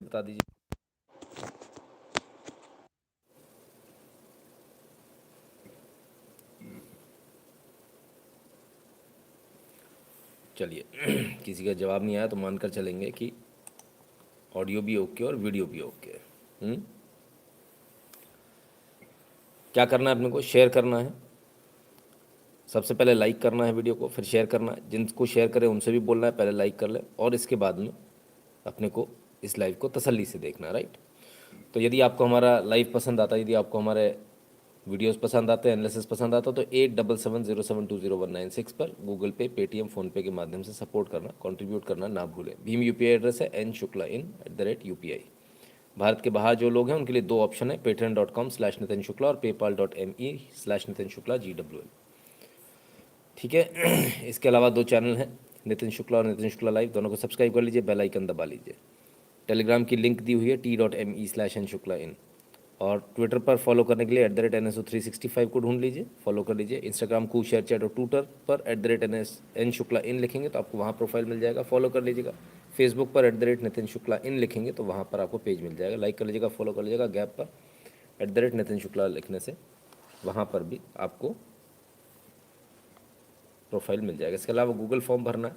बता दीजिए। चलिए किसी का जवाब नहीं आया तो मानकर चलेंगे कि ऑडियो भी ओके और वीडियो भी ओके है। क्या करना है अपने को? शेयर करना है। सबसे पहले लाइक करना है वीडियो को, फिर शेयर करना है। जिनको शेयर करें उनसे भी बोलना है पहले लाइक कर ले, और इसके बाद में अपने को इस लाइव को तसल्ली से देखना है, राइट। तो यदि आपको हमारा लाइव पसंद आता है, यदि आपको हमारे वीडियोस पसंद आते हैं, एनालिसिस पसंद आता, तो 8770720196 पर गूगल पे, पेटीएम, फ़ोनपे के माध्यम से सपोर्ट करना, कंट्रीब्यूट करना ना भूलें। भीम यूपीआई एड्रेस है n शुक्ला@UPI। भारत के बाहर जो लोग हैं उनके लिए दो ऑप्शन है, patreon.com/नितिन शुक्ला और paypal.me/नितिन शुक्ला GWL। ठीक है इसके अलावा दो चैनल हैं, नितिन शुक्ला और नितिन शुक्ला लाइव, दोनों को सब्सक्राइब कर लीजिए, बेल आइकन दबा लीजिए। टेलीग्राम की लिंक दी हुई है t.me/nshukla और ट्विटर पर फॉलो करने के लिए @NSO365 को ढूंढ लीजिए, फॉलो कर लीजिए। इंस्टाग्राम को शेयर चैट और ट्विटर पर @NSN लिखेंगे तो आपको वहाँ प्रोफाइल मिल जाएगा, फॉलो कर लीजिएगा। फेसबुक पर @नितिन शुक्ला इन लिखेंगे तो वहाँ पर आपको पेज मिल जाएगा, लाइक कर लीजिएगा, फॉलो कर लीजिएगा। गैप पर @नितिन शुक्ला लिखने से वहाँ पर भी आपको प्रोफाइल मिल जाएगा। इसके अलावा गूगल फॉर्म भरना है।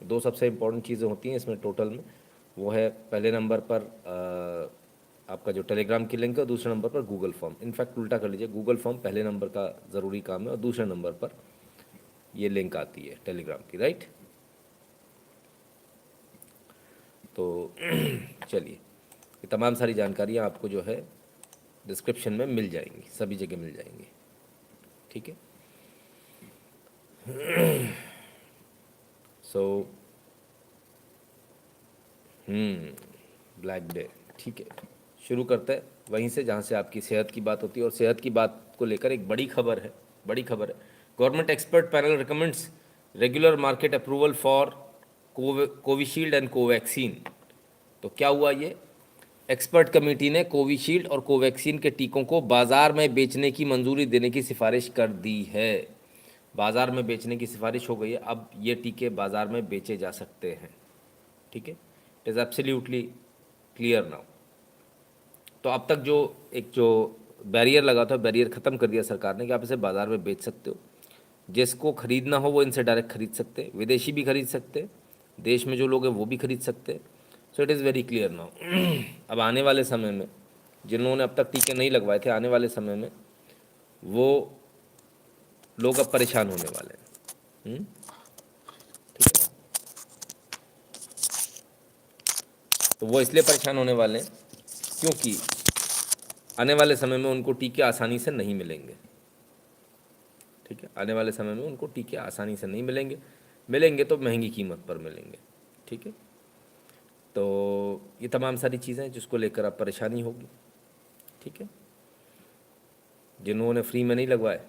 दो सबसे इंपॉर्टेंट चीज़ें होती हैं इसमें टोटल में, वो है पहले नंबर पर आपका जो टेलीग्राम की लिंक है, और दूसरे नंबर पर गूगल फॉर्म। इनफैक्ट उल्टा कर लीजिए, गूगल फॉर्म पहले नंबर का ज़रूरी काम है और दूसरे नंबर पर ये लिंक आती है टेलीग्राम की, राइट। तो चलिए, ये तमाम सारी जानकारियाँ आपको जो है डिस्क्रिप्शन में मिल जाएंगी, सभी जगह मिल जाएंगी, ठीक है। सो ब्लैक डे, ठीक है। शुरू करते हैं वहीं से जहाँ से आपकी सेहत की बात होती है, और सेहत की बात को लेकर एक बड़ी खबर है, बड़ी खबर है। Government expert panel recommends regular market approval for Covishield and Covaxin. तो क्या हुआ ये? एक्सपर्ट कमेटी ने कोविशील्ड और कोवैक्सीन के टीकों को बाजार में बेचने की मंजूरी देने की सिफारिश कर दी है। बाजार में बेचने की सिफारिश हो गई है, अब ये टीके बाजार में बेचे जा सकते हैं, ठीक है। It is absolutely clear now. तो अब तक जो बैरियर लगा था, बैरियर ख़त्म कर दिया सरकार ने कि आप इसे बाज़ार में बेच सकते हो। जिसको खरीदना हो वो इनसे डायरेक्ट खरीद सकते हैं, विदेशी भी खरीद सकते हैं, देश में जो लोग हैं वो भी खरीद सकते हैं। So it is very clear now. अब आने वाले समय में जिन्होंने अब तक टीके नहीं लगवाए थे, आने वाले समय में वो लोग अब परेशान होने वाले हैं, ठीक है ना। तो वो इसलिए परेशान होने वाले हैं क्योंकि आने वाले समय में उनको टीके आसानी से नहीं मिलेंगे, ठीक है। आने वाले समय में उनको टीके आसानी से नहीं मिलेंगे, मिलेंगे तो महंगी कीमत पर मिलेंगे, ठीक है। तो ये तमाम सारी चीज़ें जिसको लेकर आप परेशानी होगी, ठीक है। जिन्होंने फ्री में नहीं लगवाए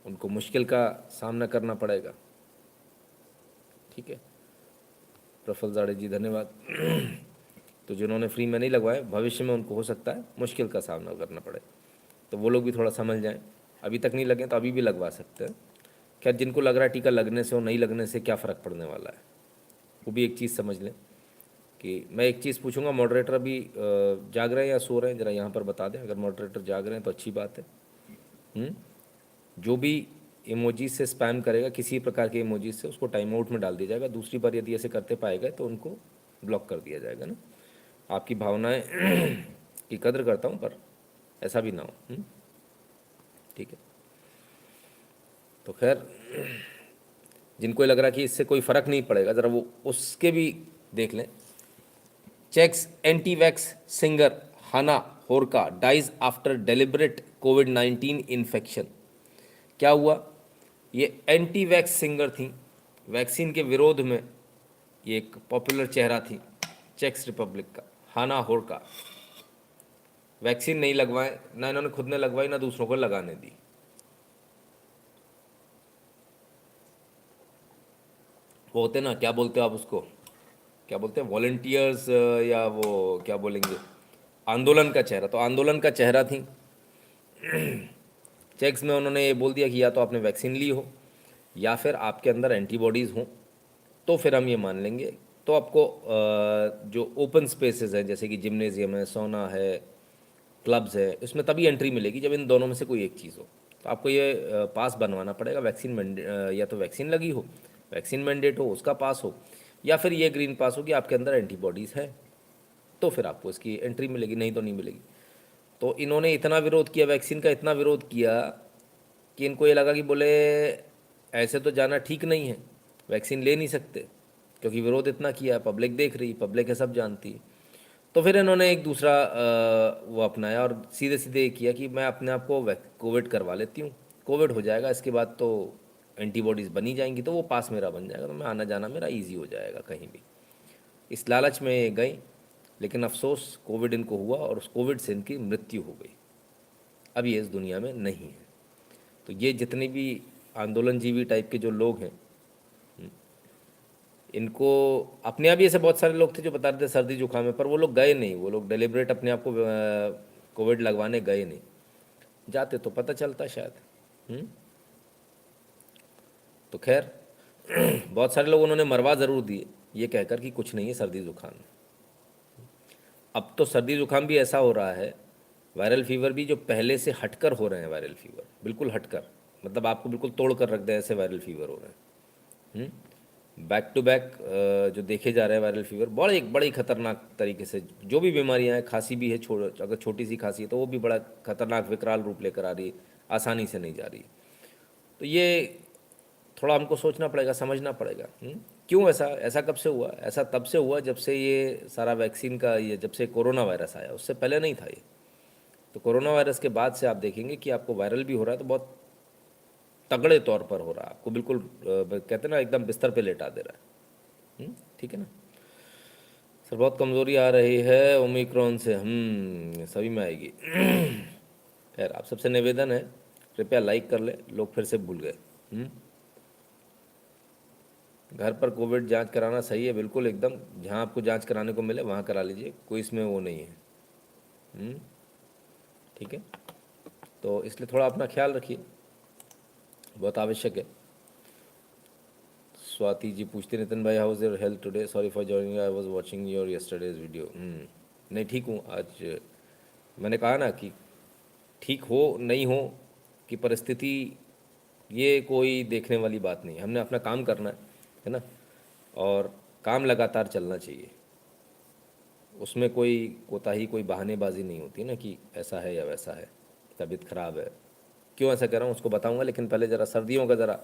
उनको मुश्किल का सामना करना पड़ेगा, ठीक है। प्रफुल्ल जाड़े जी धन्यवाद। तो जिन्होंने फ्री में नहीं लगवाए, भविष्य में उनको हो सकता है मुश्किल का सामना करना पड़े, तो वो लोग भी थोड़ा समझ जाएं। अभी तक नहीं लगे तो अभी भी लगवा सकते हैं। क्या जिनको लग रहा है टीका लगने से और नहीं लगने से क्या फ़र्क पड़ने वाला है, वो भी एक चीज़ समझ लें। कि मैं एक चीज़ पूछूंगा, मॉडरेटर अभी जाग रहे हैं या सो रहे हैं, ज़रा यहाँ पर बता दें। अगर मॉडरेटर जाग रहे हैं तो अच्छी बात है। जो भी इमोजी से स्पैम करेगा, किसी प्रकार के इमोजी से, उसको टाइम आउट में डाल दिया जाएगा। दूसरी बार यदि ऐसे करते पाए गए तो उनको ब्लॉक कर दिया जाएगा ना। आपकी भावनाएं की कदर करता हूँ, पर ऐसा भी ना हो, ठीक है। तो खैर, जिनको लग रहा है कि इससे कोई फ़र्क नहीं पड़ेगा, ज़रा वो उसके भी देख लें। चेक्स एंटी वैक्स सिंगर हाना होरका डाइज आफ्टर डेलिबरेट कोविड-19 इन्फेक्शन। क्या हुआ? ये एंटी वैक्स सिंगर थी, वैक्सीन के विरोध में ये एक पॉपुलर चेहरा थी चेक्स रिपब्लिक का, हाना होरका। वैक्सीन नहीं लगवाए, ना इन्होंने खुद ने लगवाई, ना दूसरों को लगाने दी। वो होते ना, क्या बोलते हो आप उसको, क्या बोलते हैं, वॉलेंटियर्स, या वो क्या बोलेंगे, आंदोलन का चेहरा। तो आंदोलन का चेहरा थी। चेक्स में उन्होंने ये बोल दिया कि या तो आपने वैक्सीन ली हो या फिर आपके अंदर एंटीबॉडीज़ हों, तो फिर हम ये मान लेंगे तो आपको जो ओपन स्पेसेस हैं जैसे कि जिम्नेजियम है, सोना है, क्लब्स है, इसमें तभी एंट्री मिलेगी जब इन दोनों में से कोई एक चीज़ हो। तो आपको ये पास बनवाना पड़ेगा, या तो वैक्सीन लगी हो, वैक्सीन मैंडेट हो, उसका पास हो, या फिर ये ग्रीन पास हो कि आपके अंदर एंटीबॉडीज़ है, तो फिर आपको इसकी एंट्री मिलेगी, नहीं तो नहीं मिलेगी। तो इन्होंने इतना विरोध किया, वैक्सीन का इतना विरोध किया कि इनको ये लगा कि बोले ऐसे तो जाना ठीक नहीं है, वैक्सीन ले नहीं सकते, क्योंकि विरोध इतना किया, पब्लिक देख रही, पब्लिक है सब जानती है। तो फिर इन्होंने एक दूसरा वो अपनाया और सीधे सीधे ये किया कि मैं अपने आप को कोविड करवा लेती हूँ, कोविड हो जाएगा, इसके बाद तो एंटीबॉडीज़ बनी जाएंगी, तो वो पास मेरा बन जाएगा, तो मैं आना जाना मेरा ईजी हो जाएगा कहीं भी। इस लालच में ये गई, लेकिन अफसोस कोविड इनको हुआ और उस कोविड से इनकी मृत्यु हो गई। अब ये इस दुनिया में नहीं है। तो ये जितने भी आंदोलनजीवी टाइप के जो लोग हैं, इनको अपने आप ही ऐसे बहुत सारे लोग थे जो बता रहे थे सर्दी जुकाम है, पर वो लोग गए नहीं, वो लोग डेलिब्रेट अपने आप को कोविड लगवाने गए नहीं, जाते तो पता चलता शायद। तो खैर बहुत सारे लोग उन्होंने मरवा ज़रूर दिए ये कहकर कि कुछ नहीं है सर्दी जुकाम। अब तो सर्दी जुकाम भी ऐसा हो रहा है, वायरल फीवर भी जो पहले से हटकर हो रहे हैं, वायरल फीवर बिल्कुल हटकर, मतलब आपको बिल्कुल तोड़ कर रख दे ऐसे वायरल फीवर हो रहे हैं। बैक टू बैक जो देखे जा रहे हैं वायरल फीवर, बड़ी खतरनाक तरीके से, जो भी बीमारियां हैं, खांसी भी है, अगर छोटी सी खांसी है तो वो भी बड़ा खतरनाक विकराल रूप लेकर आ रही है, आसानी से नहीं जा रही। तो ये थोड़ा हमको सोचना पड़ेगा, समझना पड़ेगा। क्यों ऐसा ऐसा कब से हुआ? ऐसा तब से हुआ जब से ये सारा वैक्सीन का, ये जब से कोरोना वायरस आया, उससे पहले नहीं था ये। तो कोरोना वायरस के बाद से आप देखेंगे कि आपको वायरल भी हो रहा है तो बहुत तगड़े तौर पर हो रहा है, आपको बिल्कुल कहते हैं ना एकदम बिस्तर पे लेटा दे रहा है। ठीक है ना सर? बहुत कमज़ोरी आ रही है ओमिक्रॉन से, सभी में आएगी। खैर आप सबसे निवेदन है, कृपया लाइक कर ले, लोग फिर से भूल गए। घर पर कोविड जांच कराना सही है, बिल्कुल एकदम, जहां आपको जांच कराने को मिले वहां करा लीजिए, कोई इसमें वो नहीं है। ठीक है, तो इसलिए थोड़ा अपना ख्याल रखिए, बहुत आवश्यक है। स्वाति जी पूछते, नितिन भाई how is your health today, sorry for joining, I was watching your yesterday's video. नहीं ठीक हूँ आज। मैंने कहा ना कि ठीक हो नहीं हो कि परिस्थिति, ये कोई देखने वाली बात नहीं है, हमने अपना काम करना है ना, और काम लगातार चलना चाहिए, उसमें कोई कोताही, कोई बहानेबाजी नहीं होती ना कि ऐसा है या वैसा है, तबीयत खराब है। क्यों ऐसा कर रहा हूँ उसको बताऊँगा, लेकिन पहले ज़रा सर्दियों का ज़रा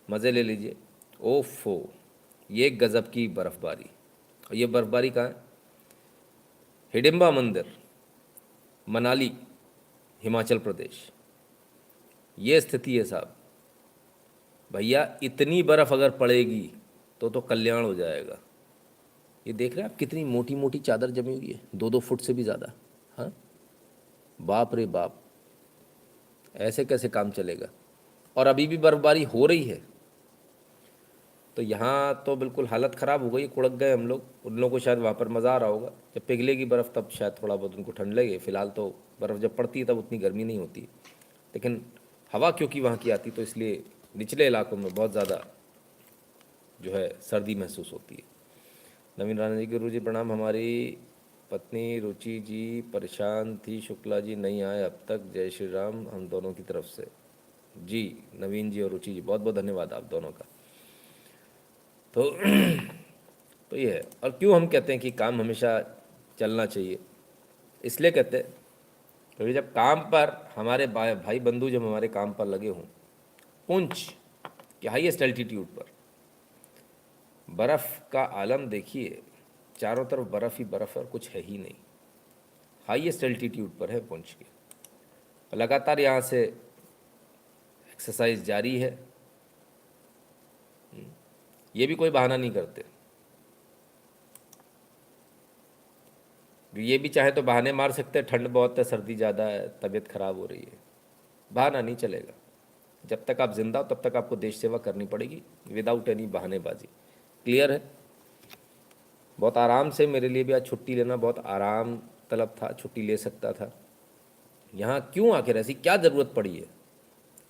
मज़े ले लीजिए। ओफो, ये गज़ब की बर्फ़बारी, और ये बर्फ़बारी कहाँ है? हिडिंबा मंदिर, मनाली, हिमाचल प्रदेश, ये स्थिति है साहब। भैया इतनी बर्फ़ अगर पड़ेगी तो कल्याण हो जाएगा। ये देख रहे हैं आप कितनी मोटी मोटी चादर जमी हुई है, 2-2 फुट से भी ज़्यादा। हाँ, बाप रे बाप, ऐसे कैसे काम चलेगा? और अभी भी बर्फबारी हो रही है, तो यहाँ तो बिल्कुल हालत ख़राब हो गई, कुड़क गए हम लोग। उन लोगों को शायद वहाँ पर मज़ा आ रहा होगा, जब पिघलेगी बर्फ़ तब शायद थोड़ा बहुत उनको ठंड लगे। फ़िलहाल तो बर्फ़ जब पड़ती है तब उतनी गर्मी नहीं होती, लेकिन हवा क्योंकि वहाँ की आती, तो इसलिए निचले इलाकों में बहुत ज़्यादा जो है सर्दी महसूस होती है। नवीन राणा जी, गुरु जी प्रणाम, हमारी पत्नी रुचि जी परेशान थी, शुक्ला जी नहीं आए अब तक, जय श्री राम हम दोनों की तरफ से। जी नवीन जी और रुचि जी, बहुत बहुत धन्यवाद आप दोनों का। तो तो ये है। और क्यों हम कहते हैं कि काम हमेशा चलना चाहिए? इसलिए कहते हैं क्योंकि जब काम पर हमारे भाई बंधु जब हमारे काम पर लगे हों, पुंछ के हाईएस्ट एल्टीट्यूड पर, बर्फ़ का आलम देखिए, चारों तरफ बर्फ़ ही बर्फ़ है और कुछ है ही नहीं। हाईएस्ट एल्टीट्यूड पर है पुंछ के, लगातार यहाँ से एक्सरसाइज जारी है। ये भी कोई बहाना नहीं करते, ये भी चाहे तो बहाने मार सकते हैं, ठंड बहुत है, सर्दी ज़्यादा है, तबीयत खराब हो रही है, बहाना नहीं चलेगा। जब तक आप जिंदा हो तब तक आपको देश सेवा करनी पड़ेगी, विदाउट एनी बहानेबाजी। क्लियर है? बहुत आराम से, मेरे लिए भी आज छुट्टी लेना बहुत आराम तलब था, छुट्टी ले सकता था। यहाँ क्यों आखिर ऐसी क्या ज़रूरत पड़ी है?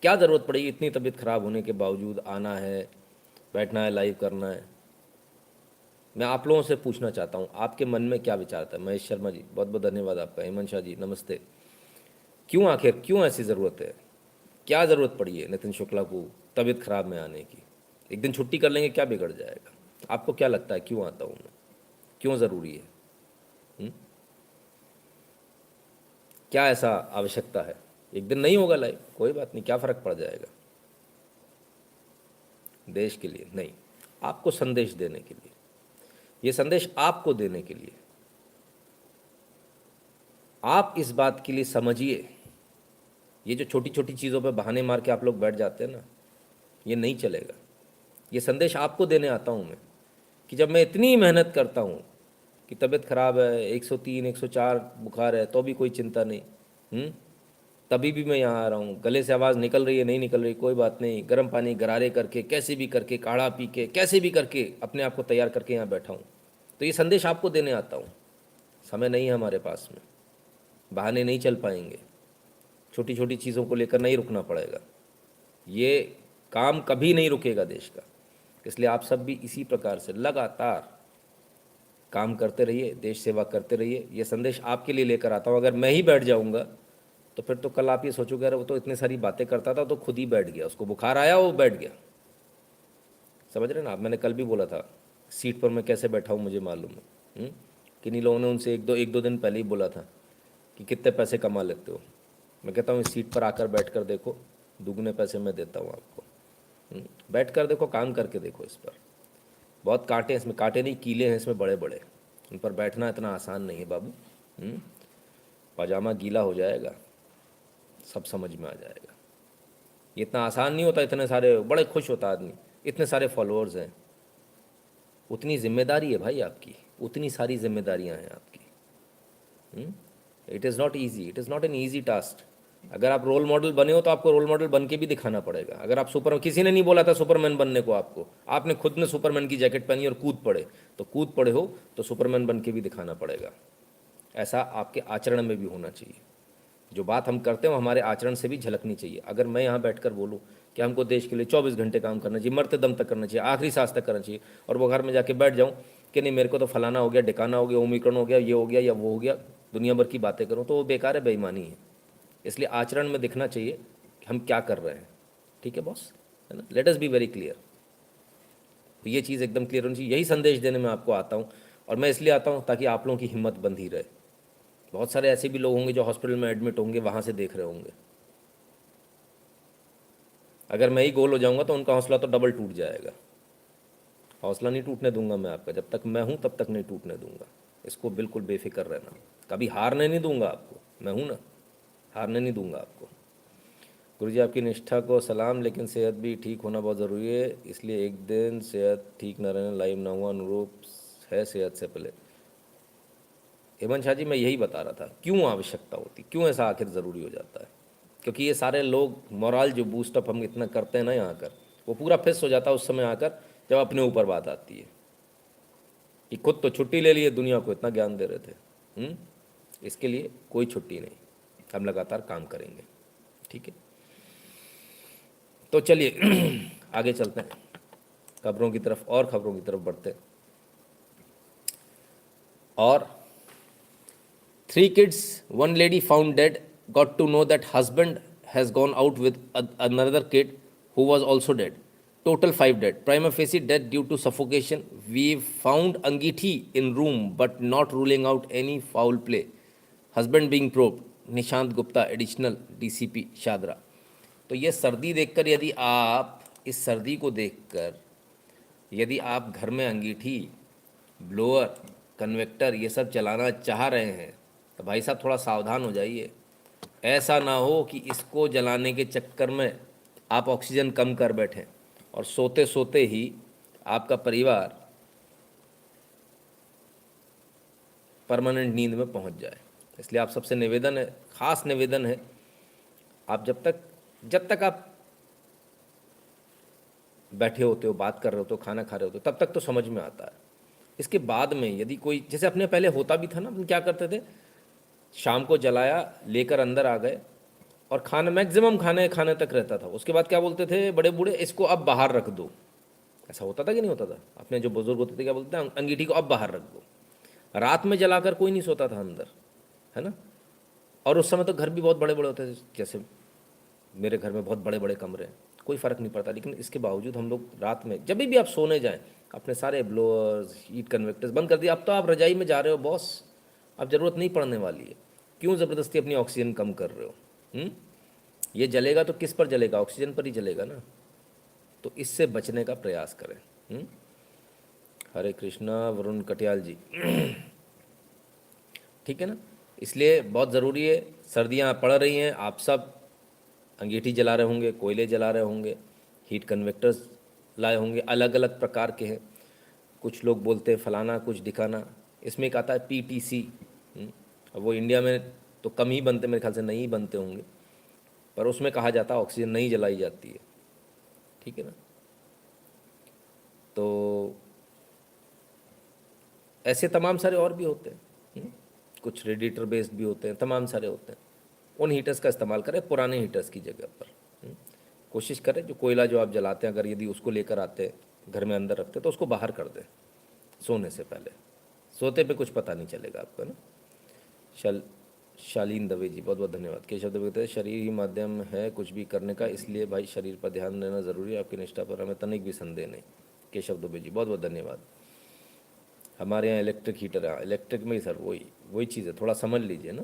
क्या ज़रूरत पड़ी, इतनी तबीयत खराब होने के बावजूद आना है, बैठना है, लाइव करना है? मैं आप लोगों से पूछना चाहता हूँ, आपके मन में क्या विचार था? महेश शर्मा जी, बहुत बहुत धन्यवाद आपका। हेमंत शाह जी, नमस्ते। क्यों, आखिर क्यों ऐसी ज़रूरत है? क्या ज़रूरत पड़ी है नितिन शुक्ला को तबीयत खराब में आने की? एक दिन छुट्टी कर लेंगे, क्या बिगड़ जाएगा? आपको क्या लगता है क्यों आता हूँ मैं? क्यों ज़रूरी है? हुँ? क्या ऐसा आवश्यकता है? एक दिन नहीं होगा लाइव, कोई बात नहीं, क्या फ़र्क पड़ जाएगा? देश के लिए नहीं, आपको संदेश देने के लिए, ये संदेश आपको देने के लिए। आप इस बात के लिए समझिए, ये जो छोटी छोटी चीज़ों पे बहाने मार के आप लोग बैठ जाते हैं ना, ये नहीं चलेगा। ये संदेश आपको देने आता हूँ मैं, कि जब मैं इतनी मेहनत करता हूँ कि तबीयत खराब है, 103 104 बुखार है, तो भी कोई चिंता नहीं। तभी भी मैं यहाँ आ रहा हूँ, गले से आवाज़ निकल रही है नहीं निकल रही, कोई बात नहीं, गर्म पानी गरारे करके, कैसे भी करके, काढ़ा पी के, कैसे भी करके अपने आप को तैयार करके यहाँ बैठा हूँ। तो ये संदेश आपको देने आता हूँ। समय नहीं है हमारे पास में, बहाने नहीं चल पाएंगे, छोटी छोटी चीज़ों को लेकर नहीं रुकना पड़ेगा, ये काम कभी नहीं रुकेगा देश का। इसलिए आप सब भी इसी प्रकार से लगातार काम करते रहिए, देश सेवा करते रहिए। ये संदेश आपके लिए लेकर आता हूँ। अगर मैं ही बैठ जाऊँगा तो फिर तो कल आप ये सोचोगे, अरे वो तो इतनी सारी बातें करता था तो खुद ही बैठ गया, उसको बुखार आया वो बैठ गया। समझ रहे ना आप? मैंने कल भी बोला था, सीट पर मैं कैसे बैठा हूँ मुझे मालूम है। किन्हीं लोगों ने उनसे एक दो दिन पहले ही बोला था कि कितने पैसे कमा लेते हो। मैं कहता हूँ इस सीट पर आकर बैठ कर देखो, दुगने पैसे मैं देता हूँ आपको। बैठ कर देखो, काम करके देखो। इस पर बहुत कांटे हैं, इसमें कांटे नहीं कीले हैं इसमें बड़े बड़े, उन पर बैठना इतना आसान नहीं है बाबू। पजामा गीला हो जाएगा, सब समझ में आ जाएगा। ये इतना आसान नहीं होता। इतने सारे, बड़े खुश होता आदमी, इतने सारे फॉलोअर्स हैं, उतनी जिम्मेदारी है भाई आपकी, उतनी सारी जिम्मेदारियां हैं आपकी। It is not easy, it is not an easy task. अगर आप रोल मॉडल बने हो तो आपको रोल मॉडल बन के भी दिखाना पड़ेगा। अगर आप किसी ने नहीं बोला था सुपरमैन बनने को आपको, आपने खुद ने सुपरमैन की जैकेट पहनी और कूद पड़े, तो कूद पड़े हो तो सुपरमैन बन के भी दिखाना पड़ेगा। ऐसा आपके आचरण में भी होना चाहिए। जो बात हम करते हैं वो हमारे आचरण से भी झलकनी चाहिए। अगर मैं यहाँ बैठकर बोलूँ कि हमको देश के लिए 24 घंटे काम करना चाहिए, मरते दम तक करना चाहिए, आखिरी सांस तक करना चाहिए, और वो घर में जाके बैठ जाऊँ कि नहीं मेरे को तो फलाना हो गया, ढिकाना हो गया, ओमिक्रॉन हो गया, ये हो गया या वो हो गया, दुनिया भर की बातें करूँ, तो वो बेकार है, बेईमानी है। इसलिए आचरण में दिखना चाहिए कि हम क्या कर रहे हैं। ठीक है बॉस, है ना? Let us be very clear. तो ये चीज़ एकदम क्लियर होनी चाहिए। यही संदेश देने में आपको आता हूँ, और मैं इसलिए आता हूँ ताकि आप लोगों की हिम्मत बंधी रहे। बहुत सारे ऐसे भी लोग होंगे जो हॉस्पिटल में एडमिट होंगे, वहाँ से देख रहे होंगे। अगर मैं ही गोल हो जाऊंगा तो उनका हौसला तो डबल टूट जाएगा। हौसला नहीं टूटने दूंगा मैं आपका, जब तक मैं हूँ तब तक नहीं टूटने दूंगा। इसको बिल्कुल बेफिक्र रहना, कभी हारने नहीं दूंगा आपको, मैं हूँ ना, हारने नहीं दूंगा आपको। गुरुजी आपकी निष्ठा को सलाम, लेकिन सेहत भी ठीक होना बहुत ज़रूरी है, इसलिए एक दिन सेहत ठीक न रहने लाइव ना हुआ, अनुरूप है सेहत से पहले। हेमंत शाह जी, मैं यही बता रहा था क्यों आवश्यकता होती, क्यों ऐसा आखिर ज़रूरी हो जाता है। क्योंकि ये सारे लोग मोरल जो बूस्टअप हम इतना करते हैं ना यहाँ आकर, वो पूरा फिस हो जाता है उस समय आकर जब अपने ऊपर बात आती है कि खुद तो छुट्टी ले लिए, दुनिया को इतना ज्ञान दे रहे थे। इसके लिए कोई छुट्टी नहीं, हम लगातार काम करेंगे। ठीक है, तो चलिए आगे चलते हैं, खबरों की तरफ और खबरों की तरफ बढ़ते हैं। और 3 kids, one lady found dead, got to know that husband has gone out with another kid who was also dead. Total 5 dead. Prima facie death due to suffocation. We found अंगीठी in room but not ruling out any foul play. Husband being probed. Nishant Gupta, additional DCP Shahdara. तो ये सर्दी देखकर, यदि आप इस सर्दी को देखकर यदि आप घर में अंगीठी, ब्लोअर, कन्वेक्टर ये सब चलाना चाह रहे हैं तो भाई साहब थोड़ा सावधान हो जाइए। ऐसा ना हो कि इसको जलाने के चक्कर में आप ऑक्सीजन कम कर बैठें और सोते सोते ही आपका परिवार परमानेंट नींद में पहुंच जाए। इसलिए आप सबसे निवेदन है, खास निवेदन है, आप जब तक आप बैठे होते हो, बात कर रहे होते हो, खाना खा रहे होते हो, तब तक तो समझ में आता है। इसके बाद में यदि कोई, जैसे अपने पहले होता भी था ना, हम क्या करते थे, शाम को जलाया, लेकर अंदर आ गए और खाना मैक्सिमम खाने खाने तक रहता था। उसके बाद क्या बोलते थे बड़े बूढ़े, इसको अब बाहर रख दो, ऐसा होता था कि नहीं होता था? अपने जो बुजुर्ग होते थे क्या बोलते थे, अंगीठी को अब बाहर रख दो। रात में जलाकर कोई नहीं सोता था अंदर, है ना। और उस समय तो घर भी बहुत बड़े बड़े होते थे, जैसे मेरे घर में बहुत बड़े बड़े कमरे हैं, कोई फ़र्क नहीं पड़ता। लेकिन इसके बावजूद हम लोग रात में जब भी आप सोने जाएं, अपने सारे ब्लोअर्स, हीट कन्वेक्टर्स बंद कर दिए। अब तो आप रजाई में जा रहे हो बॉस, अब ज़रूरत नहीं पड़ने वाली है, क्यों ज़बरदस्ती अपनी ऑक्सीजन कम कर रहे हो? ये जलेगा तो किस पर जलेगा? ऑक्सीजन पर ही जलेगा ना। तो इससे बचने का प्रयास करें। हरे कृष्णा वरुण कटियाल जी। ठीक है ना। इसलिए बहुत ज़रूरी है, सर्दियाँ पड़ रही हैं, आप सब अंगीठी जला रहे होंगे, कोयले जला रहे होंगे, हीट कन्वेक्टर्स लाए होंगे, अलग अलग प्रकार के हैं। कुछ लोग बोलते हैं फलाना कुछ दिखाना। इसमें एक आता है पीटीसी। अब वो इंडिया में तो कम ही बनते, मेरे ख्याल से नहीं बनते होंगे, पर उसमें कहा जाता है ऑक्सीजन नहीं जलाई जाती है। ठीक है ना। तो ऐसे तमाम सारे और भी होते हैं, कुछ रेडिएटर बेस्ड भी होते हैं, तमाम सारे होते हैं। उन हीटर्स का इस्तेमाल करें पुराने हीटर्स की जगह पर। कोशिश करें जो कोयला जो आप जलाते हैं, अगर यदि उसको लेकर आते हैं घर में अंदर रखते तो उसको बाहर कर दें सोने से पहले। सोते पे कुछ पता नहीं चलेगा आपको, है ना। शालीन दवे जी बहुत बहुत धन्यवाद। केशव दवे कहते हैं शरीर ही माध्यम है कुछ भी करने का, इसलिए भाई शरीर पर ध्यान देना ज़रूरी है, आपकी निष्ठा पर हमें तनिक भी संदेह नहीं। केशव दुबे जी बहुत बहुत धन्यवाद। हमारे यहाँ इलेक्ट्रिक हीटर है, इलेक्ट्रिक में ही सर वही वही चीज़ है, थोड़ा समझ लीजिए ना।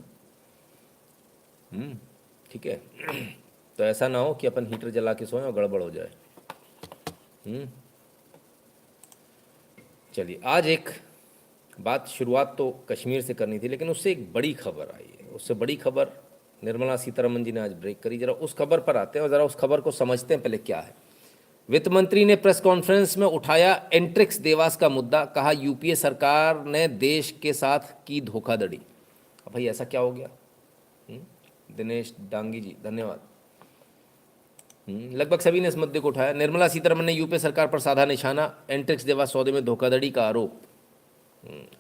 ठीक है। तो ऐसा ना हो कि अपन हीटर जला के सोएं और गड़बड़ हो जाए। चलिए, आज एक बात शुरुआत तो कश्मीर से करनी थी, लेकिन उससे एक बड़ी खबर आई है। उससे बड़ी खबर निर्मला सीतारमन जी ने आज ब्रेक करी। जरा उस खबर पर आते हैं और ज़रा उस खबर को समझते हैं पहले क्या है। वित्त मंत्री ने प्रेस कॉन्फ्रेंस में उठाया एंट्रिक्स देवास का मुद्दा, कहा यूपीए सरकार ने देश के साथ की धोखाधड़ी। अब भाई ऐसा क्या हो गया? दिनेश डांगी जी धन्यवाद। लगभग सभी ने इस मुद्दे को उठाया। निर्मला सीतारमन ने यूपीए सरकार पर साधा निशाना, एंट्रिक्स देवास सौदे में धोखाधड़ी का आरोप।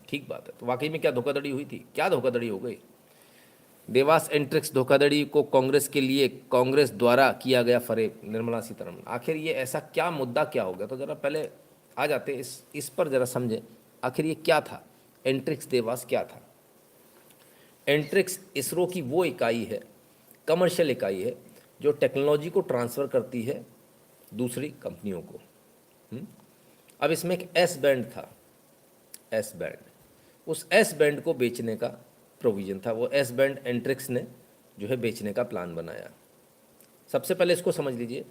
ठीक बात है, तो वाकई में क्या धोखाधड़ी हुई थी? क्या धोखाधड़ी हो गई? देवास एंट्रिक्स धोखाधड़ी को कांग्रेस के लिए कांग्रेस द्वारा किया गया फरेब, निर्मला सीतारमन। आखिर ये ऐसा क्या मुद्दा क्या हो गया? तो जरा पहले आ जाते इस पर जरा समझें, आखिर ये क्या था? एंट्रिक्स देवास क्या था? एंट्रिक्स इसरो की वो इकाई है, कमर्शियल इकाई है, जो टेक्नोलॉजी को ट्रांसफ़र करती है दूसरी कंपनियों को। अब इसमें एक एस बैंड था, एस बैंड, उस एस बैंड को बेचने का प्रोविज़न था। वो एस बैंड एंट्रिक्स ने जो है बेचने का प्लान बनाया। सबसे पहले इसको समझ लीजिए,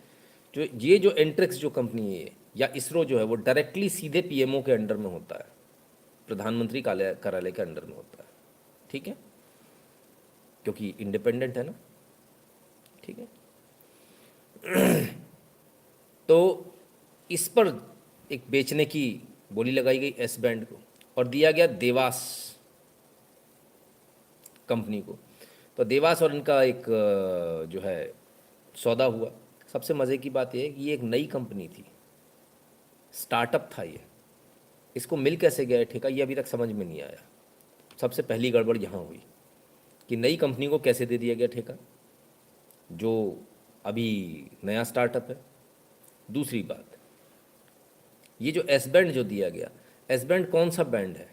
जो एंट्रिक्स जो कंपनी है या इसरो जो है, वो डायरेक्टली सीधे पीएमओ के अंडर में होता है, प्रधानमंत्री कार्यालय के अंडर में होता है। ठीक है, क्योंकि इंडिपेंडेंट है ना। ठीक है। तो इस पर एक बेचने की बोली लगाई गई एस बैंड को, और दिया गया देवास कंपनी को। तो देवास और इनका एक जो है सौदा हुआ। सबसे मज़े की बात यह है कि ये एक नई कंपनी थी, स्टार्टअप था ये। इसको मिल कैसे गया ठेका, ये अभी तक समझ में नहीं आया। सबसे पहली गड़बड़ यहाँ हुई कि नई कंपनी को कैसे दे दिया गया ठेका, जो अभी नया स्टार्टअप है। दूसरी बात, ये जो एस बैंड जो दिया गया, एस बैंड कौन सा बैंड है?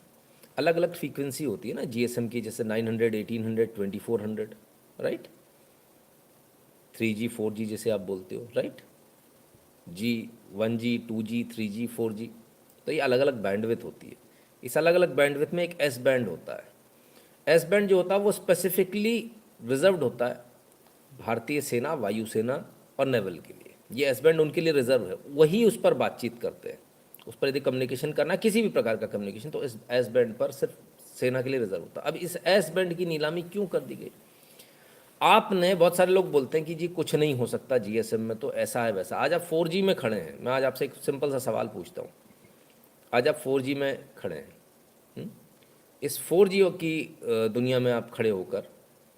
अलग अलग फ्रीक्वेंसी होती है ना जीएसएम की, जैसे 900, 1800, 2400, राइट। 3G 4G जैसे आप बोलते हो, राइट। जी 1G 2G 3G 4G, तो ये अलग अलग बैंडविथ होती है। इस अलग अलग बैंडविथ में एक एस बैंड होता है। एस बैंड जो होता है वो स्पेसिफिकली रिजर्व्ड होता है भारतीय सेना, वायुसेना और नेवल के लिए। ये एस बैंड उनके लिए रिजर्व है, वही उस पर बातचीत करते हैं। उस पर यदि कम्युनिकेशन करना, किसी भी प्रकार का कम्युनिकेशन, तो इस एस बैंड पर सिर्फ सेना के लिए रिजर्व होता है। अब इस एस बैंड की नीलामी क्यों कर दी गई? आपने, बहुत सारे लोग बोलते हैं कि जी कुछ नहीं हो सकता जीएसएम में, तो ऐसा है वैसा। आज आप 4G में खड़े हैं, मैं आज आपसे एक सिंपल सा सवाल पूछता हूँ। आज आप 4G में खड़े हैं, इस 4G की दुनिया में आप खड़े होकर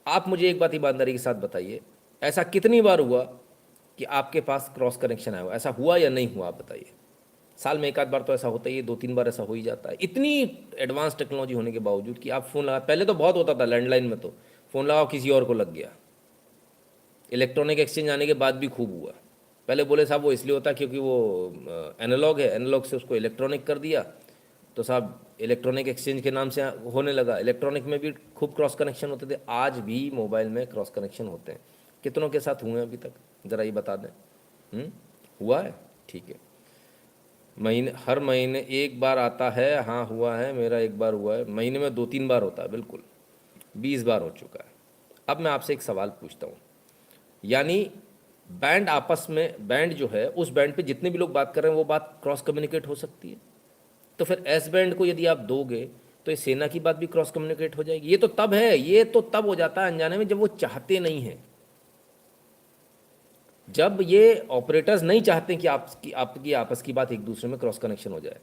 आप मुझे एक बात ईमानदारी के साथ बताइए, ऐसा कितनी बार हुआ कि आपके पास क्रॉस कनेक्शन आया हो? ऐसा हुआ या नहीं हुआ? आप बताइए। साल में एक आध बार तो ऐसा होता ही है, 2-3 बार ऐसा हो ही जाता है। इतनी एडवांस टेक्नोलॉजी होने के बावजूद कि आप फ़ोन लगा, पहले तो बहुत होता था लैंडलाइन में, तो फ़ोन लगाओ किसी और को लग गया। इलेक्ट्रॉनिक एक्सचेंज आने के बाद भी खूब हुआ, पहले बोले साहब वो इसलिए होता है क्योंकि वो एनालॉग है, एनालॉग से उसको इलेक्ट्रॉनिक कर दिया, तो साहब इलेक्ट्रॉनिक एक्सचेंज के नाम से होने लगा। इलेक्ट्रॉनिक में भी खूब क्रॉस कनेक्शन होते थे, आज भी मोबाइल में क्रॉस कनेक्शन होते हैं। कितनों के साथ हुए हैं अभी तक, ज़रा ये बता दें। हुआ है? ठीक है। हर महीने एक बार आता है, हाँ हुआ है, मेरा एक बार हुआ है। महीने में 2-3 बार होता है, बिल्कुल 20 बार हो चुका है। अब मैं आपसे एक सवाल पूछता हूँ, यानी बैंड आपस में, बैंड जो है उस बैंड पे जितने भी लोग बात कर रहे हैं वो बात क्रॉस कम्युनिकेट हो सकती है, तो फिर एस बैंड को यदि आप दोगे तो ये सेना की बात भी क्रॉस कम्युनिकेट हो जाएगी। ये तो तब है, ये तो तब हो जाता है अनजाने में जब वो चाहते नहीं हैं, जब ये ऑपरेटर्स नहीं चाहते कि आपकी आपस की बात एक दूसरे में क्रॉस कनेक्शन हो जाए।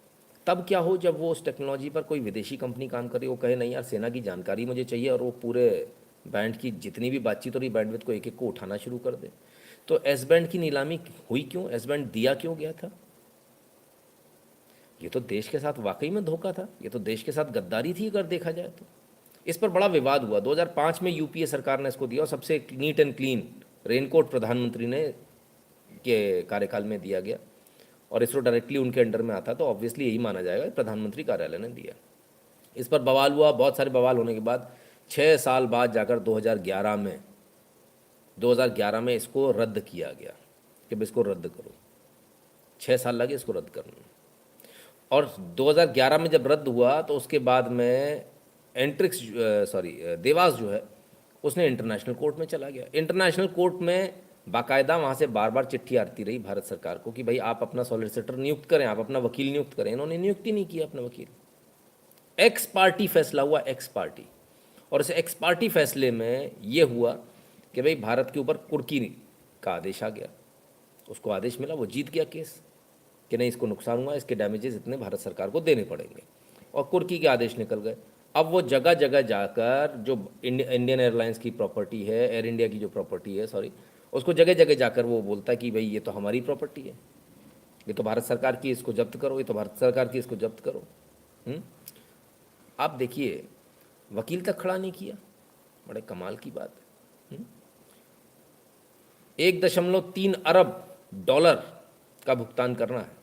तब क्या हो, जब वो उस टेक्नोलॉजी पर कोई विदेशी कंपनी काम करे, वो कहे नहीं यार सेना की जानकारी मुझे चाहिए, और वो पूरे बैंड की जितनी भी बातचीत हो रही बैंडविड्थ को एक एक को उठाना शुरू कर दे। तो एस बैंड की नीलामी हुई क्यों, एस बैंड दिया क्यों गया था? ये तो देश के साथ वाकई में धोखा था, ये तो देश के साथ गद्दारी थी अगर देखा जाए तो। इस पर बड़ा विवाद हुआ, 2005 में यूपीए सरकार ने इसको दिया और सबसे नीट एंड क्लीन रेनकोट प्रधानमंत्री ने के कार्यकाल में दिया गया, और इसरो डायरेक्टली उनके अंडर में आता, तो ऑब्वियसली यही माना जाएगा कि प्रधानमंत्री कार्यालय ने दिया। इस पर बवाल हुआ, बहुत सारे बवाल होने के बाद 6 साल बाद जाकर 2011 में इसको रद्द किया गया कि अब इसको रद्द करो। 6 साल लगे इसको रद्द करने में, और 2011 में जब रद्द हुआ तो उसके बाद में देवास जो है उसने इंटरनेशनल कोर्ट में चला गया। इंटरनेशनल कोर्ट में बाकायदा वहाँ से बार बार चिट्ठी आती रही भारत सरकार को कि भाई आप अपना सॉलिसिटर नियुक्त करें, आप अपना वकील नियुक्त करें। इन्होंने नियुक्त ही नहीं किया अपना वकील। एक्स पार्टी फैसला हुआ, एक्स पार्टी, और इस एक्स पार्टी फैसले में ये हुआ कि भाई भारत के ऊपर कुर्की का आदेश आ गया। उसको आदेश मिला, वो जीत गया केस कि नहीं इसको नुकसान हुआ, इसके डैमेजेस इतने भारत सरकार को देने पड़ेंगे, और कुर्की के आदेश निकल गए। अब वो जगह जगह जाकर जो इंडियन एयरलाइंस की प्रॉपर्टी है, एयर इंडिया की जो प्रॉपर्टी है, सॉरी, उसको जगह जगह जाकर वो बोलता है कि भाई ये तो हमारी प्रॉपर्टी है, ये तो भारत सरकार की, इसको जब्त करो, ये तो भारत सरकार की, इसको जब्त करो। आप देखिए, वकील तक खड़ा नहीं किया, बड़े कमाल की बात है। 1.3 अरब डॉलर का भुगतान करना है।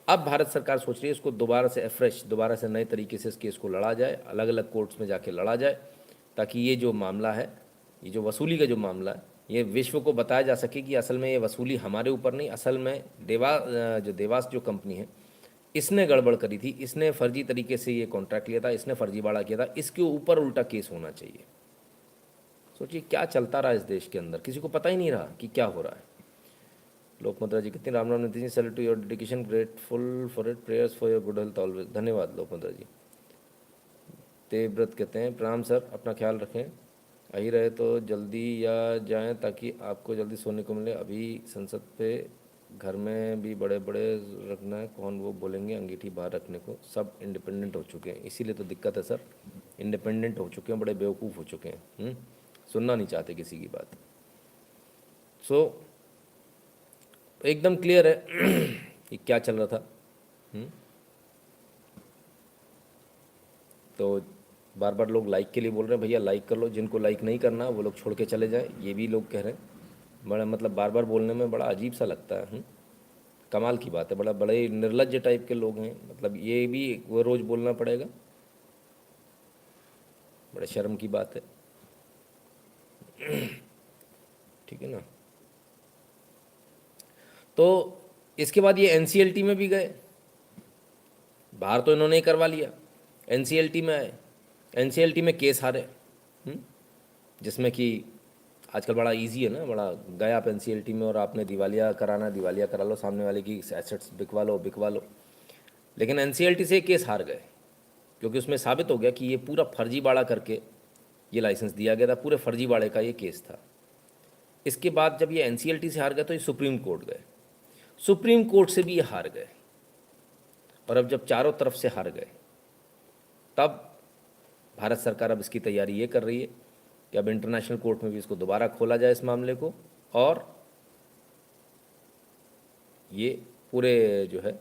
अब भारत सरकार सोच रही है इसको दोबारा से फ्रेश, दोबारा से नए तरीके से इस केस को लड़ा जाए, अलग अलग कोर्ट्स में जाके लड़ा जाए, ताकि ये जो मामला है, ये जो वसूली का जो मामला है, ये विश्व को बताया जा सके कि असल में ये वसूली हमारे ऊपर नहीं, असल में देवास जो कंपनी है इसने गड़बड़ करी थी, इसने फर्जी तरीके से ये कॉन्ट्रैक्ट लिया था, इसने फर्जीवाड़ा किया था, इसके ऊपर उल्टा केस होना चाहिए। सोचिए क्या चलता रहा इस देश के अंदर, किसी को पता ही नहीं रहा कि क्या हो रहा है। लोकमुद्रा जी कितनी Ram Ram Neeti ji, salute to your dedication, grateful for it, prayers for your good health always. धन्यवाद लोकमुद्रा जी। देवव्रत कहते हैं प्रणाम सर, अपना ख्याल रखें, आ ही रहे तो जल्दी या जाएं ताकि आपको जल्दी सोने को मिले। अभी संसद पे घर में भी बड़े बड़े रखना है, कौन वो बोलेंगे अंगीठी बाहर रखने को, सब इंडिपेंडेंट हो चुके हैं, इसीलिए तो दिक्कत है सर, इंडिपेंडेंट हो चुके हैं, बड़े बेवकूफ़ हो चुके हैं, सुनना नहीं चाहते किसी की बात। सो एकदम क्लियर है कि क्या चल रहा था। तो बार बार लोग लाइक के लिए बोल रहे हैं, भैया लाइक कर लो, जिनको लाइक नहीं करना वो लोग छोड़ के चले जाएं, ये भी लोग कह रहे हैं। बड़ा मतलब बार बार बोलने में बड़ा अजीब सा लगता है। कमाल की बात है, बड़े निर्लज्ज टाइप के लोग हैं, मतलब ये भी वो रोज़ बोलना पड़ेगा, बड़े शर्म की बात है। ठीक है ना। तो इसके बाद ये एनसीएलटी में भी गए, बाहर तो इन्होंने ही करवा लिया, एनसीएलटी में आए, एनसीएलटी में केस हारे, जिसमें कि आजकल बड़ा इजी है ना, बड़ा गए आप एनसीएलटी में और आपने दिवालिया कराना, दिवालिया करा लो, सामने वाले की एसेट्स बिकवा लो। लेकिन एनसीएलटी से केस हार गए, क्योंकि उसमें साबित हो गया कि ये पूरा फर्जीवाड़ा करके ये लाइसेंस दिया गया था, पूरे फर्जीवाड़े का ये केस था। इसके बाद जब ये एनसीएलटी से हार गए तो ये सुप्रीम कोर्ट गए, सुप्रीम कोर्ट से भी ये हार गए, और अब जब चारों तरफ से हार गए तब भारत सरकार अब इसकी तैयारी ये कर रही है कि अब इंटरनेशनल कोर्ट में भी इसको दोबारा खोला जाए इस मामले को, और ये पूरे जो है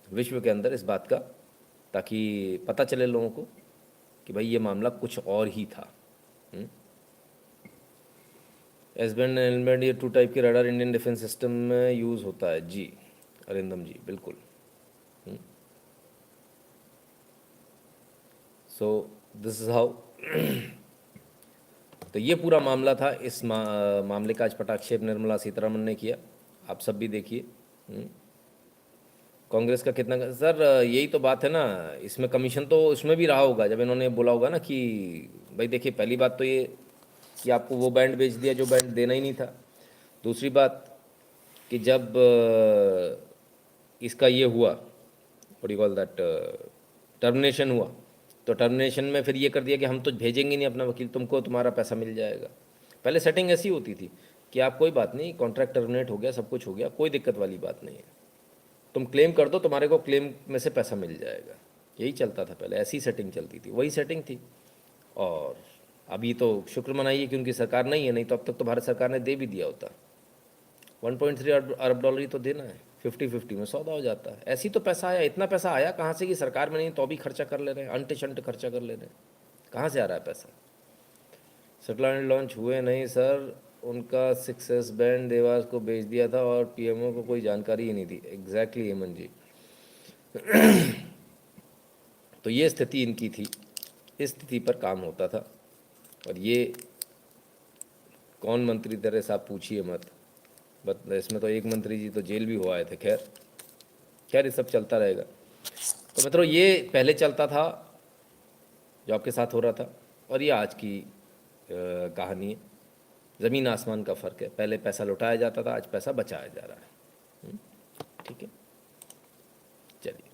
विश्व के अंदर इस बात का, ताकि पता चले लोगों को कि भाई ये मामला कुछ और ही था। एस बैंड एल बैंड ये 2 टाइप के रडार इंडियन डिफेंस सिस्टम में यूज़ होता है जी। अरिंदम जी बिल्कुल। सो दिस इज़ हाउ तो ये पूरा मामला था। इस मामले का आज पटाक्षेप निर्मला सीतारमण ने किया, आप सब भी देखिए। कांग्रेस का कितना सर, यही तो बात है ना, इसमें कमीशन तो इसमें भी रहा होगा जब इन्होंने बोला होगा ना कि भाई देखिए, पहली बात तो ये कि आपको वो बैंड बेच दिया जो बैंड देना ही नहीं था। दूसरी बात कि जब इसका ये हुआ, what you call that, termination हुआ, तो टर्मिनेशन में फिर ये कर दिया कि हम तो भेजेंगे नहीं अपना वकील, तुमको तुम्हारा पैसा मिल जाएगा। पहले सेटिंग ऐसी होती थी कि आप कोई बात नहीं, कॉन्ट्रैक्ट टर्मिनेट हो गया, सब कुछ हो गया, कोई दिक्कत वाली बात नहीं है, तुम क्लेम कर दो, तुम्हारे को क्लेम में से पैसा मिल जाएगा। यही चलता था पहले, ऐसी सेटिंग चलती थी, वही सेटिंग थी। और अभी तो शुक्र मनाइए कि उनकी सरकार नहीं है, नहीं तो अब तक तो भारत सरकार ने दे भी दिया होता। 1.3 अरब डॉलर ही तो देना है, 50-50 में सौदा हो जाता है। ऐसी तो पैसा आया, इतना पैसा आया कहाँ से कि सरकार में नहीं तो भी खर्चा कर ले रहे हैं, अंटे शंट खर्चा कर ले रहे हैं। कहाँ से आ रहा है पैसा? सेटेलाइट लॉन्च हुए नहीं सर, उनका 6S बैंड देवास को भेज दिया था और पीएमओ को कोई जानकारी ही नहीं थी। एग्जैक्टली हेमंत जी। तो ये स्थिति इनकी थी, इस स्थिति पर काम होता था। और ये कौन मंत्री थे साहब, पूछिए मत, बट इसमें तो एक मंत्री जी तो जेल भी हो आए थे। खैर खैर ये सब चलता रहेगा। तो मित्रों, ये पहले चलता था जो आपके साथ हो रहा था, और ये आज की कहानी है। ज़मीन आसमान का फ़र्क है, पहले पैसा लुटाया जाता था, आज पैसा बचाया जा रहा है। ठीक है, चलिए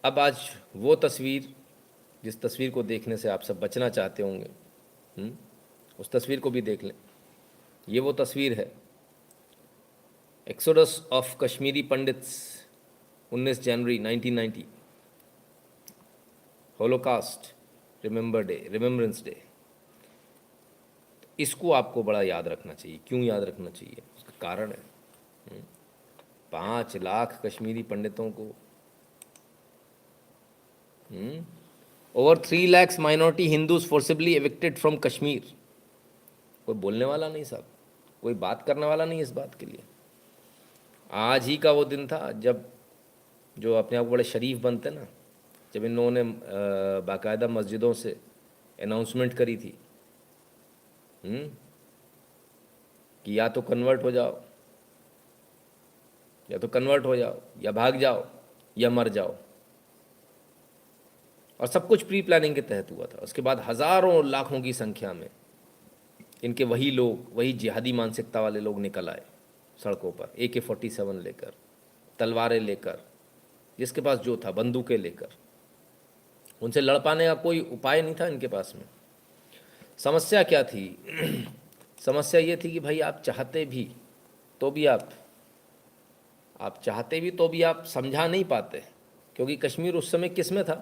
अब आज वो तस्वीर, जिस तस्वीर को देखने से आप सब बचना चाहते होंगे, उस तस्वीर को भी देख लें। ये वो तस्वीर है, exodus of Kashmiri pandits, 19 January 1990, Holocaust remembrance day. इसको आपको बड़ा याद रखना चाहिए। क्यों याद रखना चाहिए? उसका कारण है, 5 लाख कश्मीरी पंडितों को, over 3 lakhs minority Hindus forcibly evicted from Kashmir. कोई बोलने वाला नहीं साहब, कोई बात करने वाला नहीं इस बात के लिए। आज ही का वो दिन था जब जो अपने आप को बड़े शरीफ बनते ना, जब इन लोगों ने बाकायदा मस्जिदों से अनाउंसमेंट करी थी कि या तो कन्वर्ट हो जाओ, या तो कन्वर्ट हो जाओ, या भाग जाओ, या मर जाओ। और सब कुछ प्री प्लानिंग के तहत हुआ था। उसके बाद हज़ारों लाखों की संख्या में इनके वही लोग, वही जिहादी मानसिकता वाले लोग निकल आए सड़कों पर, AK-47 लेकर, तलवारें लेकर, जिसके पास जो था, बंदूकें लेकर। उनसे लड़ पाने का कोई उपाय नहीं था इनके पास में। समस्या क्या थी? समस्या ये थी कि भाई आप चाहते भी तो भी आप चाहते भी तो भी आप समझा नहीं पाते, क्योंकि कश्मीर उस समय किस में था?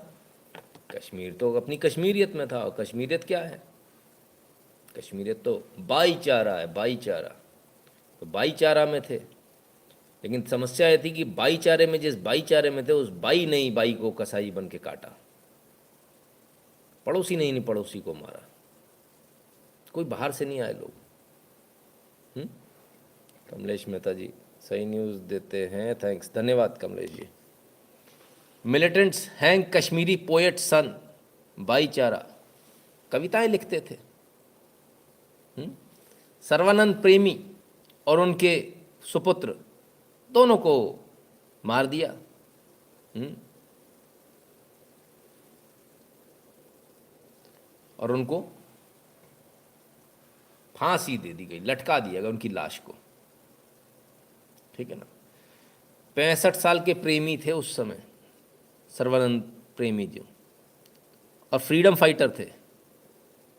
कश्मीर तो अपनी कश्मीरियत में था। और कश्मीरियत क्या है? कश्मीरियत तो भाईचारा है, भाईचारा। तो भाईचारा में थे, लेकिन समस्या ये थी कि भाईचारे में, जिस भाईचारे में थे, उस बाई ने ही बाई को कसाई बन के काटा। पड़ोसी ने ही नहीं पड़ोसी को मारा। कोई बाहर से नहीं आए लोग। कमलेश मेहता जी सही न्यूज़ देते हैं, थैंक्स, धन्यवाद Kamlesh ji. Militants hang Kashmiri poet सन, भाईचारा, कविताएं लिखते थे। सर्वानंद प्रेमी और उनके सुपुत्र दोनों को मार दिया। और उनको फांसी दे दी गई, लटका दिया गया उनकी लाश को। ठीक है ना? 65 साल के प्रेमी थे उस समय सर्वानंद प्रेमी जी, और फ्रीडम फाइटर थे,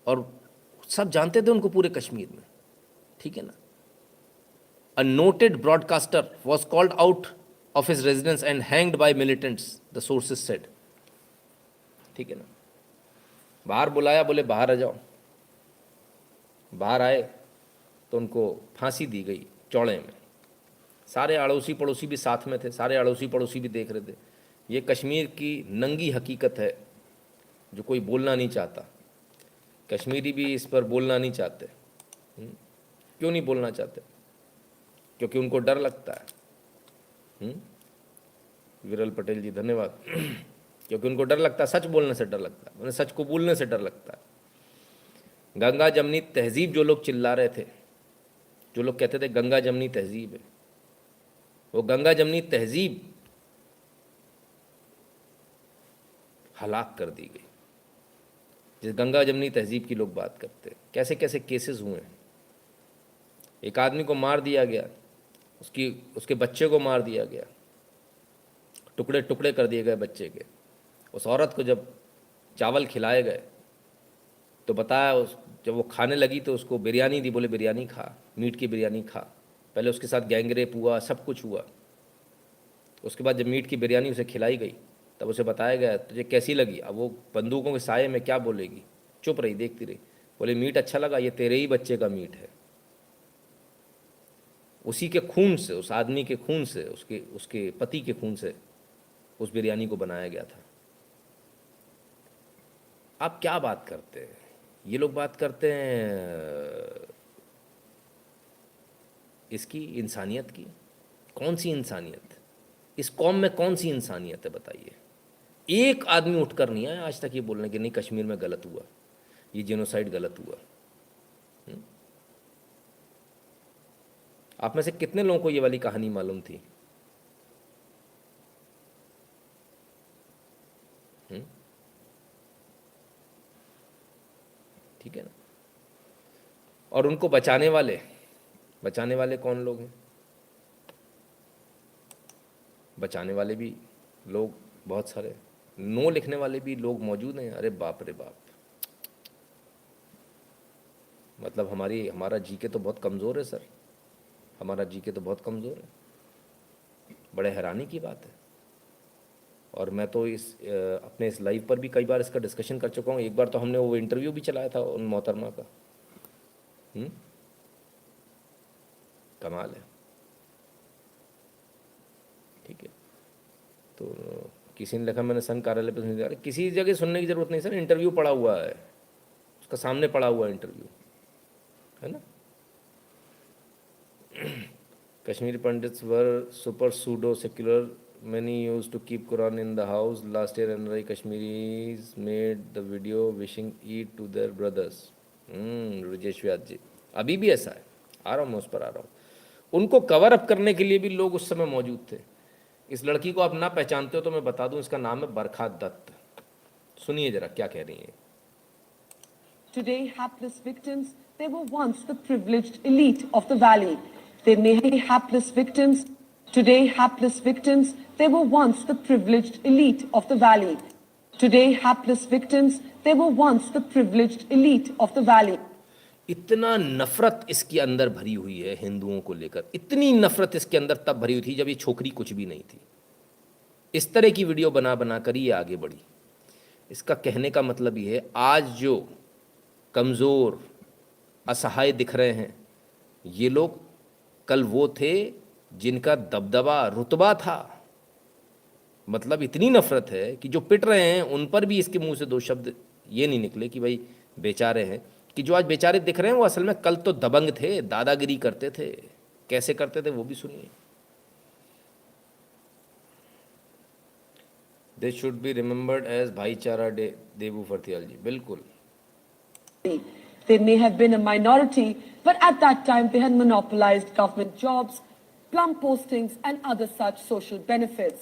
और सब जानते थे उनको पूरे कश्मीर में। ठीक है ना? A noted broadcaster was called out of his residence and hanged by militants, the sources said. ठीक है ना? बाहर बुलाया, बोले बाहर आ जाओ। बाहर आए तो उनको फांसी दी गई चौड़े में। सारे अड़ोसी पड़ोसी भी साथ में थे, सारे अड़ोसी पड़ोसी भी देख रहे थे। ये कश्मीर की नंगी हकीकत है जो कोई बोलना नहीं चाहता। कश्मीरी भी इस पर बोलना नहीं चाहते। क्यों नहीं बोलना चाहते? क्योंकि उनको डर लगता है। विरल पटेल जी धन्यवाद। क्योंकि उनको डर लगता है, सच बोलने से डर लगता है, उन्हें सच को बोलने से डर लगता है। गंगा जमनी तहजीब जो लोग चिल्ला रहे थे, जो लोग कहते थे गंगा जमनी तहजीब है, वो गंगा जमनी तहजीब हलाक कर दी गई। जिस गंगा जमनी तहजीब की लोग बात करते हैं, कैसे कैसे केसेस हुए हैं। एक आदमी को मार दिया गया, उसके बच्चे को मार दिया गया, टुकड़े टुकड़े कर दिए गए बच्चे के। उस औरत को जब चावल खिलाए गए तो बताया, जब वो खाने लगी तो उसको बिरयानी दी, बोले बिरयानी खा, मीट की बिरयानी खा। पहले उसके साथ गैंगरेप हुआ, सब कुछ हुआ। उसके बाद जब मीट की बिरयानी उसे खिलाई गई तब उसे बताया गया तुझे कैसी लगी। अब वो बंदूकों के साये में क्या बोलेगी, चुप रही, देखती रही। बोले मीट अच्छा लगा, ये तेरे ही बच्चे का मीट है। उसी के खून से, उस आदमी के खून से, उसके पति के खून से उस बिरयानी को बनाया गया था। आप क्या बात करते हैं? ये लोग बात करते हैं इसकी इंसानियत की। कौन सी इंसानियत? इस कौम में कौन सी इंसानियत है बताइए? एक आदमी उठकर नहीं आया आज तक ये बोलने कि नहीं कश्मीर में गलत हुआ, ये जेनोसाइड गलत हुआ। आप में से कितने लोगों को ये वाली कहानी मालूम थी? ठीक है ना। और उनको बचाने वाले कौन लोग हैं? बचाने वाले भी लोग बहुत सारे, नो लिखने वाले भी लोग मौजूद हैं। अरे बाप रे बाप, मतलब हमारा जीके तो बहुत कमज़ोर है सर, हमारा जीके तो बहुत कमज़ोर है। बड़े हैरानी की बात है। और मैं तो अपने इस लाइव पर भी कई बार इसका डिस्कशन कर चुका हूँ। एक बार तो हमने वो इंटरव्यू भी चलाया था उन मोहतरमा का। कमाल है। ठीक है, तो किसी ने लिखा मैंने संघ कार्यालय पर सुनी। अरे किसी जगह सुनने की ज़रूरत नहीं सर, इंटरव्यू पड़ा हुआ है, उसका सामने पड़ा हुआ है इंटरव्यू, है ना। Kashmiri Pandits were super pseudo secular. Many used to keep Quran in the house. Last year, NRI Kashmiris made the video wishing Eid to their brothers. Brajesh व्यास जी, अभी भी ऐसा है। आ रहा हूँ मैं उस पर, आ रहा हूँ। उनको कवर अप करने के लिए भी लोग उस समय मौजूद थे। इस लड़की को आप ना पहचानते हो तो मैं बता दूं, इसका नाम है बरखा दत्त। सुनिए जरा क्या कह रही है। Today, hapless victims, they were once the privileged elite of the valley. They may be hapless victims. Today, hapless victims, they were once the privileged elite of the valley. Today, hapless victims, they were once the privileged elite of the valley. इतना नफरत इसके अंदर भरी हुई है हिंदुओं को लेकर। इतनी नफरत इसके अंदर तब भरी हुई थी जब ये छोकरी कुछ भी नहीं थी। इस तरह की वीडियो बना बना कर ये आगे बढ़ी। इसका कहने का मतलब ये है, आज जो कमज़ोर असहाय दिख रहे हैं ये लोग, कल वो थे जिनका दबदबा रुतबा था। मतलब इतनी नफरत है कि जो पिट रहे हैं उन पर भी इसके मुंह से दो शब्द ये नहीं निकले कि भाई बेचारे हैं। कि जो आज बेचारे दिख रहे हैं वो असल में कल तो दबंग थे, दादागिरी करते थे। कैसे करते थे वो भी सुनिए। This should be remembered as भाईचारा डे, देबू फरतियाल जी, बिल्कुल। They may have been a minority, but at that time they had monopolized government jobs, plum postings, and other such social benefits.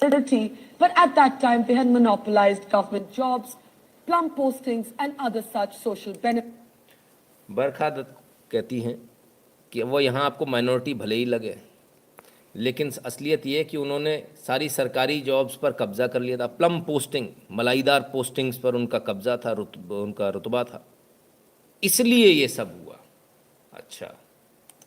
But at that time they had monopolized government jobs, plum postings, and other such social benefits. बरखा दत्त कहती हैं कि वो यहाँ आपको minority भले ही लगे, लेकिन असलियत ये है कि उन्होंने सारी सरकारी जॉब्स पर कब्जा कर लिया था। प्लम पोस्टिंग, मलाईदार पोस्टिंग्स पर उनका कब्जा था, उनका रुतबा था, इसलिए ये सब हुआ। अच्छा,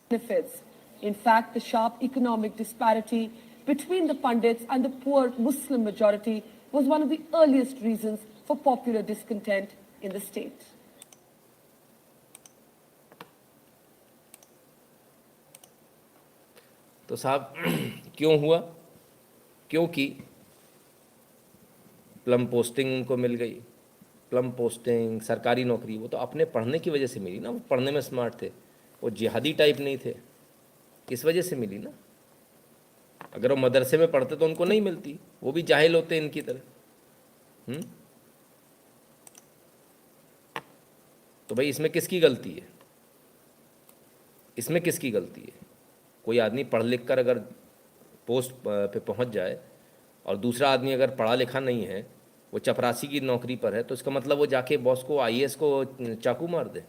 benefits. In fact, the sharp economic disparity between the Pandits and the poor Muslim majority was one of the earliest reasons for popular discontent in the state. तो साहब क्यों हुआ? क्योंकि प्लम पोस्टिंग उनको मिल गई। प्लम पोस्टिंग, सरकारी नौकरी, वो तो अपने पढ़ने की वजह से मिली ना, वो पढ़ने में स्मार्ट थे। वो जिहादी टाइप नहीं थे, इस वजह से मिली ना। अगर वो मदरसे में पढ़ते तो उनको नहीं मिलती, वो भी जाहिल होते इनकी तरह। तो भाई इसमें किसकी गलती है? इसमें किसकी गलती है? कोई आदमी पढ़ लिख कर अगर पोस्ट पे पहुंच जाए और दूसरा आदमी अगर पढ़ा लिखा नहीं है, वो चपरासी की नौकरी पर है, तो इसका मतलब वो जाके बॉस को, आईएएस को चाकू मार दे?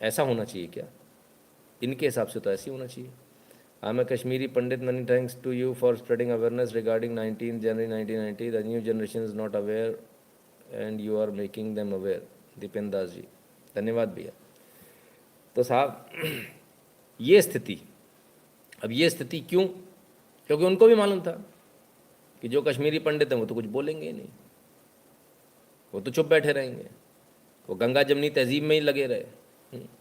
ऐसा होना चाहिए क्या? इनके हिसाब से तो ऐसे ही होना चाहिए। I am a Kashmiri Pandit, Mani thanks to you for spreading awareness regarding 19 January 1990। The new generation is not aware and you are making them aware. Dipendra Das ji, धन्यवाद भैया। तो साहब ये स्थिति, अब ये स्थिति क्यों? क्योंकि उनको भी मालूम था कि जो कश्मीरी पंडित हैं वो तो कुछ बोलेंगे ही नहीं, वो तो चुप बैठे रहेंगे, वो गंगा जमनी तहजीब में ही लगे रहे।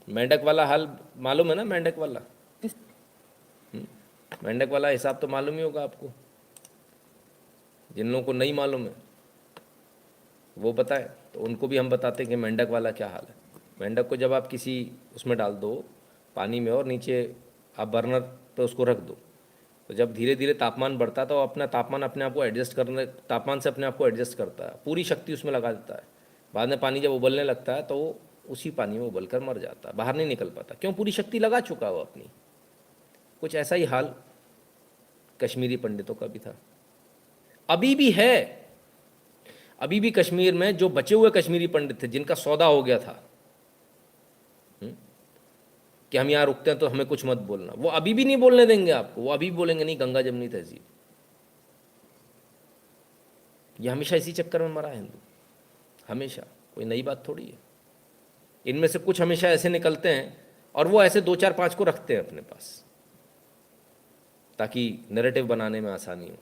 मेंढक वाला हाल मालूम है ना? मेंढक वाला, मेंढक वाला हिसाब तो मालूम ही होगा आपको। जिन लोगों को नहीं मालूम है वो बताएं, तो उनको भी हम बताते हैं कि मेंढक वाला क्या हाल है। मेंढक को जब आप किसी उसमें डाल दो पानी में और नीचे आप बर्नर पे उसको रख दो, तो जब धीरे धीरे तापमान बढ़ता है तो अपना तापमान अपने आप को एडजस्ट करने, तापमान से अपने आप को एडजस्ट करता है, पूरी शक्ति उसमें लगा देता है। बाद में पानी जब उबलने लगता है तो वो उसी पानी में उबल कर मर जाता है, बाहर नहीं निकल पाता। क्यों? पूरी शक्ति लगा चुका है वो अपनी। कुछ ऐसा ही हाल कश्मीरी पंडितों का भी था, अभी भी है। अभी भी कश्मीर में जो बचे हुए कश्मीरी पंडित थे जिनका सौदा हो गया था कि हम यहाँ रुकते हैं तो हमें कुछ मत बोलना, वो अभी भी नहीं बोलने देंगे आपको। वो अभी भी बोलेंगे नहीं, गंगा जमनी तहजीब। ये हमेशा इसी चक्कर में मरा है हिंदू, हमेशा। कोई नई बात थोड़ी है। इनमें से कुछ हमेशा ऐसे निकलते हैं और वो ऐसे 2 4 5 को रखते हैं अपने पास ताकि नैरेटिव बनाने में आसानी हो।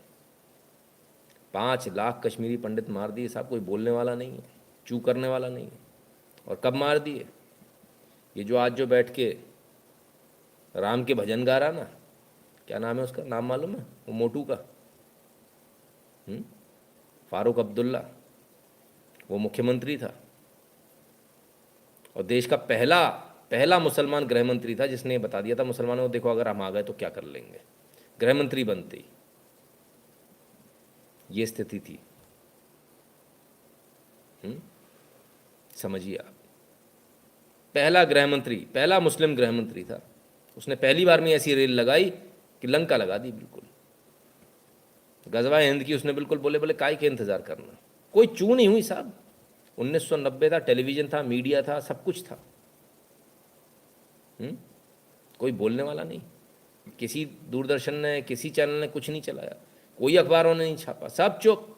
5 लाख कश्मीरी पंडित मार दिए साहब, कोई बोलने वाला नहीं है, चू करने वाला नहीं है। और कब मार दिए? ये जो आज जो बैठ के राम के भजन गा रहा ना, क्या नाम है उसका? नाम मालूम है? वो मोटू का, फारूक अब्दुल्ला, वो मुख्यमंत्री था और देश का पहला पहला मुसलमान गृह मंत्री था जिसने ये बता दिया था मुसलमानों को, देखो अगर हम आ गए तो क्या कर लेंगे। गृह मंत्री बनते ही ये स्थिति थी। समझिए आप, पहला गृह मंत्री, पहला मुस्लिम गृह मंत्री था, उसने पहली बार में ऐसी रेल लगाई कि लंका लगा दी बिल्कुल। गजवा हिंद की उसने बिल्कुल बोले बोले काय के इंतजार करना, कोई चू नहीं हुई साहब। 1990 था, टेलीविजन था, मीडिया था, सब कुछ था। कोई बोलने वाला नहीं, किसी दूरदर्शन ने, किसी चैनल ने कुछ नहीं चलाया, कोई अखबारों ने नहीं छापा, सब चुप।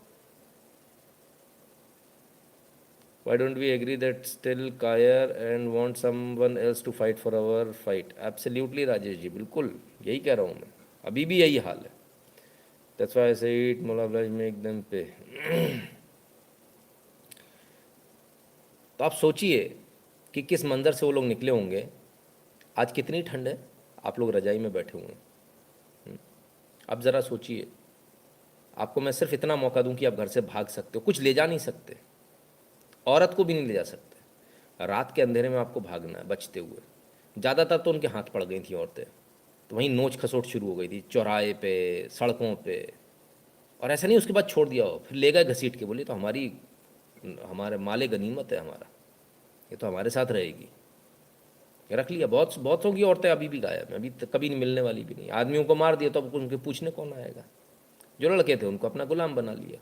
Why don't we agree that still care and want someone else to fight for our fight? Absolutely Rajesh ji, बिल्कुल यही कह रहा हूँ मैं, अभी भी यही हाल है। That's why I say it, Mullah Blaj make them pay. तो आप सोचिए कि किस मंजर से वो लोग निकले होंगे। आज कितनी ठंड है, आप लोग रजाई में बैठे हुए हैं। अब ज़रा सोचिए, आपको मैं सिर्फ इतना मौका दूं कि आप घर से भाग सकते हो, कुछ ले जा नहीं सकते, औरत को भी नहीं ले जा सकते। रात के अंधेरे में आपको भागना है बचते हुए। ज़्यादातर तो उनके हाथ पड़ गई थी औरतें, तो वहीं नोच खसोट शुरू हो गई थी चौराहे पे, सड़कों पे। और ऐसा नहीं उसके बाद छोड़ दिया हो, फिर ले गए घसीट के, बोले तो हमारे माले गनीमत है हमारा, ये तो हमारे साथ रहेगी, रख लिया। बहुत होगी औरतें अभी भी गायब हैं, अभी कभी नहीं मिलने वाली भी नहीं। आदमियों को मार दिया तो अब उनके पूछने कौन आएगा? जो लड़के थे उनको अपना गुलाम बना लिया।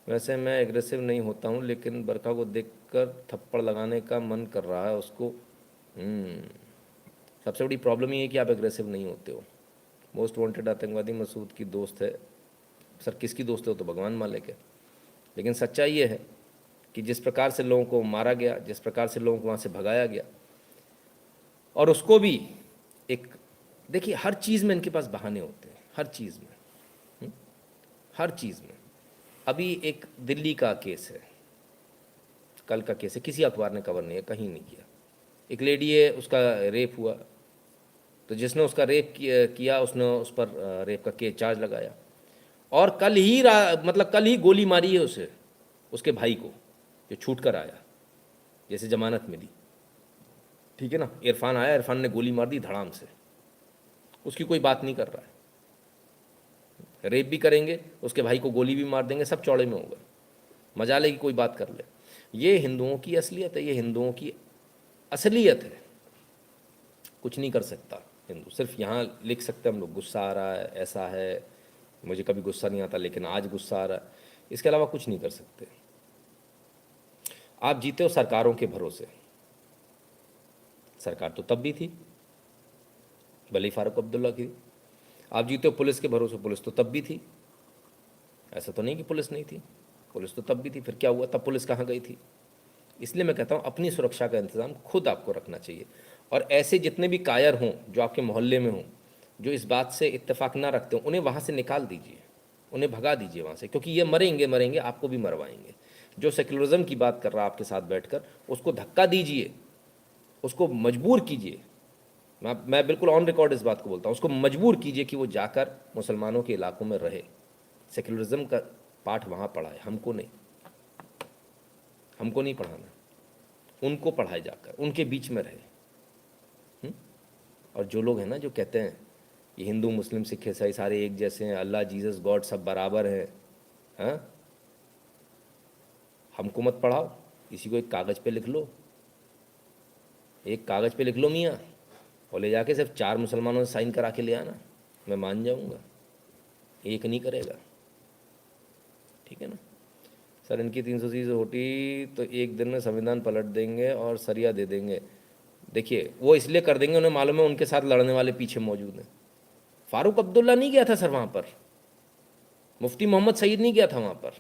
वैसे मैं एग्रेसिव नहीं होता हूँ, लेकिन बरखा को देखकर थप्पड़ लगाने का मन कर रहा है उसको। सबसे बड़ी प्रॉब्लम ये है कि आप एग्रेसिव नहीं होते हो। मोस्ट वांटेड आतंकवादी मसूद की दोस्त है। सर किसकी दोस्त है? वो तो भगवान मालिक है। लेकिन सच्चाई ये है कि जिस प्रकार से लोगों को मारा गया, जिस प्रकार से लोगों को वहाँ से भगाया गया, और उसको भी एक, देखिए हर चीज़ में इनके पास बहाने होते हैं, हर चीज़ में, हर चीज़ में। अभी एक दिल्ली का केस है, कल का केस है, किसी अखबार ने कवर नहीं है, कहीं नहीं किया। एक लेडी है, उसका रेप हुआ, तो जिसने उसका रेप किया उसने उस पर रेप का केस चार्ज लगाया, और कल ही गोली मारी है उसे, उसके भाई को, जो छूट कर आया। जैसे जमानत मिली, ठीक है ना। इरफान आया, इरफान ने गोली मार दी धड़ाम से, उसकी कोई बात नहीं कर रहा है। रेप भी करेंगे, उसके भाई को गोली भी मार देंगे, सब चौड़े में होगा, मजा लेगी कोई बात कर ले। ये हिंदुओं की असलियत है, ये हिंदुओं की असलियत है। कुछ नहीं कर सकता हिंदू, सिर्फ यहाँ लिख सकते हम लोग गुस्सा आ रहा है, ऐसा है, मुझे कभी गुस्सा नहीं आता लेकिन आज गुस्सा आ रहा है, इसके अलावा कुछ नहीं कर सकते। आप जीते हो सरकारों के भरोसे, सरकार तो तब भी थी, भले ही फारूक अब्दुल्ला की। आप जीते हो पुलिस के भरोसे, पुलिस तो तब भी थी, ऐसा तो नहीं कि पुलिस नहीं थी, पुलिस तो तब भी थी। फिर क्या हुआ, तब पुलिस कहाँ गई थी? इसलिए मैं कहता हूँ अपनी सुरक्षा का इंतज़ाम खुद आपको रखना चाहिए। और ऐसे जितने भी कायर हों जो आपके मोहल्ले में हों, जो इस बात से इत्तेफाक ना रखते हो, उन्हें वहाँ से निकाल दीजिए, उन्हें भगा दीजिए वहाँ से, क्योंकि ये मरेंगे मरेंगे, आपको भी मरवाएंगे। जो सेक्युलरिज्म की बात कर रहा है आपके साथ बैठकर, उसको धक्का दीजिए, उसको मजबूर कीजिए। मैं बिल्कुल ऑन रिकॉर्ड इस बात को बोलता हूँ, उसको मजबूर कीजिए कि वो जाकर मुसलमानों के इलाकों में रहे। सेक्युलरिज्म का पाठ वहाँ पढ़ाए, हमको नहीं, हमको नहीं पढ़ाना, उनको पढ़ाए जाकर, उनके बीच में रहे। और जो लोग हैं ना जो कहते हैं ये हिंदू मुस्लिम सिख ईसाई सारे एक जैसे हैं, अल्लाह जीसस गॉड सब बराबर हैं, हाँ, हमको मत पढ़ाओ, इसी को एक कागज़ पे लिख लो, एक कागज़ पे लिख लो मियाँ, और ले जाके सिर्फ 4 मुसलमानों से साइन करा के ले आना, मैं मान जाऊँगा। एक नहीं करेगा, ठीक है ना। सर इनकी 330 होती तो एक दिन में संविधान पलट देंगे और सरिया दे देंगे। देखिए वो इसलिए कर देंगे, उन्हें मालूम है उनके साथ लड़ने वाले पीछे मौजूद हैं। फारूक अब्दुल्ला नहीं गया था सर वहाँ पर, मुफ्ती मोहम्मद सईद नहीं गया था वहाँ पर,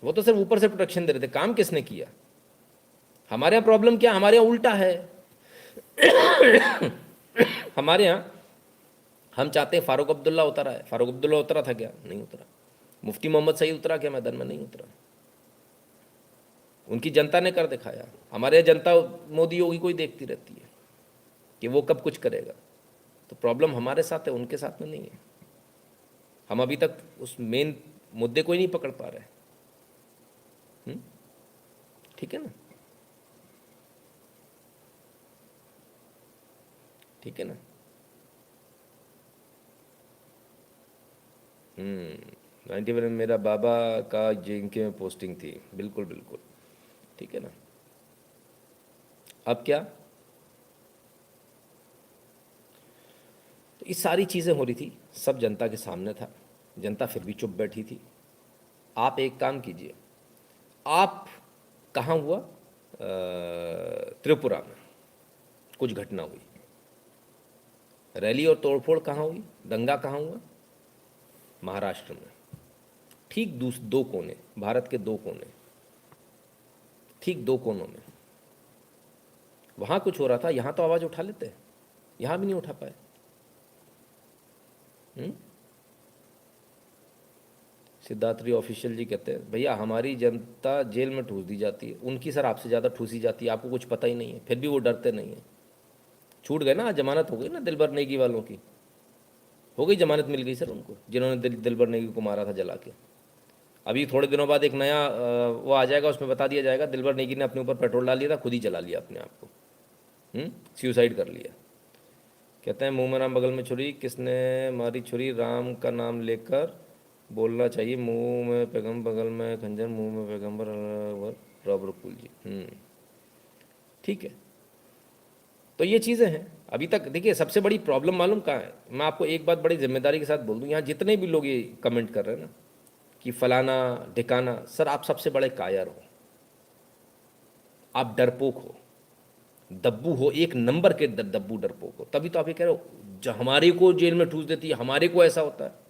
वो तो सिर्फ ऊपर से प्रोटेक्शन दे रहे थे। काम किसने किया? हमारे यहाँ प्रॉब्लम क्या, हमारे यहाँ उल्टा है। हमारे यहाँ हम चाहते हैं फारूक अब्दुल्ला उतरा है, फारूक अब्दुल्ला उतरा था क्या? नहीं उतरा। मुफ्ती मोहम्मद सईद उतरा क्या मैदान में? नहीं उतरा। उनकी जनता ने कर दिखाया। हमारे यहाँ जनता मोदी योगी को ही देखती रहती है कि वो कब कुछ करेगा। तो प्रॉब्लम हमारे साथ है, उनके साथ में नहीं है। हम अभी तक उस मेन मुद्दे को ही नहीं पकड़ पा रहे। ठीक है ना, ठीक है ना। 91 में मेरा बाबा का JNK में पोस्टिंग थी, बिल्कुल बिल्कुल, ठीक है ना। अब क्या, तो ये सारी चीज़ें हो रही थी, सब जनता के सामने था, जनता फिर भी चुप बैठी थी। आप एक काम कीजिए, आप कहाँ हुआ, त्रिपुरा में कुछ घटना हुई, रैली और तोड़फोड़ कहाँ हुई, दंगा कहाँ हुआ? महाराष्ट्र में। ठीक दो कोने, भारत के 2 कोने, ठीक 2 कोनों में वहाँ कुछ हो रहा था। यहाँ तो आवाज़ उठा लेते हैं, यहाँ भी नहीं उठा पाए। सिद्धार्थी ऑफिशियल जी कहते हैं भैया हमारी जनता जेल में ठूस दी जाती है, उनकी सर आपसे ज़्यादा ठूसी जाती है, आपको कुछ पता ही नहीं है, फिर भी वो डरते नहीं है। छूट गए ना, जमानत हो गई ना दिलबर नेगी वालों की, हो गई जमानत, मिल गई सर उनको जिन्होंने दिलबर नेगी को मारा था जला के। अभी थोड़े दिनों बाद एक नया वो आ जाएगा, उसमें बता दिया जाएगा दिलबर नेगी ने अपने ऊपर पेट्रोल डाल लिया था, खुद ही जला लिया अपने आप को, सुसाइड कर लिया। कहते हैं मुंह में राम बगल में छुरी, किसने मारी छुरी, राम का नाम लेकर बोलना चाहिए, मुंह में पैगम्बर बगल में खंजर, मुंह में पैगम्बर, रॉब रकुल जी। ठीक है, तो ये चीज़ें हैं। अभी तक देखिए सबसे बड़ी प्रॉब्लम मालूम कहाँ है, मैं आपको एक बात बड़ी जिम्मेदारी के साथ बोल दूँ, यहाँ जितने भी लोग ये कमेंट कर रहे हैं ना कि फलाना ढिकाना, सर आप सबसे बड़े कायर हो, आप डरपोक हो, दब्बू हो, एक नंबर के दब्बू डरपोक हो। तभी तो आप ये कह रहे हो जो हमारे को जेल में ठूस देती है, हमारे को ऐसा होता है।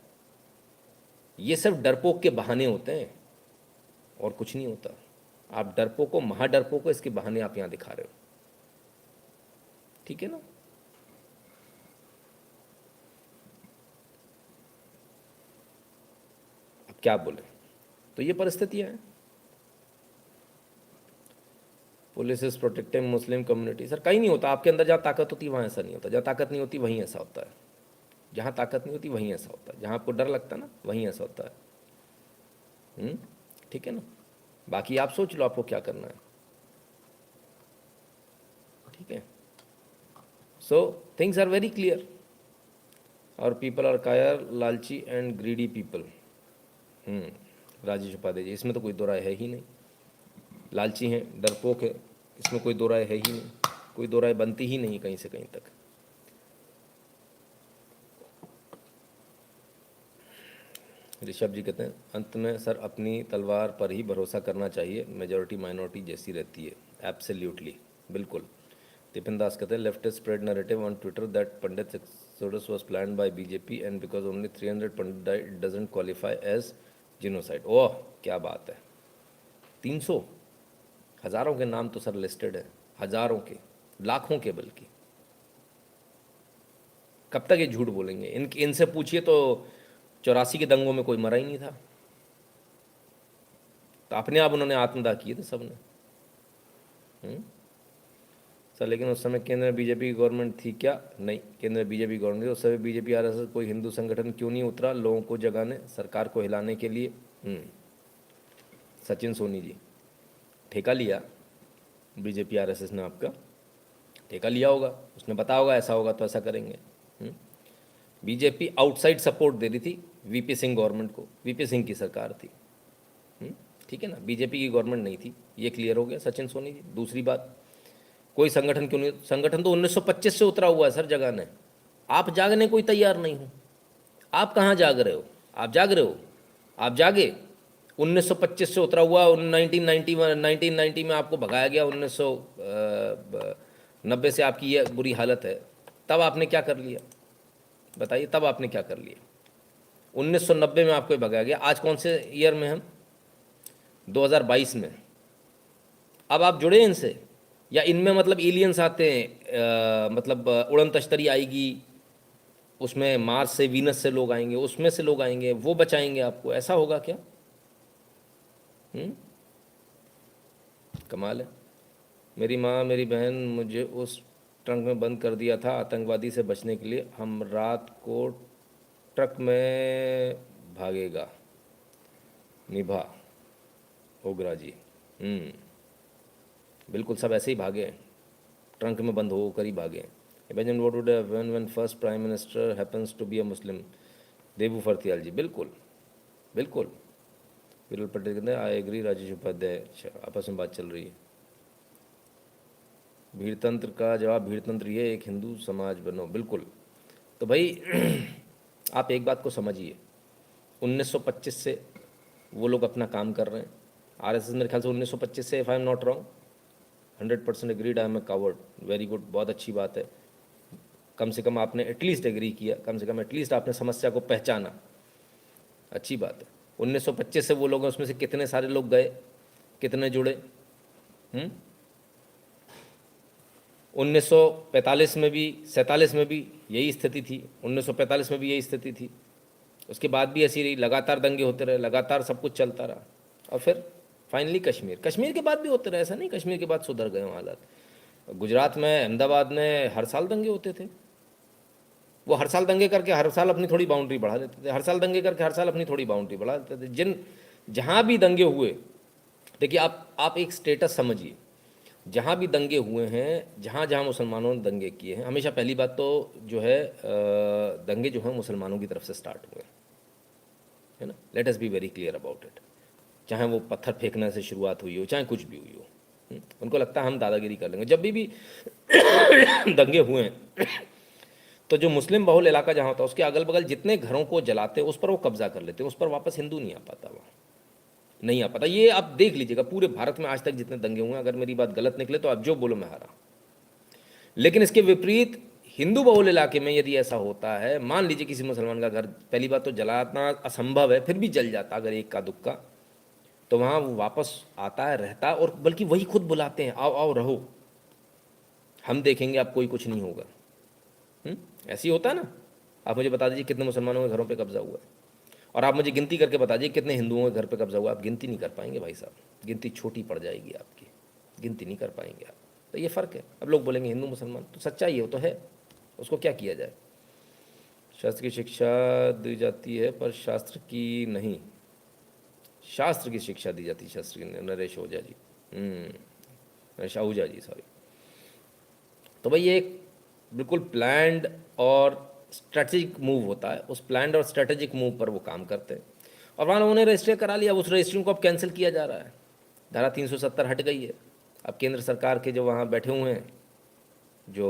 ये सिर्फ डरपोक के बहाने होते हैं और कुछ नहीं होता। आप डरपोक को, महाडरपोक को, इसके बहाने आप यहाँ दिखा रहे हो, ठीक है ना। अब क्या बोले, तो ये परिस्थितियां हैं। Police is protecting Muslim community, sir कहीं नहीं होता। आपके अंदर जहाँ ताकत होती है वहाँ ऐसा नहीं होता, जहाँ ताकत नहीं होती वहीं ऐसा होता है, जहाँ ताकत नहीं होती वहीं ऐसा होता है, जहाँ आपको डर लगता है ना वहीं ऐसा होता है। ठीक है ना। बाकी आप सोच लो आपको क्या करना है। ठीक है। So things are very clear. और पीपल आर कायर, लालची and greedy people. Rajesh Upadhyay ji, इसमें तो कोई दो राय है ही नहीं। लालची हैं, डरपोक है, इसमें कोई दो राय है ही नहीं, कोई दो राय बनती ही नहीं कहीं से कहीं तक। ऋषभ जी कहते हैं अंत में सर अपनी तलवार पर ही भरोसा करना चाहिए, मेजॉरिटी माइनॉरिटी जैसी रहती है। एब्सोल्युटली, बिल्कुल। तिपिन दास कहते हैं leftist spread narrative on Twitter that Pandit exodus was planned by BJP and because only 300 Pandit died it doesn't qualify as genocide. Oh क्या बात है, 300, हज़ारों के नाम तो सर लिस्टेड है, हज़ारों के, लाखों के बल्कि। कब तक ये झूठ बोलेंगे? इनसे पूछिए तो 84 के दंगों में कोई मरा ही नहीं था, तो अपने आप उन्होंने आत्मदाह किए थे सबने। सर लेकिन उस समय केंद्र में बीजेपी की गवर्नमेंट थी क्या? नहीं, केंद्र में बीजेपी गवर्नमेंट थी उस समय। बीजेपी आरएसएस कोई हिंदू संगठन क्यों नहीं उतरा लोगों को जगाने, सरकार को हिलाने के लिए? सचिन सोनी जी, ठेका लिया बीजेपी आरएसएस ने, आपका ठेका लिया होगा, उसने बताया होगा ऐसा होगा तो ऐसा करेंगे। बीजेपी आउटसाइड सपोर्ट दे रही थी वीपी सिंह गवर्नमेंट को, वीपी सिंह की सरकार थी, ठीक है ना, बीजेपी की गवर्नमेंट नहीं थी, ये क्लियर हो गया सचिन सोनी जी। दूसरी बात, कोई संगठन क्यों नहीं? संगठन तो 1925 से उतरा हुआ है सर जगाने, आप जागने कोई तैयार नहीं हो। आप कहाँ जाग रहे हो? आप जाग रहे हो? आप जागे? 1925 से उतरा हुआ, 1990 में आपको भगाया गया, 1990 से आपकी ये बुरी हालत है, तब आपने क्या कर लिया बताइए? तब आपने क्या कर लिया? 1990 में आपको भगाया गया, आज कौन से ईयर में हम? 2022 में। अब आप जुड़े इनसे, या इनमें मतलब एलियंस आते हैं, मतलब उड़न तश्तरी आएगी, उसमें मार्स से, वीनस से लोग आएंगे, उसमें से लोग आएंगे, वो बचाएंगे आपको, ऐसा होगा क्या? कमाल है। मेरी माँ मेरी बहन मुझे उस ट्रंक में बंद कर दिया था आतंकवादी से बचने के लिए, हम रात को ट्रक में भागेगा। निभा ओगरा जी, बिल्कुल सब ऐसे ही भागे, ट्रंक में बंद होकर ही भागे। Imagine what would happen when first prime minister happens to be a Muslim. Debu Phartiyal ji, बिल्कुल बिल्कुल। विरल पटेल कहते हैं आई एग्री राजेश उपाध्याय। आपस में बात चल रही है। भीड़तंत्र का जवाब, भीड़तंत्र ये एक हिंदू समाज बनो, बिल्कुल। तो भाई आप एक बात को समझिए, 1925 से वो लोग अपना काम कर रहे हैं। आरएसएस मेरे ख्याल से 1925 से, if I am not wrong, 100% agreed, I am a coward, very good, बहुत अच्छी बात है। कम से कम आपने एटलीस्ट एग्री किया, कम से कम एटलीस्ट आपने समस्या को पहचाना, अच्छी बात है। 1925 से वो लोग हैं, उसमें से कितने सारे लोग गए, कितने जुड़े? 1945 में भी, 47 में भी यही स्थिति थी, 1945 में भी यही स्थिति थी, उसके बाद भी ऐसी रही, लगातार दंगे होते रहे, लगातार सब कुछ चलता रहा। और फिर फाइनली कश्मीर के बाद भी होते रहे, ऐसा नहीं कश्मीर के बाद सुधर गए हालात। गुजरात में, अहमदाबाद में हर साल दंगे होते थे। वो हर साल दंगे करके हर साल अपनी थोड़ी बाउंड्री बढ़ा देते थे, हर साल दंगे करके हर साल अपनी थोड़ी बाउंड्री बढ़ा देते थे। जहाँ भी दंगे हुए, देखिए आप एक स्टेटस समझिए, जहाँ भी दंगे हुए हैं, जहाँ जहाँ मुसलमानों ने दंगे किए हैं, हमेशा पहली बात तो जो है दंगे जो हैं मुसलमानों की तरफ से स्टार्ट हुए, है ना। Let us be very clear about it. चाहे वो पत्थर फेंकने से शुरुआत हुई हो, चाहे कुछ भी हुई हो, उनको लगता है हम दादागिरी कर लेंगे। जब भी दंगे हुए हैं तो जो मुस्लिम बहुल इलाका जहाँ होता है, उसके अगल बगल जितने घरों को जलाते हैं उस पर वो कब्जा कर लेते हैं, उस पर वापस हिंदू नहीं आ पाता, वहाँ नहीं आ पाता। ये आप देख लीजिएगा, पूरे भारत में आज तक जितने दंगे हुए हैं, अगर मेरी बात गलत निकले तो आप जो बोलो मैं हारा। लेकिन इसके विपरीत हिंदू बहुल इलाके में यदि ऐसा होता है, मान लीजिए किसी मुसलमान का घर, पहली बात तो जलाना असंभव है, फिर भी जल जाता अगर एक का दुक्का, तो वहाँ वो वापस आता है, रहता है, और बल्कि वही खुद बुलाते हैं, आओ आओ रहो, हम देखेंगे, आप कोई कुछ नहीं होगा। ऐसे ही होता है ना। आप मुझे बता दीजिए कितने मुसलमानों के घरों पे कब्जा हुआ है, और आप मुझे गिनती करके बता दीजिए कितने हिंदुओं के घर पे कब्जा हुआ। आप गिनती नहीं कर पाएंगे भाई साहब, गिनती छोटी पड़ जाएगी आपकी, गिनती नहीं कर पाएंगे आप। तो ये फ़र्क है। अब लोग बोलेंगे हिंदू मुसलमान, तो सच्चाई है, वो तो है, उसको क्या किया जाए। शास्त्र की शिक्षा दी जाती है पर शास्त्र की नहीं, शास्त्र की शिक्षा दी जाती है, शास्त्र की। नरेश ओझा जी, नरेश आहूजा जी, सॉरी। तो भाई ये एक बिल्कुल प्लान्ड और स्ट्रेटेजिक मूव होता है, उस प्लान्ड और स्ट्रेटेजिक मूव पर वो काम करते हैं। और वहाँ उन्होंने रजिस्टर करा लिया, उस रजिस्ट्रिंग को अब कैंसिल किया जा रहा है। धारा 370 हट गई है। अब केंद्र सरकार के जो वहाँ बैठे हुए हैं, जो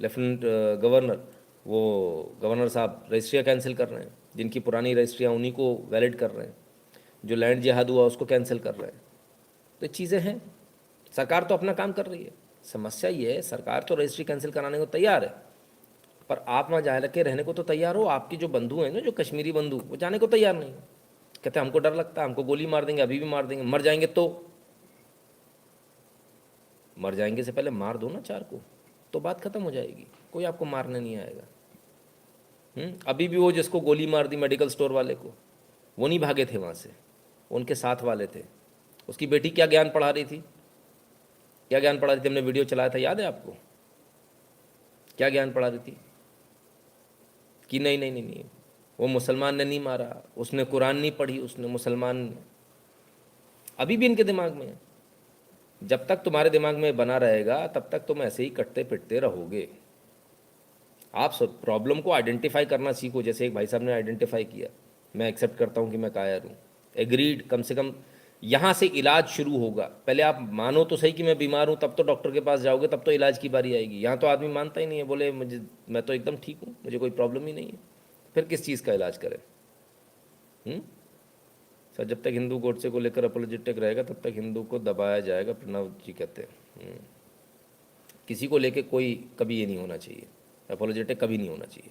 लेफ्टिनेंट गवर्नर, वो गवर्नर साहब रजिस्ट्रियाँ कैंसिल कर रहे हैं, जिनकी पुरानी रजिस्ट्रियाँ उन्हीं को वैलिड कर रहे हैं, जो लैंड जिहाद हुआ उसको कैंसिल कर रहे हैं। तो चीज़ें हैं, सरकार तो अपना काम कर रही है। समस्या ये है, सरकार तो रजिस्ट्री कैंसिल कराने को तैयार है, पर आप वहाँ जा के रहने को तो तैयार हो। आपके जो बंधु हैं ना, जो कश्मीरी बंधु, वो जाने को तैयार नहीं। कहते हमको डर लगता है, हमको गोली मार देंगे, अभी भी मार देंगे, मर जाएंगे तो। मर जाएंगे से पहले मार दो ना चार को, तो बात खत्म हो जाएगी, कोई आपको मारने नहीं आएगा। अभी भी वो जिसको गोली मार दी मेडिकल स्टोर वाले को, वो नहीं भागे थे वहाँ से, उनके साथ वाले थे। उसकी बेटी क्या ज्ञान पढ़ा रही थी, क्या ज्ञान पढ़ा रही थी, हमने वीडियो चलाया था, याद है आपको? क्या ज्ञान पढ़ा रही थी कि नहीं नहीं नहीं नहीं, वो मुसलमान ने नहीं मारा, उसने कुरान नहीं पढ़ी, उसने मुसलमान ने। अभी भी इनके दिमाग में है। जब तक तुम्हारे दिमाग में बना रहेगा तब तक तुम ऐसे ही कटते पिटते रहोगे। आप सब प्रॉब्लम को आइडेंटिफाई करना सीखो, जैसे एक भाई साहब ने आइडेंटिफाई किया। मैं एक्सेप्ट करता हूँ कि मैं कायर हूँ, एग्रीड। कम से कम यहाँ से इलाज शुरू होगा। पहले आप मानो तो सही कि मैं बीमार हूँ, तब तो डॉक्टर के पास जाओगे, तब तो इलाज की बारी आएगी। यहाँ तो आदमी मानता ही नहीं है, बोले मुझे, मैं तो एकदम ठीक हूँ, मुझे कोई प्रॉब्लम ही नहीं है, फिर किस चीज़ का इलाज करें? सर जब तक हिंदू गोडसे को लेकर अपोलोजेटिक रहेगा तब तक हिंदू को दबाया जाएगा, प्रणव जी कहते हैं। किसी को लेके कोई कभी ये नहीं होना चाहिए, अपोलोजेटिक कभी नहीं होना चाहिए।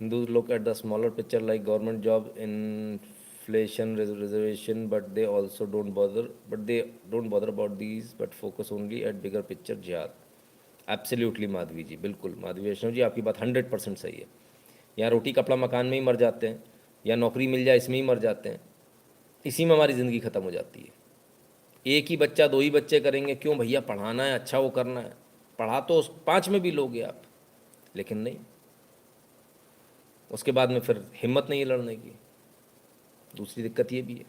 Hindu look at the smaller picture like government job, inflation, reservation, but they don't bother about these, but focus only at bigger picture जिहाद। एब्सोल्युटली माधवी जी, बिल्कुल माधवी वैष्णव जी, आपकी बात 100% सही है। यहाँ रोटी कपड़ा मकान में ही मर जाते हैं, या नौकरी मिल जाए इसमें ही मर जाते हैं, इसी में हमारी ज़िंदगी ख़त्म हो जाती है। एक ही बच्चा, दो ही बच्चे करेंगे, क्यों भैया? पढ़ाना है, अच्छा वो करना है, पढ़ा तो 5 में भी लोगे आप, लेकिन नहीं, उसके बाद में फिर हिम्मत नहीं है लड़ने की। दूसरी दिक्कत ये भी है,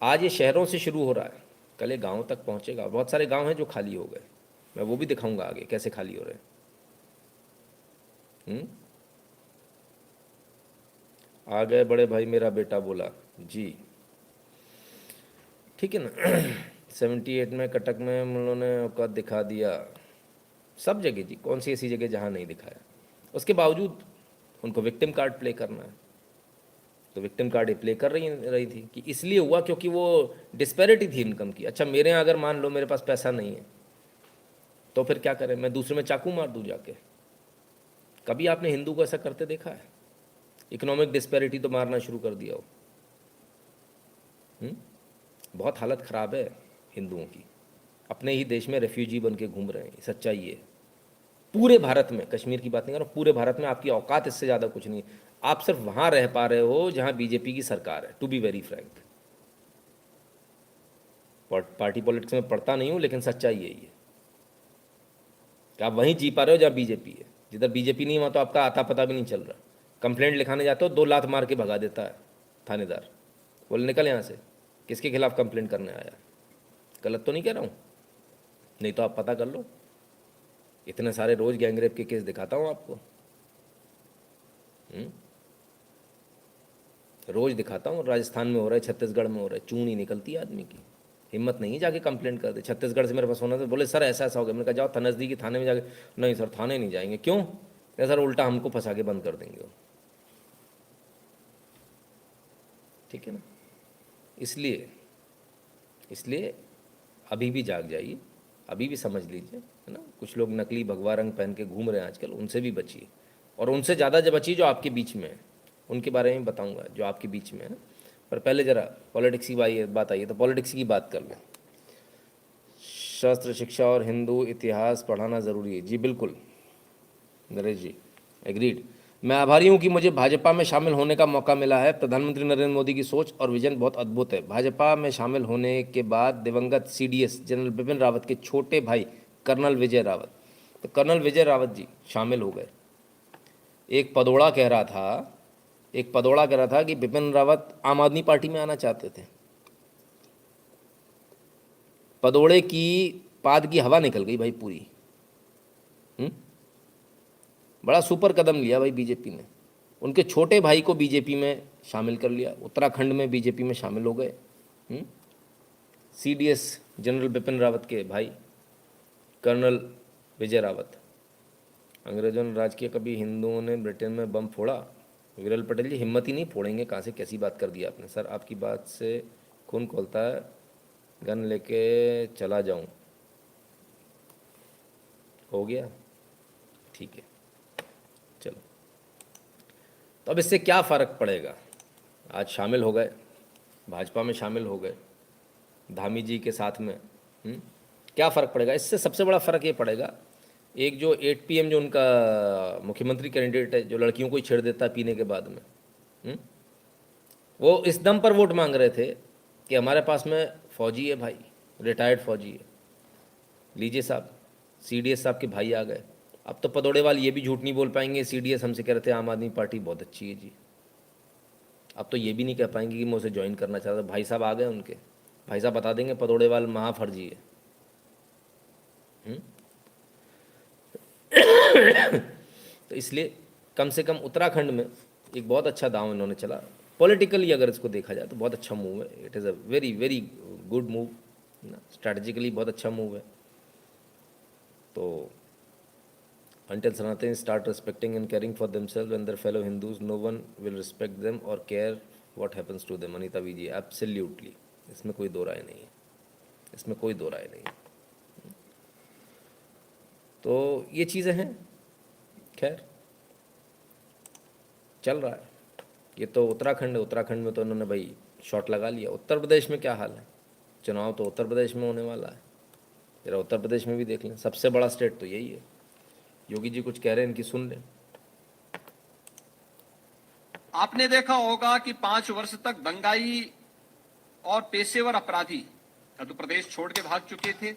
आज ये शहरों से शुरू हो रहा है, कल ये गाँव तक पहुँचेगा। बहुत सारे गाँव हैं जो खाली हो गए, मैं वो भी दिखाऊंगा आगे कैसे खाली हो रहे हैं। आ गए बड़े भाई, मेरा बेटा बोला जी, ठीक है ना। 78 में कटक में उन्होंने औकात दिखा दिया, सब जगह जी, कौन सी ऐसी जगह जहाँ नहीं दिखाया? उसके बावजूद उनको विक्टिम कार्ड प्ले करना है, तो विक्टिम कार्ड प्ले कर रही थी कि इसलिए हुआ क्योंकि वो डिस्पैरिटी थी इनकम की। अच्छा मेरे यहाँ अगर मान लो मेरे पास पैसा नहीं है, तो फिर क्या करें? मैं दूसरे में चाकू मार दूँ जाके? कभी आपने हिंदू को ऐसा करते देखा है? इकोनॉमिक डिस्पैरिटी तो मारना शुरू कर दिया हो। बहुत हालत ख़राब है हिंदुओं की, अपने ही देश में रेफ्यूजी बन के घूम रहे हैं, सच्चाई है। पूरे भारत में, कश्मीर की बात नहीं कर रहा, पूरे भारत में आपकी औकात इससे ज़्यादा कुछ नहीं। आप सिर्फ वहाँ रह पा रहे हो जहाँ बीजेपी की सरकार है, to be very frank. Party politics में पढ़ता नहीं हूँ, लेकिन सच्चाई यही है कि आप वहीं जी पा रहे हो जहाँ बीजेपी है। जिधर बीजेपी नहीं वहाँ तो आपका आता पता भी नहीं चल रहा। कंप्लेंट लिखाने जाते हो, 2 लात मार के भगा देता है थानेदार, बोले निकल यहाँ से, किसके खिलाफ कंप्लेंट करने आया? गलत तो नहीं कह रहा हूँ? नहीं तो आप पता कर लो, इतने सारे रोज़ गैंगरेप के केस दिखाता हूँ आपको, रोज़ दिखाता हूँ। राजस्थान में हो रहा है, छत्तीसगढ़ में हो रहा है, चून ही निकलती है आदमी की, हिम्मत नहीं जाके कंप्लेंट कर दे। छत्तीसगढ़ से मेरे पास होना था, बोले सर ऐसा ऐसा हो गया। मैंने कहा जाओ नज़दीकी थाने में जाके, नहीं सर थाने नहीं जाएंगे। क्यों? सर उल्टा हमको फंसा के बंद कर देंगे वो। ठीक है ना? इसलिए इसलिए अभी भी जाग जाइए, अभी भी समझ लीजिए, है ना। कुछ लोग नकली भगवा रंग पहन के घूम रहे हैं आजकल, उनसे भी बचिए, और उनसे ज़्यादा जब बचिए जो आपके बीच में है, उनके बारे में बताऊंगा जो आपके बीच में है। पर पहले ज़रा पॉलिटिक्स की बात आई है, तो पॉलिटिक्स की बात कर लें। शास्त्र शिक्षा और हिंदू इतिहास पढ़ाना ज़रूरी है जी, बिल्कुल नरेश जी, एग्रीड। मैं आभारी हूं कि मुझे भाजपा में शामिल होने का मौका मिला है। प्रधानमंत्री नरेंद्र मोदी की सोच और विजन बहुत अद्भुत है। भाजपा में शामिल होने के बाद दिवंगत सीडीएस जनरल बिपिन रावत के छोटे भाई कर्नल विजय रावत, तो कर्नल विजय रावत जी शामिल हो गए। एक पदोड़ा कह रहा था कि बिपिन रावत आम आदमी पार्टी में आना चाहते थे। पदोड़े की पाद की हवा निकल गई भाई पूरी। बड़ा सुपर कदम लिया भाई बीजेपी ने, उनके छोटे भाई को बीजेपी में शामिल कर लिया, उत्तराखंड में बीजेपी में शामिल हो गए। CDS जनरल बिपिन रावत के भाई कर्नल विजय रावत। अंग्रेजों ने राज किया, कभी हिंदुओं ने ब्रिटेन में बम फोड़ा? विरल पटेल जी हिम्मत ही नहीं फोड़ेंगे, कहाँ से कैसी बात कर दी आपने सर, आपकी बात से खून खोलता है, गन लेके चला जाऊं। हो गया, ठीक है चलो। तो अब इससे क्या फ़र्क पड़ेगा? आज शामिल हो गए, भाजपा में शामिल हो गए धामी जी के साथ में। क्या फ़र्क पड़ेगा इससे? सबसे बड़ा फ़र्क ये पड़ेगा, एक जो 8 PM जो उनका मुख्यमंत्री कैंडिडेट है, जो लड़कियों को ही छेड़ देता है पीने के बाद में, वो इस दम पर वोट मांग रहे थे कि हमारे पास में फौजी है भाई, रिटायर्ड फौजी है, लीजिए साहब। CDS साहब के भाई आ गए। अब तो पदौड़ेवाल ये भी झूठ नहीं बोल पाएंगे, CDS हमसे कह रहे थे आम आदमी पार्टी बहुत अच्छी है जी, अब तो ये भी नहीं कह पाएंगे कि मैं उसे ज्वाइन करना चाहता। भाई साहब आ गए उनके, भाई साहब बता देंगे पदौड़ेवाल महाफर्जी है। तो इसलिए कम से कम उत्तराखंड में एक बहुत अच्छा दांव इन्होंने चला। पॉलिटिकली अगर इसको देखा जाए तो बहुत अच्छा मूव है, it is a very very good move, strategically बहुत अच्छा मूव है। तो until Sanatans start respecting and caring for themselves and their fellow Hindus, no one will respect them or care what happens to them. Anita we ji, absolutely, इसमें कोई दो राय नहीं है, इसमें कोई दो राय नहीं है। तो ये चीज़ें हैं, खैर चल रहा है। ये तो उत्तराखंड है, उत्तराखंड में तो उन्होंने भाई शॉट लगा लिया। उत्तर प्रदेश में क्या हाल है? चुनाव तो उत्तर प्रदेश में होने वाला है, जरा उत्तर प्रदेश में भी देख लें, सबसे बड़ा स्टेट तो यही है। योगी जी कुछ कह रहे हैं, इनकी सुन लें। आपने देखा होगा कि 5 वर्ष तक दंगाई और पेशेवर अपराधी मध्य प्रदेश छोड़ के भाग चुके थे,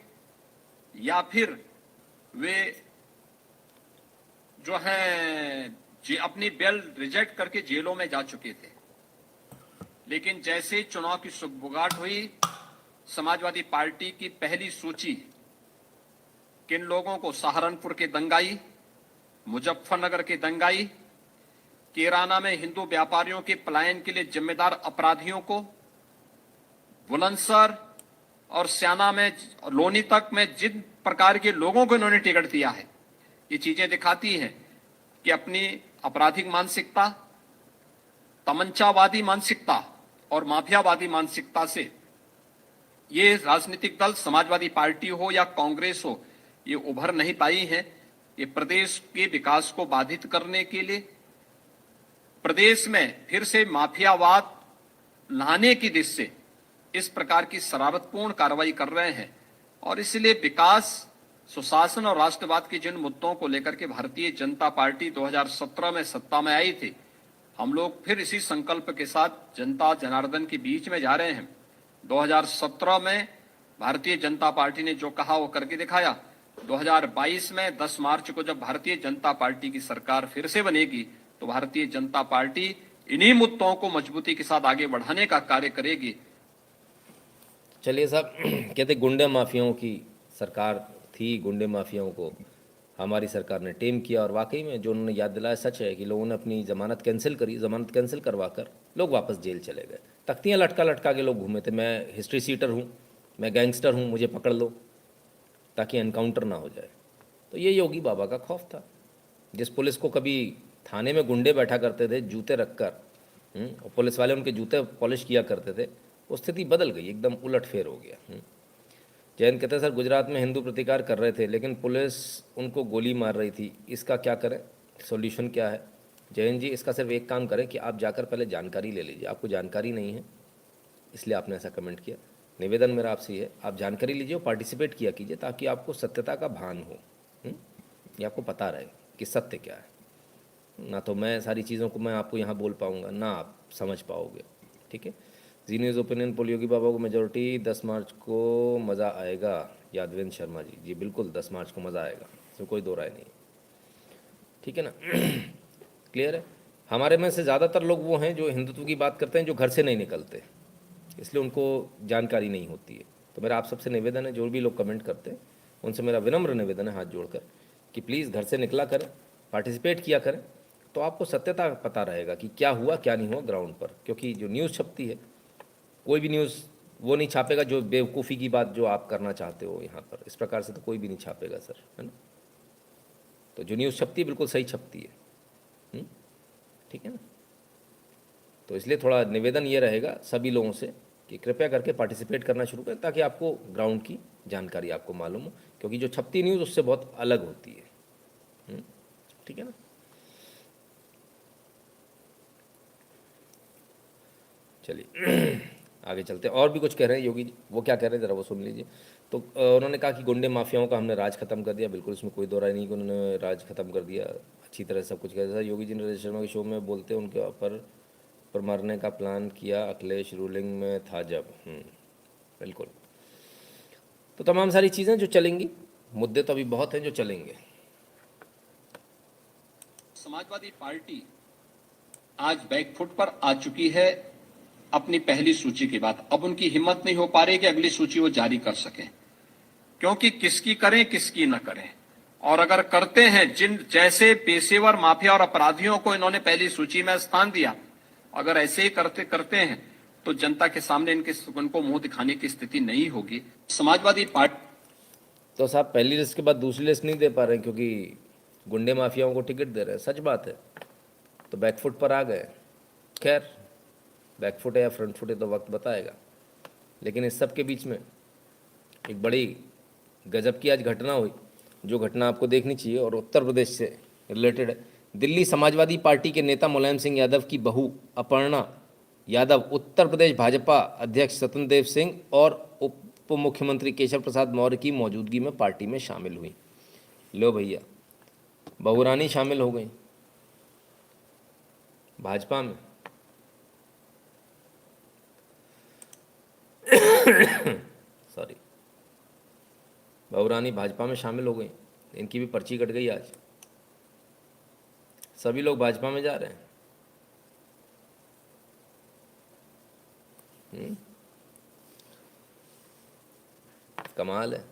या फिर वे जो हैं अपनी बेल रिजेक्ट करके जेलों में जा चुके थे। लेकिन जैसे ही चुनाव की सुगबुगाहट हुई, समाजवादी पार्टी की पहली सूची किन लोगों को, सहारनपुर के दंगाई, मुजफ्फरनगर के दंगाई, केराना में हिंदू व्यापारियों के पलायन के लिए जिम्मेदार अपराधियों को, बुलंदशहर और स्याना में, लोनी तक में जिन प्रकार के लोगों को इन्होंने टिकट दिया है, ये चीजें दिखाती हैं कि अपनी आपराधिक मानसिकता, तमंचावादी मानसिकता और माफियावादी मानसिकता से ये राजनीतिक दल, समाजवादी पार्टी हो या कांग्रेस हो, ये उभर नहीं पाई है। ये प्रदेश के विकास को बाधित करने के लिए, प्रदेश में फिर से माफियावाद लाने की दिशा से इस प्रकार की शरारतपूर्ण कार्रवाई कर रहे हैं। और इसलिए विकास, सुशासन और राष्ट्रवाद के जिन मुद्दों को लेकर के भारतीय जनता पार्टी 2017 में सत्ता में आई थी, हम लोग फिर इसी संकल्प के साथ जनता जनार्दन के बीच में जा रहे हैं। 2017 में भारतीय जनता पार्टी ने जो कहा वो करके दिखाया। 2022 में 10 मार्च को जब भारतीय जनता पार्टी की सरकार फिर से बनेगी, तो भारतीय जनता पार्टी इन्हीं मुद्दों को मजबूती के साथ आगे बढ़ाने का कार्य करेगी। चलिए साहब, कहते गुंडे माफियाओं की सरकार थी, गुंडे माफियाओं को हमारी सरकार ने टेम किया, और वाकई में जो उन्होंने याद दिलाया सच है कि लोगों ने अपनी ज़मानत कैंसिल करी, ज़मानत कैंसिल करवा कर लोग वापस जेल चले गए। तख्तियाँ लटका लटका के लोग घूमे थे, मैं हिस्ट्री सीटर हूँ, मैं गैंगस्टर हूँ, मुझे पकड़ लो, ताकि एनकाउंटर ना हो जाए। तो ये योगी बाबा का खौफ था। जिस पुलिस को कभी थाने में गुंडे बैठा करते थे जूते रखकर, और पुलिस वाले उनके जूते पॉलिश किया करते थे, वो स्थिति बदल गई, एकदम उलटफेर हो गया। जैन कहते हैं सर गुजरात में हिंदू प्रतिकार कर रहे थे लेकिन पुलिस उनको गोली मार रही थी, इसका क्या करें, सॉल्यूशन क्या है? जैन जी, इसका सिर्फ एक काम करें कि आप जाकर पहले जानकारी ले लीजिए। आपको जानकारी नहीं है इसलिए आपने ऐसा कमेंट किया। निवेदन मेरा आपसे ये है, आप जानकारी लीजिए और पार्टिसिपेट किया कीजिए, ताकि आपको सत्यता का भान हो, ये आपको पता रहे कि सत्य क्या है। ना तो मैं सारी चीज़ों को मैं आपको यहाँ बोल पाऊँगा, ना आप समझ पाओगे, ठीक है। जी न्यूज़ ओपिनियन पोल, योगी बाबा को मेजोरिटी 10 मार्च को मज़ा आएगा। यादवेंद्र शर्मा जी, जी बिल्कुल 10 मार्च को मज़ा आएगा, इसमें कोई दो राय नहीं, ठीक है ना। क्लियर है। हमारे में से ज़्यादातर लोग वो हैं जो हिंदुत्व की बात करते हैं, जो घर से नहीं निकलते, इसलिए उनको जानकारी नहीं होती है। तो मेरा आप सबसे निवेदन है, जो भी लोग कमेंट करते हैं उनसे मेरा विनम्र निवेदन है हाथ जोड़कर कि प्लीज़ घर से निकला करें, पार्टिसिपेट किया करें, तो आपको सत्यता पता रहेगा कि क्या हुआ क्या नहीं हुआ ग्राउंड पर। क्योंकि जो न्यूज़ छपती है, कोई भी न्यूज़ वो नहीं छापेगा जो बेवकूफ़ी की बात जो आप करना चाहते हो यहाँ पर, इस प्रकार से तो कोई भी नहीं छापेगा सर, है ना। तो जो न्यूज़ छपती है बिल्कुल सही छपती है, ठीक है ना। तो इसलिए थोड़ा निवेदन ये रहेगा सभी लोगों से कि कृपया करके पार्टिसिपेट करना शुरू करें, ताकि आपको ग्राउंड की जानकारी आपको मालूम हो, क्योंकि जो छपती न्यूज़ उससे बहुत अलग होती है, ठीक है ना। चलिए आगे चलते हैं। और भी कुछ कह रहे हैं योगी जी, वो क्या कह रहे हैं ज़रा वो सुन लीजिए। तो उन्होंने कहा कि गुंडे माफियाओं का हमने राज खत्म कर दिया। बिल्कुल इसमें कोई दो राय नहीं कि उन्होंने राज खत्म कर दिया, अच्छी तरह सब कुछ कह दिया। योगी जी ने रजत शर्मा के शो में बोलते उनके पर मारने का प्लान किया अखिलेश रूलिंग में था जब। बिल्कुल। तो तमाम सारी चीज़ें जो चलेंगी, मुद्दे तो अभी बहुत हैं जो चलेंगे। समाजवादी पार्टी आज बैकफुट पर आ चुकी है अपनी पहली सूची के बाद। अब उनकी हिम्मत नहीं हो पा रही कि अगली सूची वो जारी कर सकें, क्योंकि किसकी करें किसकी न करें। और अगर करते हैं, जिन जैसे पेशेवर माफिया और अपराधियों को इन्होंने पहली सूची में स्थान दिया, अगर ऐसे ही करते हैं तो जनता के सामने उनको मुंह दिखाने की स्थिति नहीं होगी। समाजवादी पार्टी तो साहब पहली लिस्ट के बाद दूसरी लिस्ट नहीं दे पा रहे हैं क्योंकि गुंडे माफियाओं को टिकट दे रहे हैं, सच बात है। तो बैकफुट पर आ गए। खैर बैकफुट है या फ्रंट फुट है तो वक्त बताएगा। लेकिन इस सब के बीच में एक बड़ी गजब की आज घटना हुई, जो घटना आपको देखनी चाहिए और उत्तर प्रदेश से रिलेटेड है। दिल्ली समाजवादी पार्टी के नेता मुलायम सिंह यादव की बहू अपर्णा यादव उत्तर प्रदेश भाजपा अध्यक्ष स्वतंत्र सिंह और उप मुख्यमंत्री केशव प्रसाद मौर्य की मौजूदगी में पार्टी में शामिल हुई। लो भैया, बहुरानी शामिल हो गई भाजपा में। सॉरी, बहुरानी भाजपा में शामिल हो गई। इनकी भी पर्ची कट गई आज। सभी लोग भाजपा में जा रहे हैं। कमाल है।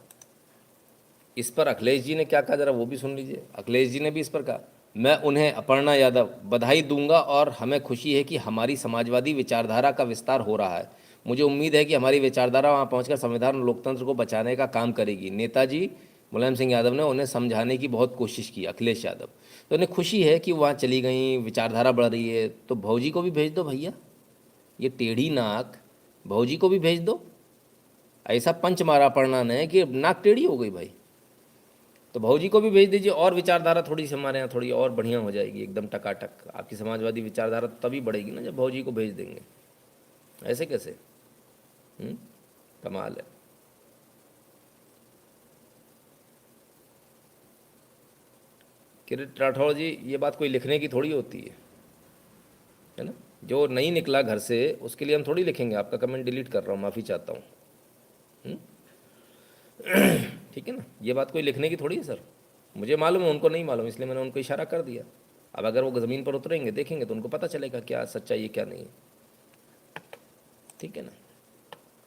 इस पर अखिलेश जी ने क्या कहा, जरा वो भी सुन लीजिए। अखिलेश जी ने भी इस पर कहा, मैं उन्हें अपर्णा यादव बधाई दूंगा और हमें खुशी है कि हमारी समाजवादी विचारधारा का विस्तार हो रहा है। मुझे उम्मीद है कि हमारी विचारधारा वहां पहुंचकर संविधान और लोकतंत्र को बचाने का काम करेगी। नेताजी मुलायम सिंह यादव ने उन्हें समझाने की बहुत कोशिश की, अखिलेश यादव। तो उन्हें खुशी है कि वहाँ चली गई, विचारधारा बढ़ रही है। तो भौजी को भी भेज दो भैया, ये टेढ़ी नाक भौजी को भी भेज दो। ऐसा पंच मारा अपर्णा ने कि नाक टेढ़ी हो गई भाई। तो भौजी को भी भेज दीजिए और विचारधारा थोड़ी सी हमारे यहाँ थोड़ी और बढ़िया हो जाएगी, एकदम टकाटक। आपकी समाजवादी विचारधारा तभी बढ़ेगी ना जब भौजी को भेज देंगे। ऐसे कैसे? कमाल है। किरीट राठौड़ जी, ये बात कोई लिखने की थोड़ी होती है ना। जो नहीं निकला घर से उसके लिए हम थोड़ी लिखेंगे। आपका कमेंट डिलीट कर रहा हूँ, माफ़ी चाहता हूँ। ठीक है ना, ये बात कोई लिखने की थोड़ी है सर। मुझे मालूम है, उनको नहीं मालूम, इसलिए मैंने उनको इशारा कर दिया। अब अगर वो ज़मीन पर उतरेंगे, देखेंगे तो उनको पता चलेगा क्या सच्चाई है क्या नहीं है। ठीक है ना।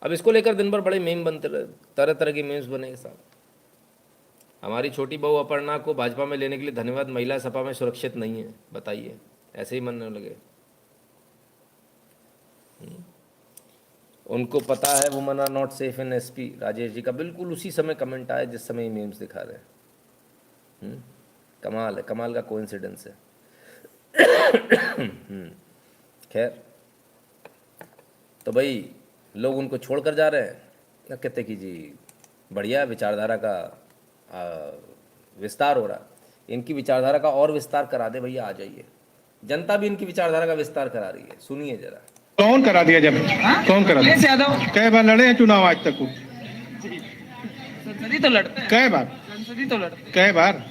अब इसको लेकर दिन भर बड़े मेम बनते रहे, तरह तरह के मेम्स बने साहब। हमारी छोटी बहू अपर्णा को भाजपा में लेने के लिए धन्यवाद, महिला सपा में सुरक्षित नहीं है। बताइए, ऐसे ही मनने लगे। उनको पता है women are not safe in SP. Rajesh ji का बिल्कुल उसी समय कमेंट आया जिस समय मीम्स दिखा रहे हैं। कमाल है, कमाल का कोइंसिडेंस है। खैर, तो भाई लोग उनको छोड़कर जा रहे हैं। कहते कि जी बढ़िया विचारधारा का विस्तार हो रहा। इनकी विचारधारा का और विस्तार करा दे भैया, आ जाइए। जनता भी इनकी विचारधारा का विस्तार करा रही है, सुनिए जरा। कौन करा दिया जब? कौन करा दिया? यादव कई बार लड़े हैं चुनाव आज तक? संसदी तो लड़ते हैं, कई बार? संसदी तो लड़ते हैं। कई बार?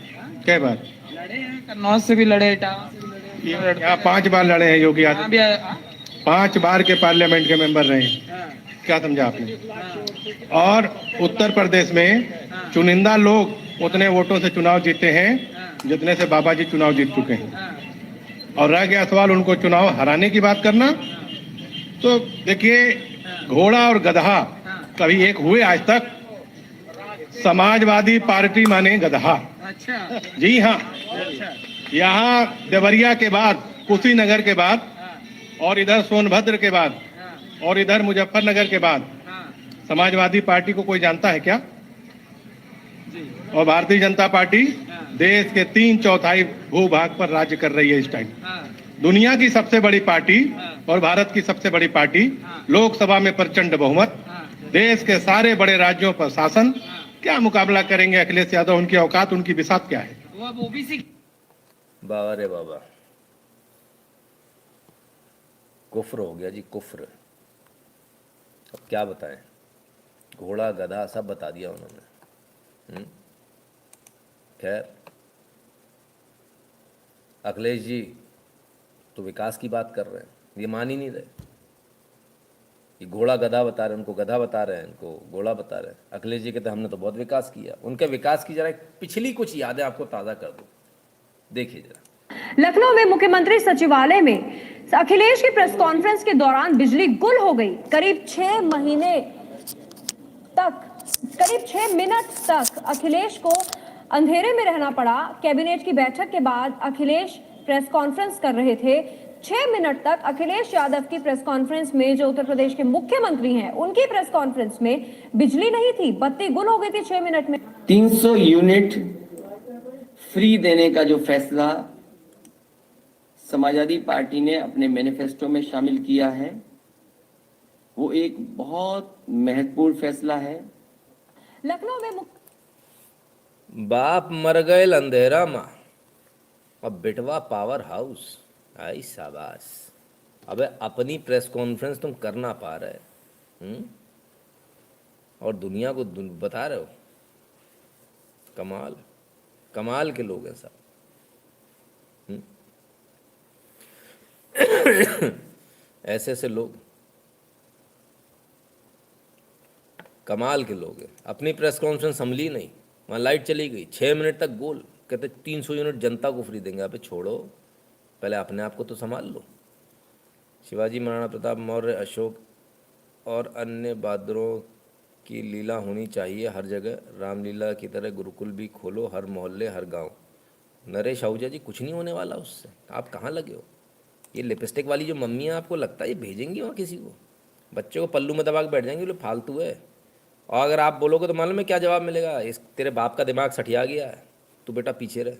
कई बार लड़े हैं, कन्नौज से भी लड़े, इटावा से भी लड़े। यहाँ 5 बार लड़े हैं योगी हाँ आदित्य। भी, हाँ। 5 बार के पार्लियामेंट के मेंबर रहे हैं। क्या समझा आपने? और उत्तर प्रदेश में चुनिंदा लोग उतने वोटों से चुनाव जीते हैं जितने से बाबा जी चुनाव जीत चुके हैं। और रह गया सवाल उनको चुनाव हराने की बात करना। तो देखिए, घोड़ा और गधा कभी एक हुए आज तक? समाजवादी पार्टी माने गधा। अच्छा, जी हाँ, यहाँ देवरिया के बाद, कुशीनगर के बाद, और इधर सोनभद्र के बाद, और इधर मुजफ्फरनगर के बाद समाजवादी पार्टी को कोई जानता है क्या? और भारतीय जनता पार्टी देश के 3/4 भूभाग पर राज्य कर रही है इस टाइम। दुनिया की सबसे बड़ी पार्टी और भारत की सबसे बड़ी पार्टी, लोकसभा में प्रचंड बहुमत, देश के सारे बड़े राज्यों पर शासन, क्या मुकाबला करेंगे अखिलेश यादव? उनकी औकात, उनकी बिसात क्या है? वो अब ओबीसी बाबा रे बाबा, कुफ्र हो गया जी, कुफ्र। अब क्या बताएं, घोड़ा गधा सब बता दिया उन्होंने। खैर, अखिलेश जी तो विकास की बात कर रहे हैं, ये मान ही नहीं रहे। ये घोड़ा गधा बता रहे हैं, उनको गधा बता रहे हैं, इनको घोड़ा बता रहे हैं। अखिलेश जी कहते हमने तो बहुत विकास किया। उनके विकास की जरा पिछली कुछ यादें आपको ताज़ा कर दूं, देखिए जरा। लखनऊ में मुख्यमंत्री सचिवालय में अखिलेश की प्रेस कॉन्फ्रेंस के दौरान बिजली गुल हो गई। करीब 6 मिनट तक अखिलेश को अंधेरे में रहना पड़ा। कैबिनेट की बैठक के बाद अखिलेश प्रेस कॉन्फ्रेंस कर रहे थे। 6 मिनट तक अखिलेश यादव की प्रेस कॉन्फ्रेंस में, जो उत्तर प्रदेश के मुख्यमंत्री हैं, उनकी प्रेस कॉन्फ्रेंस में बिजली नहीं थी, बत्ती गुल हो गई थी 6 मिनट में। 300 यूनिट फ्री देने का जो फैसला समाजवादी पार्टी ने अपने मैनिफेस्टो में शामिल किया है, वो एक बहुत महत्वपूर्ण फैसला है। लखनऊ में बाप मर गए अंधेरा माँ, अब बेटवा पावर हाउस। आई शाबाश। अबे अपनी प्रेस कॉन्फ्रेंस तुम कर ना पा रहे, और दुनिया को बता रहे हो। कमाल, कमाल के लोग हैं सब। ऐसे ऐसे लोग कमाल के लोग हैं। अपनी प्रेस कॉन्फ्रेंस संभली नहीं, वहाँ लाइट चली गई, 6 मिनट तक गोल। कहते 300 यूनिट जनता को फ्री देंगे। अबे छोड़ो, पहले अपने आप को तो संभाल लो। शिवाजी, महाराणा प्रताप मौर्य, अशोक और अन्य बहादुरों की लीला होनी चाहिए हर जगह। रामलीला की तरह गुरुकुल भी खोलो, हर मोहल्ले हर गांव। नरेश आहूजा जी, कुछ नहीं होने वाला उससे, आप कहाँ लगे हो? ये लिपस्टिक वाली जो मम्मी है, आपको लगता है ये भेजेंगी वहाँ किसी को? बच्चे को पल्लू में दबा के बैठ जाएंगे, बोले फालतू है। और अगर आप बोलोगे तो मालूम है क्या जवाब मिलेगा? इस तेरे बाप का दिमाग सठिया गया है, तू बेटा पीछे रह,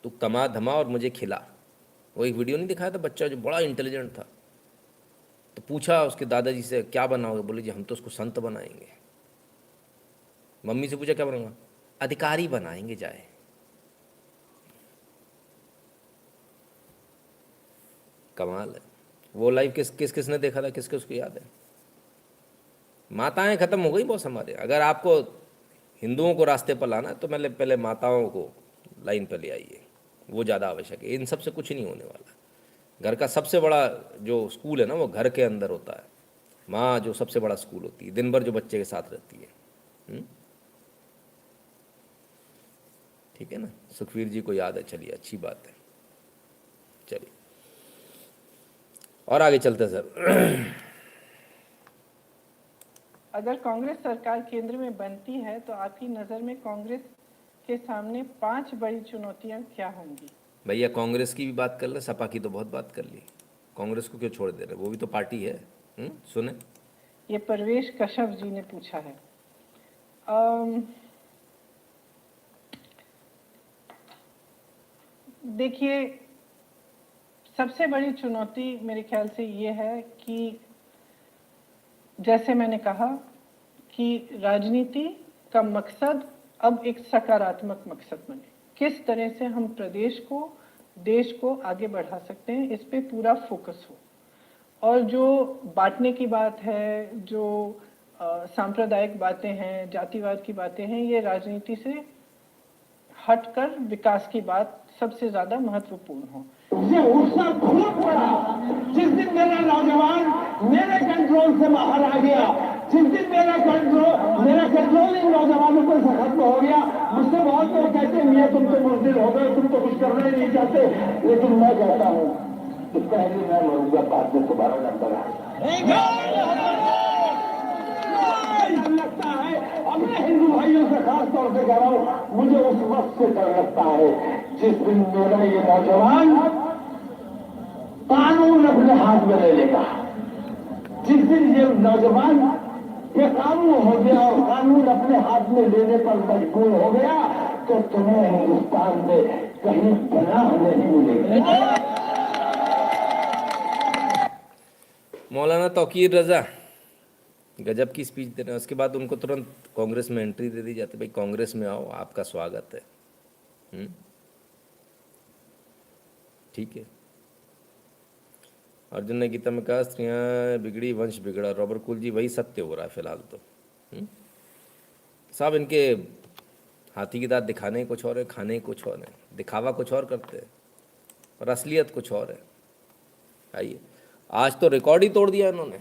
तू कमा धमा और मुझे खिला। वो एक वीडियो नहीं दिखाया था, बच्चा जो बड़ा इंटेलिजेंट था, तो पूछा उसके दादाजी से क्या बनाओगे? बोले जी हम तो उसको संत बनाएंगे। मम्मी से पूछा क्या बनाऊंगा? अधिकारी बनाएंगे जाए। कमाल है। वो लाइव किसने देखा था? किसके उसको याद है? माताएं खत्म हो गई बॉस हमारे। अगर आपको हिंदुओं को रास्ते पर लाना है तो पहले माताओं को लाइन पर ले आइए, वो ज़्यादा आवश्यक है। इन सब से कुछ नहीं होने वाला। घर का सबसे बड़ा जो स्कूल है ना, वो घर के अंदर होता है। माँ जो सबसे बड़ा स्कूल होती है, दिन भर जो बच्चे के साथ रहती है। ठीक है ना? सुखवीर जी को याद है, चलिए अच्छी बात है। चलिए और आगे चलते सर। अगर कांग्रेस सरकार केंद्र में बनती है तो आपकी नज़र में कांग्रेस के सामने 5 बड़ी चुनौतियां क्या होंगी? भैया कांग्रेस की भी बात कर ले, सपा की तो बहुत बात कर ली, कांग्रेस को क्यों छोड़ दे रहे? वो भी तो पार्टी है। सुने, ये परवेश कश्यप जी ने पूछा है। देखिए, सबसे बड़ी चुनौती मेरे ख्याल से ये है कि जैसे मैंने कहा कि राजनीति का मकसद अब एक सकारात्मक मकसद बने। किस तरह से हम प्रदेश को, देश को आगे बढ़ा सकते हैं, इस पे पूरा फोकस हो। और जो बांटने की बात है, जो सांप्रदायिक बातें हैं, जातिवाद की बातें हैं, ये राजनीति से हटकर विकास की बात सबसे ज्यादा महत्वपूर्ण हो। उसका खूब पड़ा जिस दिन मेरा नौजवान मेरे कंट्रोल से बाहर आ गया, जिस दिन मेरा कंट्रोलिंग नौजवानों पर खत्म हो गया। मुझसे बहुत लोग कहते हैं मियां तुम तो मजदूर हो गए, तुम तो कुछ करना ही नहीं चाहते, लेकिन मैं कहता हूँ कि पहले मैं मरूंगा, बाद में तुम्हारा नंबर आएगा। लगता है अपने हिंदू भाइयों से खास तौर तौर पे कह रहा हूं, मुझे उस वक्त से डर लगता है जिस दिन मेरा ये नौजवान कानून अपने हाथ में ले लेगा। जिस दिन ये नौजवान ये कानून हो गया और कानून अपने हाथ में लेने पर मजबूर हो गया, तो तुम्हें हिंदुस्तान में कहीं पनाह नहीं मिलेगी। मौलाना तौकीर रजा गजब की स्पीच दे रहे हैं। उसके बाद उनको तुरंत कांग्रेस में एंट्री दे दी जाती है, भाई कांग्रेस में आओ, आपका स्वागत है। ठीक है। अर्जुन ने गीता में कहा स्त्रियां बिगड़ी वंश बिगड़ा। रॉबर्ट कूल जी वही सत्य हो रहा है फिलहाल तो। साहब इनके हाथी की दांत दिखाने कुछ और है, खाने कुछ और है, दिखावा कुछ और करते हैं और असलियत कुछ और है। आइए, आज तो रिकॉर्ड ही तोड़ दिया इन्होंने।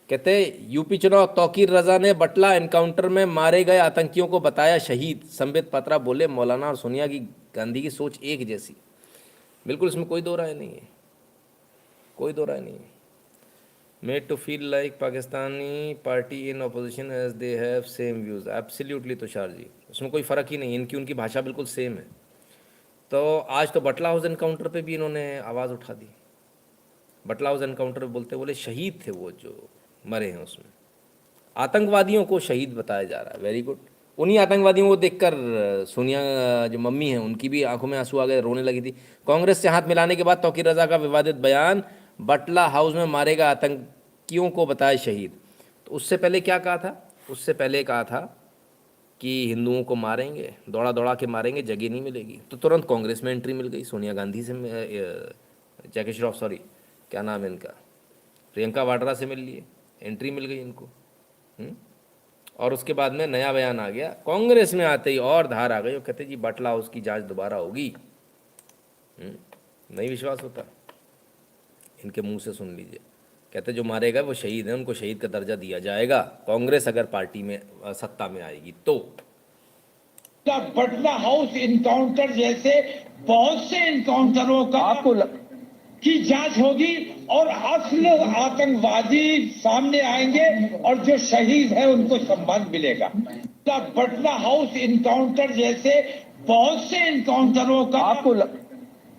कहते यूपी चुनाव, तौकीर रजा ने बटला एनकाउंटर में मारे गए आतंकियों को बताया शहीद। संबित पात्रा बोले मौलाना और सोनिया की गांधी की सोच एक जैसी। बिल्कुल, इसमें कोई दो राय नहीं है, कोई दो राय नहीं है। Made to feel like Pakistani party in opposition as they have same views. Absolutely Tushar ji, उसमें कोई फ़र्क ही नहीं, इनकी उनकी भाषा बिल्कुल सेम है। तो आज तो बटला हाउस एनकाउंटर पे भी इन्होंने आवाज़ उठा दी। बटला हाउस एनकाउंटर बोले शहीद थे वो जो मरे हैं, उसमें आतंकवादियों को शहीद बताया जा रहा है। Very good. उन्हीं आतंकवादियों को देखकर सोनिया जो मम्मी हैं उनकी भी आंखों में आंसू आ गए, रोने लगी थी। कांग्रेस से हाथ मिलाने के बाद तौकीर रजा का विवादित बयान, बटला हाउस में मारेगा आतंकियों को बताए शहीद। तो उससे पहले क्या कहा था? उससे पहले कहा था कि हिंदुओं को मारेंगे, दौड़ा दौड़ा के मारेंगे, जगह नहीं मिलेगी। तो तुरंत कांग्रेस में एंट्री मिल गई सोनिया गांधी से, जैकी श्रॉफ, सॉरी क्या नाम है इनका, प्रियंका वाड्रा से मिल लिए, एंट्री मिल गई इनको। और उसके बाद में नया बयान आ गया कांग्रेस में आते ही, और धार आ गई। वो कहते जी बटला हाउस की जांच दोबारा होगी। नहीं विश्वास होता, इनके मुंह से सुन लीजिए। कहते जो मारेगा वो शहीद है, उनको शहीद का दर्जा दिया जाएगा कांग्रेस अगर पार्टी में सत्ता में आएगी तो। बटला हाउस इनकाउंटर जैसे बहुत से इनकाउंटरों का आपको की जांच होगी और असली आतंकवादी सामने आएंगे और जो शहीद है उनको सम्मान मिलेगा। बटला हाउस इनकाउंटर जैसे बहुत से इनकाउंटरों का आपको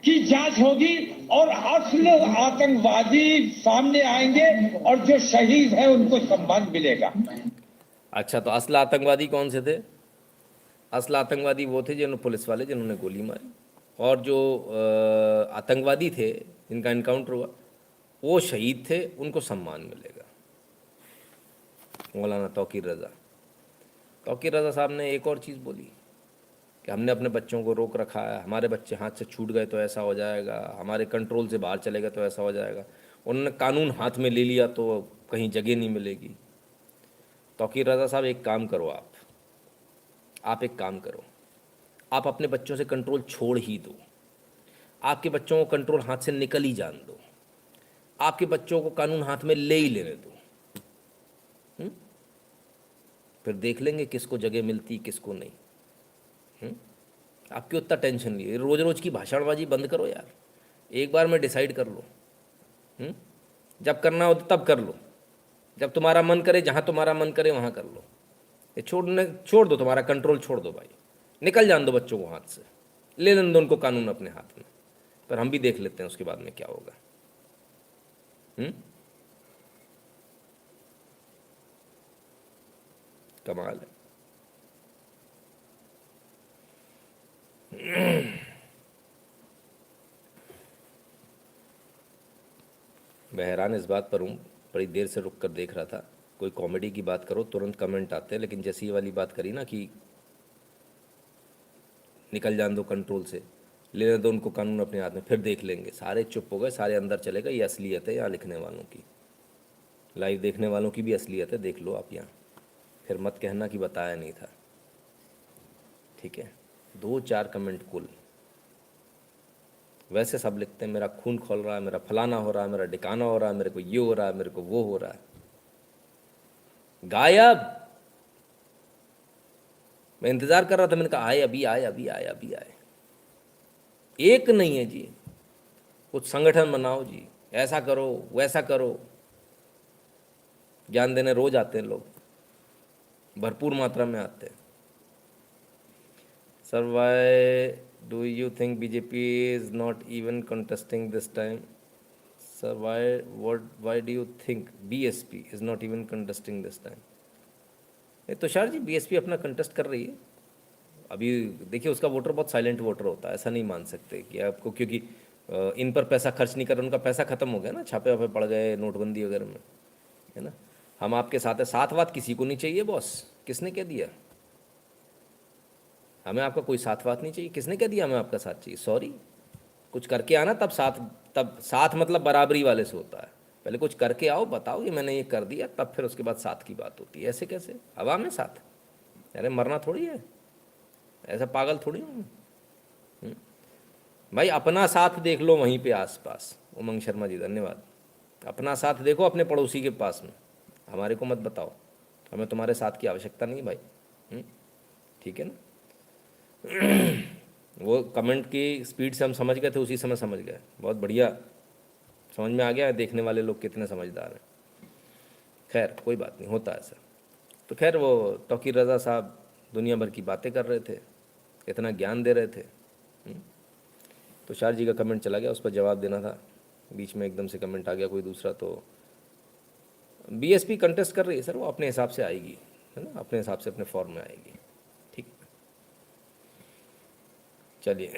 की जांच होगी और असली आतंकवादी सामने आएंगे और जो शहीद है उनको सम्मान मिलेगा। अच्छा, तो असली आतंकवादी कौन से थे? असली आतंकवादी वो थे जिन्होंने, पुलिस वाले जिन्होंने गोली मारी, और जो आतंकवादी थे जिनका इनकाउंटर हुआ वो शहीद थे, उनको सम्मान मिलेगा। मौलाना तौकीर रजा साहब ने एक और चीज़ बोली कि हमने अपने बच्चों को रोक रखा है, हमारे बच्चे हाथ से छूट गए तो ऐसा हो जाएगा, हमारे कंट्रोल से बाहर चले गए तो ऐसा हो जाएगा। उन्होंने कानून हाथ में ले लिया तो कहीं जगह नहीं मिलेगी। तौकीर रजा साहब एक काम करो, आप एक काम करो, आप अपने बच्चों से कंट्रोल छोड़ ही दो। आपके बच्चों को कंट्रोल हाथ से निकल ही जान दो। आपके बच्चों को कानून हाथ में ले ही लेने दो। फिर देख लेंगे किसको जगह मिलती किसको नहीं। आपकी उतना टेंशन नहीं, रोज रोज की भाषणबाजी बंद करो यार। एक बार में डिसाइड कर लो, जब करना हो तब कर लो, जब तुम्हारा मन करे, जहाँ तुम्हारा मन करे वहाँ कर लो। ये छोड़ दो, तुम्हारा कंट्रोल छोड़ दो भाई, निकल जान दो बच्चों को हाथ से, ले लेने दो उनको कानून अपने हाथ में। पर हम भी देख लेते हैं उसके बाद में क्या होगा। कमाल है। मैं हैरान इस बात पर हूँ, बड़ी देर से रुक कर देख रहा था। कोई कॉमेडी की बात करो तुरंत कमेंट आते हैं, लेकिन जैसी ये वाली बात करी ना कि निकल जान दो कंट्रोल से, लेने दो उनको कानून अपने हाथ में, फिर देख लेंगे। सारे चुप हो गए, सारे अंदर चले गए। ये असलियत है यहाँ लिखने वालों की, लाइव देखने वालों की भी असलियत है, देख लो आप यहाँ। फिर मत कहना कि बताया नहीं था, ठीक है। 2-4 कमेंट कुल, वैसे सब लिखते हैं मेरा खून खोल रहा है, मेरा फलाना हो रहा है, मेरा डिकाना हो रहा है, मेरे को ये हो रहा है, मेरे को वो हो रहा है। गायब। मैं इंतजार कर रहा था, मैंने कहा आए, अभी आए, अभी आए, अभी आए। एक नहीं है जी। कुछ संगठन बनाओ जी, ऐसा करो वैसा करो। ज्ञान देने रोज आते हैं लोग, भरपूर मात्रा में आते हैं। Sir why do you think BJP is not even contesting this time? Sir why do you think BSP is not even contesting this time? Tushar ji, BSP अपना कंटेस्ट कर रही है अभी। देखिए, उसका वोटर बहुत साइलेंट वोटर होता है, ऐसा नहीं मान सकते कि आपको, क्योंकि इन पर पैसा खर्च नहीं कर रहे, उनका पैसा खत्म हो गया ना, छापे वापे पड़ गए नोटबंदी वगैरह में, है ना। हम आपके साथ है, साथ वात किसी को नहीं चाहिए बॉस। किसने कह दिया हमें आपका कोई साथ वात नहीं चाहिए? किसने कह दिया हमें आपका साथ चाहिए? सॉरी, कुछ करके आना तब साथ मतलब बराबरी वाले से होता है। पहले कुछ करके आओ, बताओ ये मैंने ये कर दिया, तब फिर उसके बाद साथ की बात होती है। ऐसे कैसे हवा में साथ? अरे मरना थोड़ी है, ऐसा पागल थोड़ी हूँ भाई। अपना साथ देख लो वहीं पे आसपास। उमंग शर्मा जी धन्यवाद। अपना साथ देखो अपने पड़ोसी के पास में, हमारे को मत बताओ। हमें तुम्हारे साथ की आवश्यकता नहीं भाई। ठीक है ना। वो कमेंट की स्पीड से हम समझ गए थे, उसी समय समझ गए। बहुत बढ़िया, समझ में आ गया है देखने वाले लोग कितने समझदार हैं। खैर कोई बात नहीं, होता है ऐसा। तो खैर वो तौकीर रज़ा साहब दुनिया भर की बातें कर रहे थे, इतना ज्ञान दे रहे थे। तुषार जी का कमेंट चला गया, उस पर जवाब देना था, बीच में एकदम से कमेंट आ गया कोई दूसरा। तो बीएसपी कंटेस्ट कर रही है सर, वो अपने हिसाब से आएगी, है ना, अपने हिसाब से अपने फॉर्म में आएगी। ठीक, चलिए।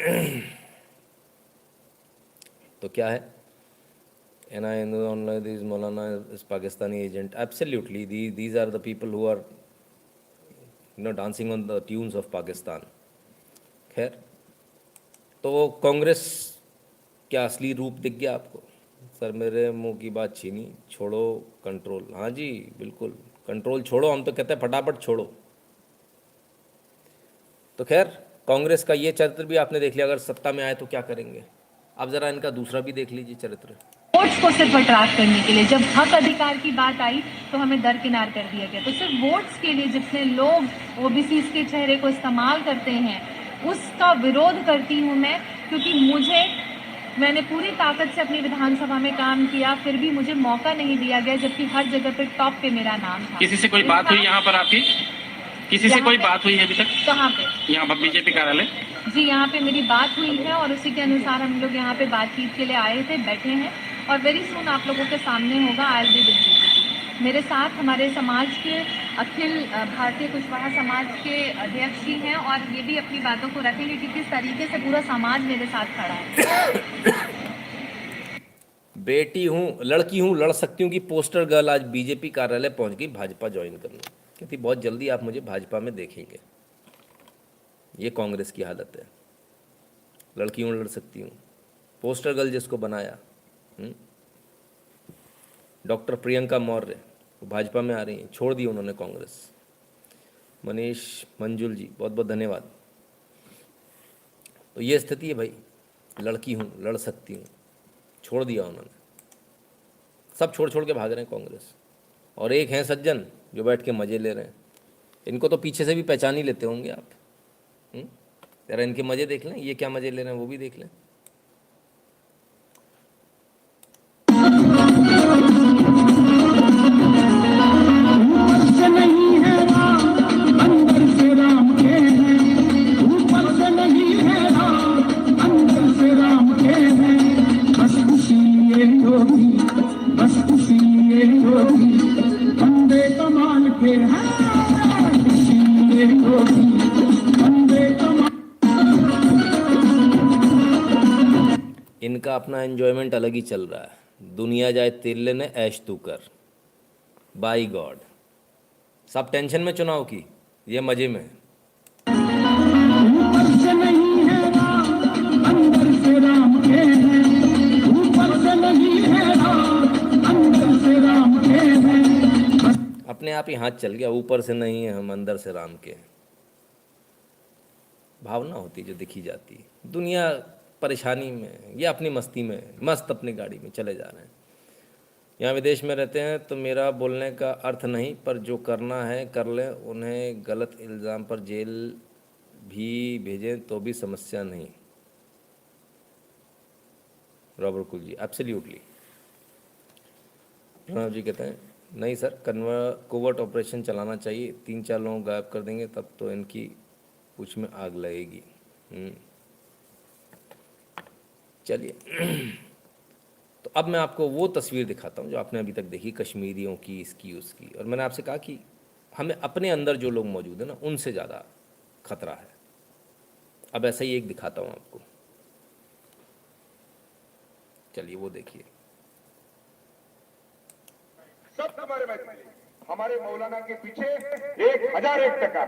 तो क्या है, NI online these Maulana is Pakistani agent. Absolutely, these are the people who are dancing on the tunes of Pakistan. खैर, तो कांग्रेस क्या असली रूप दिख गया आपको? सर मेरे मुंह की बात छीनी, छोड़ो कंट्रोल। हाँ जी बिल्कुल, कंट्रोल छोड़ो, हम तो कहते हैं फटाफट छोड़ो। तो खैर कांग्रेस का ये चरित्र भी आपने देख लिया, अगर सत्ता में आए तो क्या करेंगे। अब ज़रा इनका दूसरा भी देख लीजिए चरित्र। वोट्स को सिर्फ अट्रैक्ट करने के लिए, जब हक अधिकार की बात आई तो हमें दरकिनार कर दिया गया। तो सिर्फ वोट्स के लिए जितने लोग ओबीसी के चेहरे को इस्तेमाल करते हैं, उसका विरोध करती हूँ मैं। क्योंकि मैंने पूरी ताकत से अपनी विधानसभा में काम किया, फिर भी मुझे मौका नहीं दिया गया, जबकि हर जगह पे टॉप पे मेरा नाम था। किसी से कोई बात हुई यहाँ पर आपकी? किसी से कोई बात हुई है अभी तक? कहाँ पे? यहाँ पर बीजेपी कार्यालय। जी, यहाँ पे मेरी बात हुई है और उसी के अनुसार हम लोग यहाँ पे बातचीत के लिए आए थे, बैठे हैं और वेरी सून आप लोगों के सामने होगा। I will be with BJP. मेरे साथ हमारे समाज के अखिल भारतीय कुशवाहा समाज के अध्यक्ष जी हैं और ये भी अपनी बातों को रखेंगे कि किस तरीके से पूरा समाज मेरे साथ खड़ा है। बेटी हूँ, लड़की हूँ, लड़ सकती हूँ कि पोस्टर गर्ल आज बीजेपी कार्यालय पहुँच गई भाजपा ज्वाइन करने, क्योंकि बहुत जल्दी आप मुझे भाजपा में देखेंगे। ये कांग्रेस की हालत है। लड़की हूँ, लड़ सकती हूँ, पोस्टर गर्ल जिसको बनाया। डॉक्टर प्रियंका मौर्य वो भाजपा में आ रही हैं, छोड़ दी उन्होंने कांग्रेस। मनीष मंजुल जी बहुत बहुत धन्यवाद। तो ये स्थिति है भाई, लड़की हूँ, लड़ सकती हूँ, छोड़ दिया उन्होंने। सब छोड़ छोड़ के भाग रहे हैं कांग्रेस। और एक हैं सज्जन जो बैठ के मज़े ले रहे हैं। इनको तो पीछे से भी पहचान ही लेते होंगे आप। जरा इनके मज़े देख लें, ये क्या मज़े ले रहे हैं वो भी देख लें। इनका अपना एंजॉयमेंट अलग ही चल रहा है। दुनिया जाए तेल लेने, ऐश तू कर। बाई गॉड, सब टेंशन में चुनाव की, ये मजे में। अपने आप ही हाथ चल गया, ऊपर से नहीं है हम अंदर से राम के। भावना होती जो दिखी जाती। दुनिया परेशानी में या अपनी मस्ती में, मस्त अपनी गाड़ी में चले जा रहे हैं। यहाँ विदेश में रहते हैं तो मेरा बोलने का अर्थ नहीं, पर जो करना है कर लें। उन्हें गलत इल्ज़ाम पर जेल भी भेजें तो भी समस्या नहीं। रॉबर्ट कुल जी एब्सोल्युटली। प्रणव जी कहते हैं नहीं सर, कोवर्ट ऑपरेशन चलाना चाहिए, 3-4 लोगों गायब कर देंगे तब तो इनकी पूछ में आग लगेगी। चलिए, तो अब मैं आपको वो तस्वीर दिखाता हूँ जो आपने अभी तक देखी, कश्मीरियों की, इसकी उसकी। और मैंने आपसे कहा कि हमें अपने अंदर जो लोग मौजूद हैं ना, उनसे ज़्यादा खतरा है। अब ऐसा ही एक दिखाता हूँ आपको, चलिए वो देखिए। सब तुम्हारे भाई, हमारे मौलाना के पीछे 1001 टका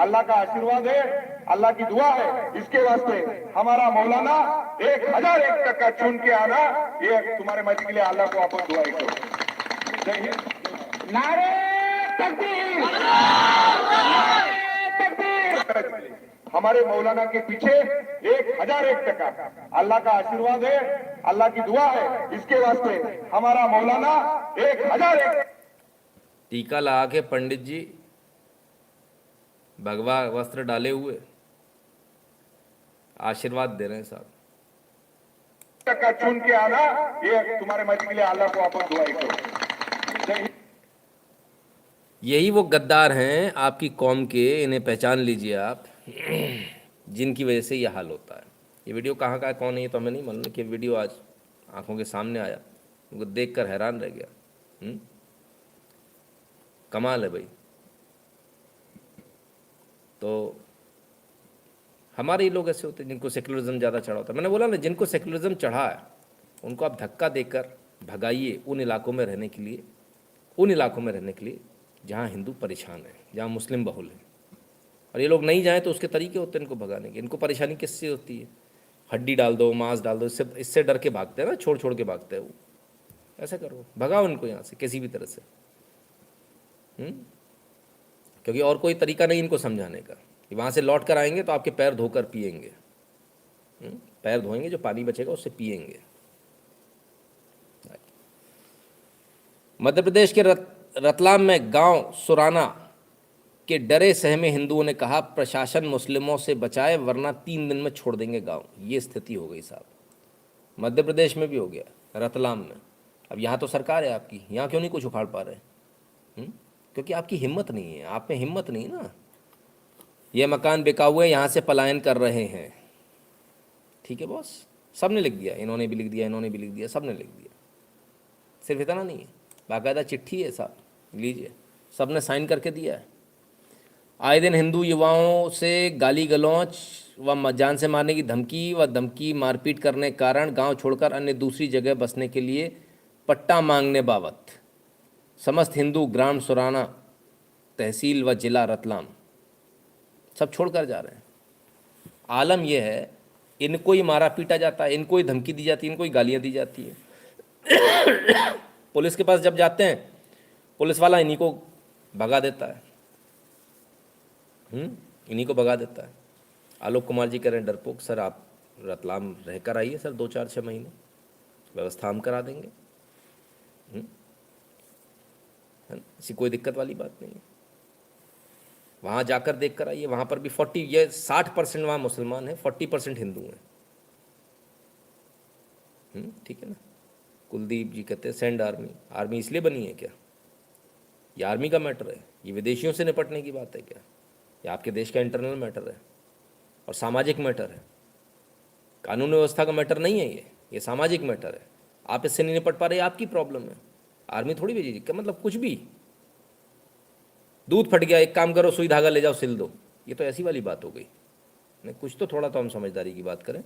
अल्लाह का आशीर्वाद है, अल्लाह की दुआ है। इसके वास्ते हमारा मौलाना 1001 टका चुन के आना, ये तुम्हारे मर्जी के लिए अल्लाह को आप दुआ करो। जय हिंद। नारे तकबीर, तकबीर। हमारे मौलाना के पीछे 1001 टका अल्लाह का आशीर्वाद है, अल्लाह की दुआ है। इसके वास्ते हमारा मौलाना 1001 टीका लगा के पंडित जी भगवा वस्त्र डाले हुए आशीर्वाद दे रहे हैं साहब। टका चुन के आना, ये तुम्हारे मर्जी के लिए अल्लाह को आप दुआ करो। यही वो गद्दार हैं आपकी कौम के, इन्हें पहचान लीजिए आप, जिनकी वजह से यह हाल होता है। ये वीडियो कहाँ का है, कौन है, ये तो हमें नहीं मालूम, कि वीडियो आज आंखों के सामने आया, उनको देखकर हैरान रह गया। कमाल है भाई। तो हमारे ही लोग ऐसे होते हैं जिनको सेक्युलरिज्म ज़्यादा चढ़ा होता है। मैंने बोला ना, जिनको सेक्युलरिज्म चढ़ा है उनको आप धक्का देकर भगाइए उन इलाकों में रहने के लिए, उन इलाकों में रहने के लिए जहाँ हिंदू परेशान है, जहाँ मुस्लिम बहुल है। और ये लोग नहीं जाएँ तो उसके तरीके होते हैं इनको भगाने के। इनको परेशानी किससे होती है, हड्डी डाल दो, मांस डाल दो, इससे डर के भागते हैं ना, छोड़ छोड़ के भागते हैं वो। ऐसा करो, भगाओ इनको यहाँ से किसी भी तरह से। क्योंकि और कोई तरीका नहीं इनको समझाने का। कि वहाँ से लौट कर आएंगे तो आपके पैर धोकर पिएंगे, पैर धोएंगे, जो पानी बचेगा उससे पिएंगे। मध्य प्रदेश के रतलाम में गांव सुराना के डरे सहमे हिंदुओं ने कहा, प्रशासन मुस्लिमों से बचाए वरना 3 दिन में छोड़ देंगे गांव। ये स्थिति हो गई साहब, मध्य प्रदेश में भी हो गया, रतलाम में। अब यहाँ तो सरकार है आपकी, यहाँ क्यों नहीं कुछ उखाड़ पा रहे? क्योंकि आपकी हिम्मत नहीं है, आप में हिम्मत नहीं ना। ये मकान बिका हुए, यहाँ से पलायन कर रहे हैं। ठीक है बॉस, सब ने लिख दिया, इन्होंने भी लिख दिया, इन्होंने भी लिख दिया, सब ने लिख दिया। सिर्फ इतना नहीं है, बाकायदा चिट्ठी है साहब, लीजिए, सब ने साइन करके दिया है। आए दिन हिंदू युवाओं से गाली गलौच व जान से मारने की धमकी मारपीट करने के कारण गांव छोड़कर अन्य दूसरी जगह बसने के लिए पट्टा मांगने बाबत समस्त हिंदू ग्राम सुराना तहसील व जिला रतलाम सब छोड़कर जा रहे हैं। आलम यह है, इनको ही मारा पीटा जाता है, इनको ही धमकी दी जाती है, इनको ही गालियाँ दी जाती है। पुलिस के पास जब जाते हैं, पुलिस वाला इन्हीं को भगा देता है, इन्हीं को भगा देता है। आलोक कुमार जी कह रहे हैं डरपोक, सर आप रतलाम रहकर आइए सर 2-4-6 महीने, व्यवस्था हम करा देंगे, ऐसी कोई दिक्कत वाली बात नहीं है। वहाँ जाकर देख कर आइए, वहाँ पर भी 60% वहाँ मुसलमान हैं, 40% हिंदू हैं। ठीक है ना। कुलदीप जी कहते हैं सेंड आर्मी। आर्मी इसलिए बनी है क्या? ये आर्मी का मैटर है? ये विदेशियों से निपटने की बात है क्या? ये आपके देश का इंटरनल मैटर है और सामाजिक मैटर है, कानून व्यवस्था का मैटर नहीं है। ये सामाजिक मैटर है। आप इससे नहीं निपट पा रहे, आपकी प्रॉब्लम है। आर्मी थोड़ी भेजी, क्या मतलब कुछ भी, दूध फट गया, एक काम करो सुई धागा ले जाओ सिल दो, ये तो ऐसी वाली बात हो गई। नहीं, कुछ तो थोड़ा तो हम समझदारी की बात करें।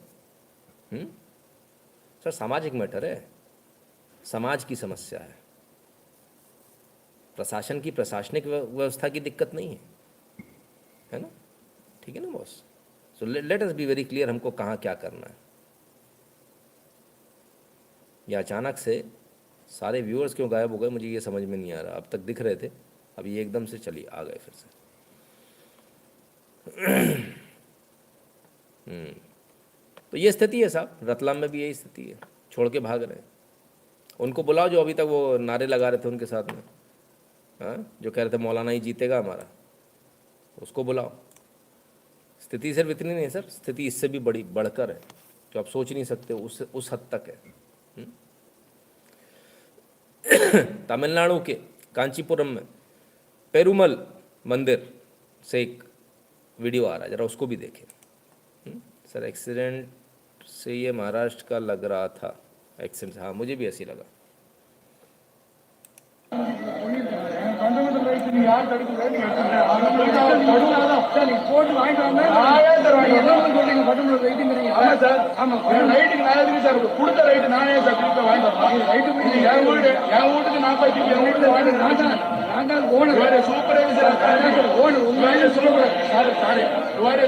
सर सामाजिक मैटर है, समाज की समस्या है, प्रशासन की प्रशासनिक व्यवस्था की दिक्कत नहीं है ना। ठीक है ना boss. So let us be very clear, हमको कहाँ क्या करना है। या अचानक से सारे व्यूअर्स क्यों गायब हो गए, मुझे ये समझ में नहीं आ रहा। अब तक दिख रहे थे, अब ये एकदम से चलिए आ गए फिर से। तो ये स्थिति है साहब, रतलाम में भी यही स्थिति है, छोड़ के भाग रहे हैं। उनको बुलाओ जो अभी तक वो नारे लगा रहे थे उनके साथ में, जो कह रहे थे मौलाना ही जीतेगा हमारा, उसको बुलाओ। स्थिति सिर्फ इतनी नहीं है सर, स्थिति इससे भी बड़ी बढ़कर है, जो आप सोच नहीं सकते, उस हद तक है। तमिलनाडु के कांचीपुरम में पेरुमल मंदिर से एक वीडियो आ रहा है, ज़रा उसको भी देखें। सर एक्सीडेंट से ये महाराष्ट्र का लग रहा था, एक्सीडेंट से, हाँ मुझे भी ऐसी लगा।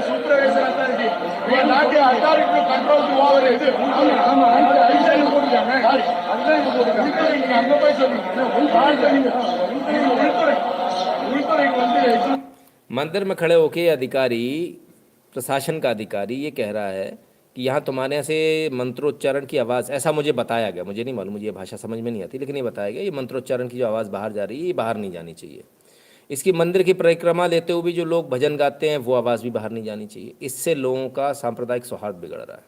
சூப்பர்வைசர் அத்தாரிட்டி அத்தாரிட்டி கண்ட்ரோல் அங்க போய் சொல்லுங்க உள்துறைக்கு வந்து मंदिर में खड़े होके ये अधिकारी, प्रशासन का अधिकारी ये कह रहा है कि यहाँ तुम्हारे यहाँ से मंत्रोच्चारण की आवाज़, ऐसा मुझे बताया गया, मुझे नहीं मालूम, मुझे ये भाषा समझ में नहीं आती, लेकिन ये बताया गया ये मंत्रोच्चारण की जो आवाज़ बाहर जा रही है ये बाहर नहीं जानी चाहिए। इसकी मंदिर की परिक्रमा लेते हुए भी जो लोग भजन गाते हैं वो आवाज़ भी बाहर नहीं जानी चाहिए। इससे लोगों का सांप्रदायिक सौहार्द बिगड़ रहा है।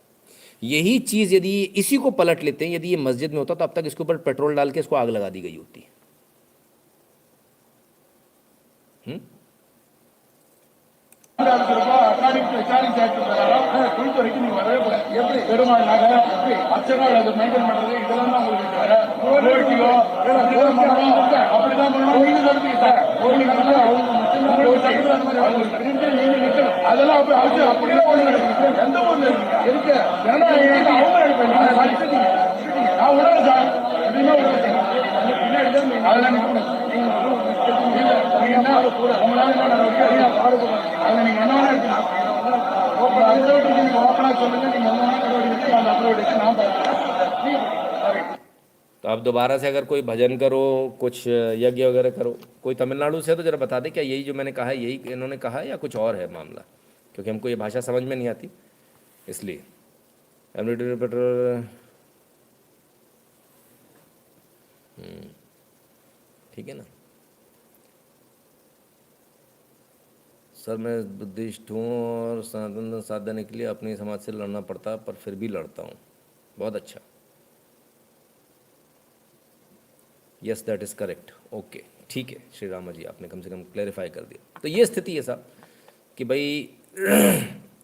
यही चीज़ यदि इसी को पलट लेते हैं, यदि ये मस्जिद में होता तो अब तक इसके ऊपर पेट्रोल डाल के इसको आग लगा दी गई होती। உள்துறைக்கு நீங்க வரவே கூடாது. எப்படி பெருமாள் நகை அர்ச்சனால் அதை மெயின்டைன் பண்றது இதெல்லாம் தான் உங்களுக்கு தவிர அப்படிதான் பண்ணணும். நீங்க நடத்தீங்க அதெல்லாம் அப்படியே எந்த ஊர்ல இருக்கு நான் உடனே சார் எப்படின்னா அதெல்லாம் நீங்க என்ன உங்களால அதில் நீங்க என்ன எடுக்கலாம் तो अब दोबारा से अगर कोई भजन करो, कुछ यज्ञ वगैरह करो, कोई तमिलनाडु से तो जरा बता दे क्या यही जो मैंने कहा है यही इन्होंने कहा है या कुछ और है मामला, क्योंकि हमको ये भाषा समझ में नहीं आती इसलिए। ठीक है ना सर, मैं बुद्धिस्ट हूँ और सनातन साथ देने के लिए अपनी समाज से लड़ना पड़ता पर फिर भी लड़ता हूँ। बहुत अच्छा, yes that is correct, okay ठीक है श्री रामा जी, आपने कम से कम क्लैरिफाई कर दिया। तो ये स्थिति है साहब कि भाई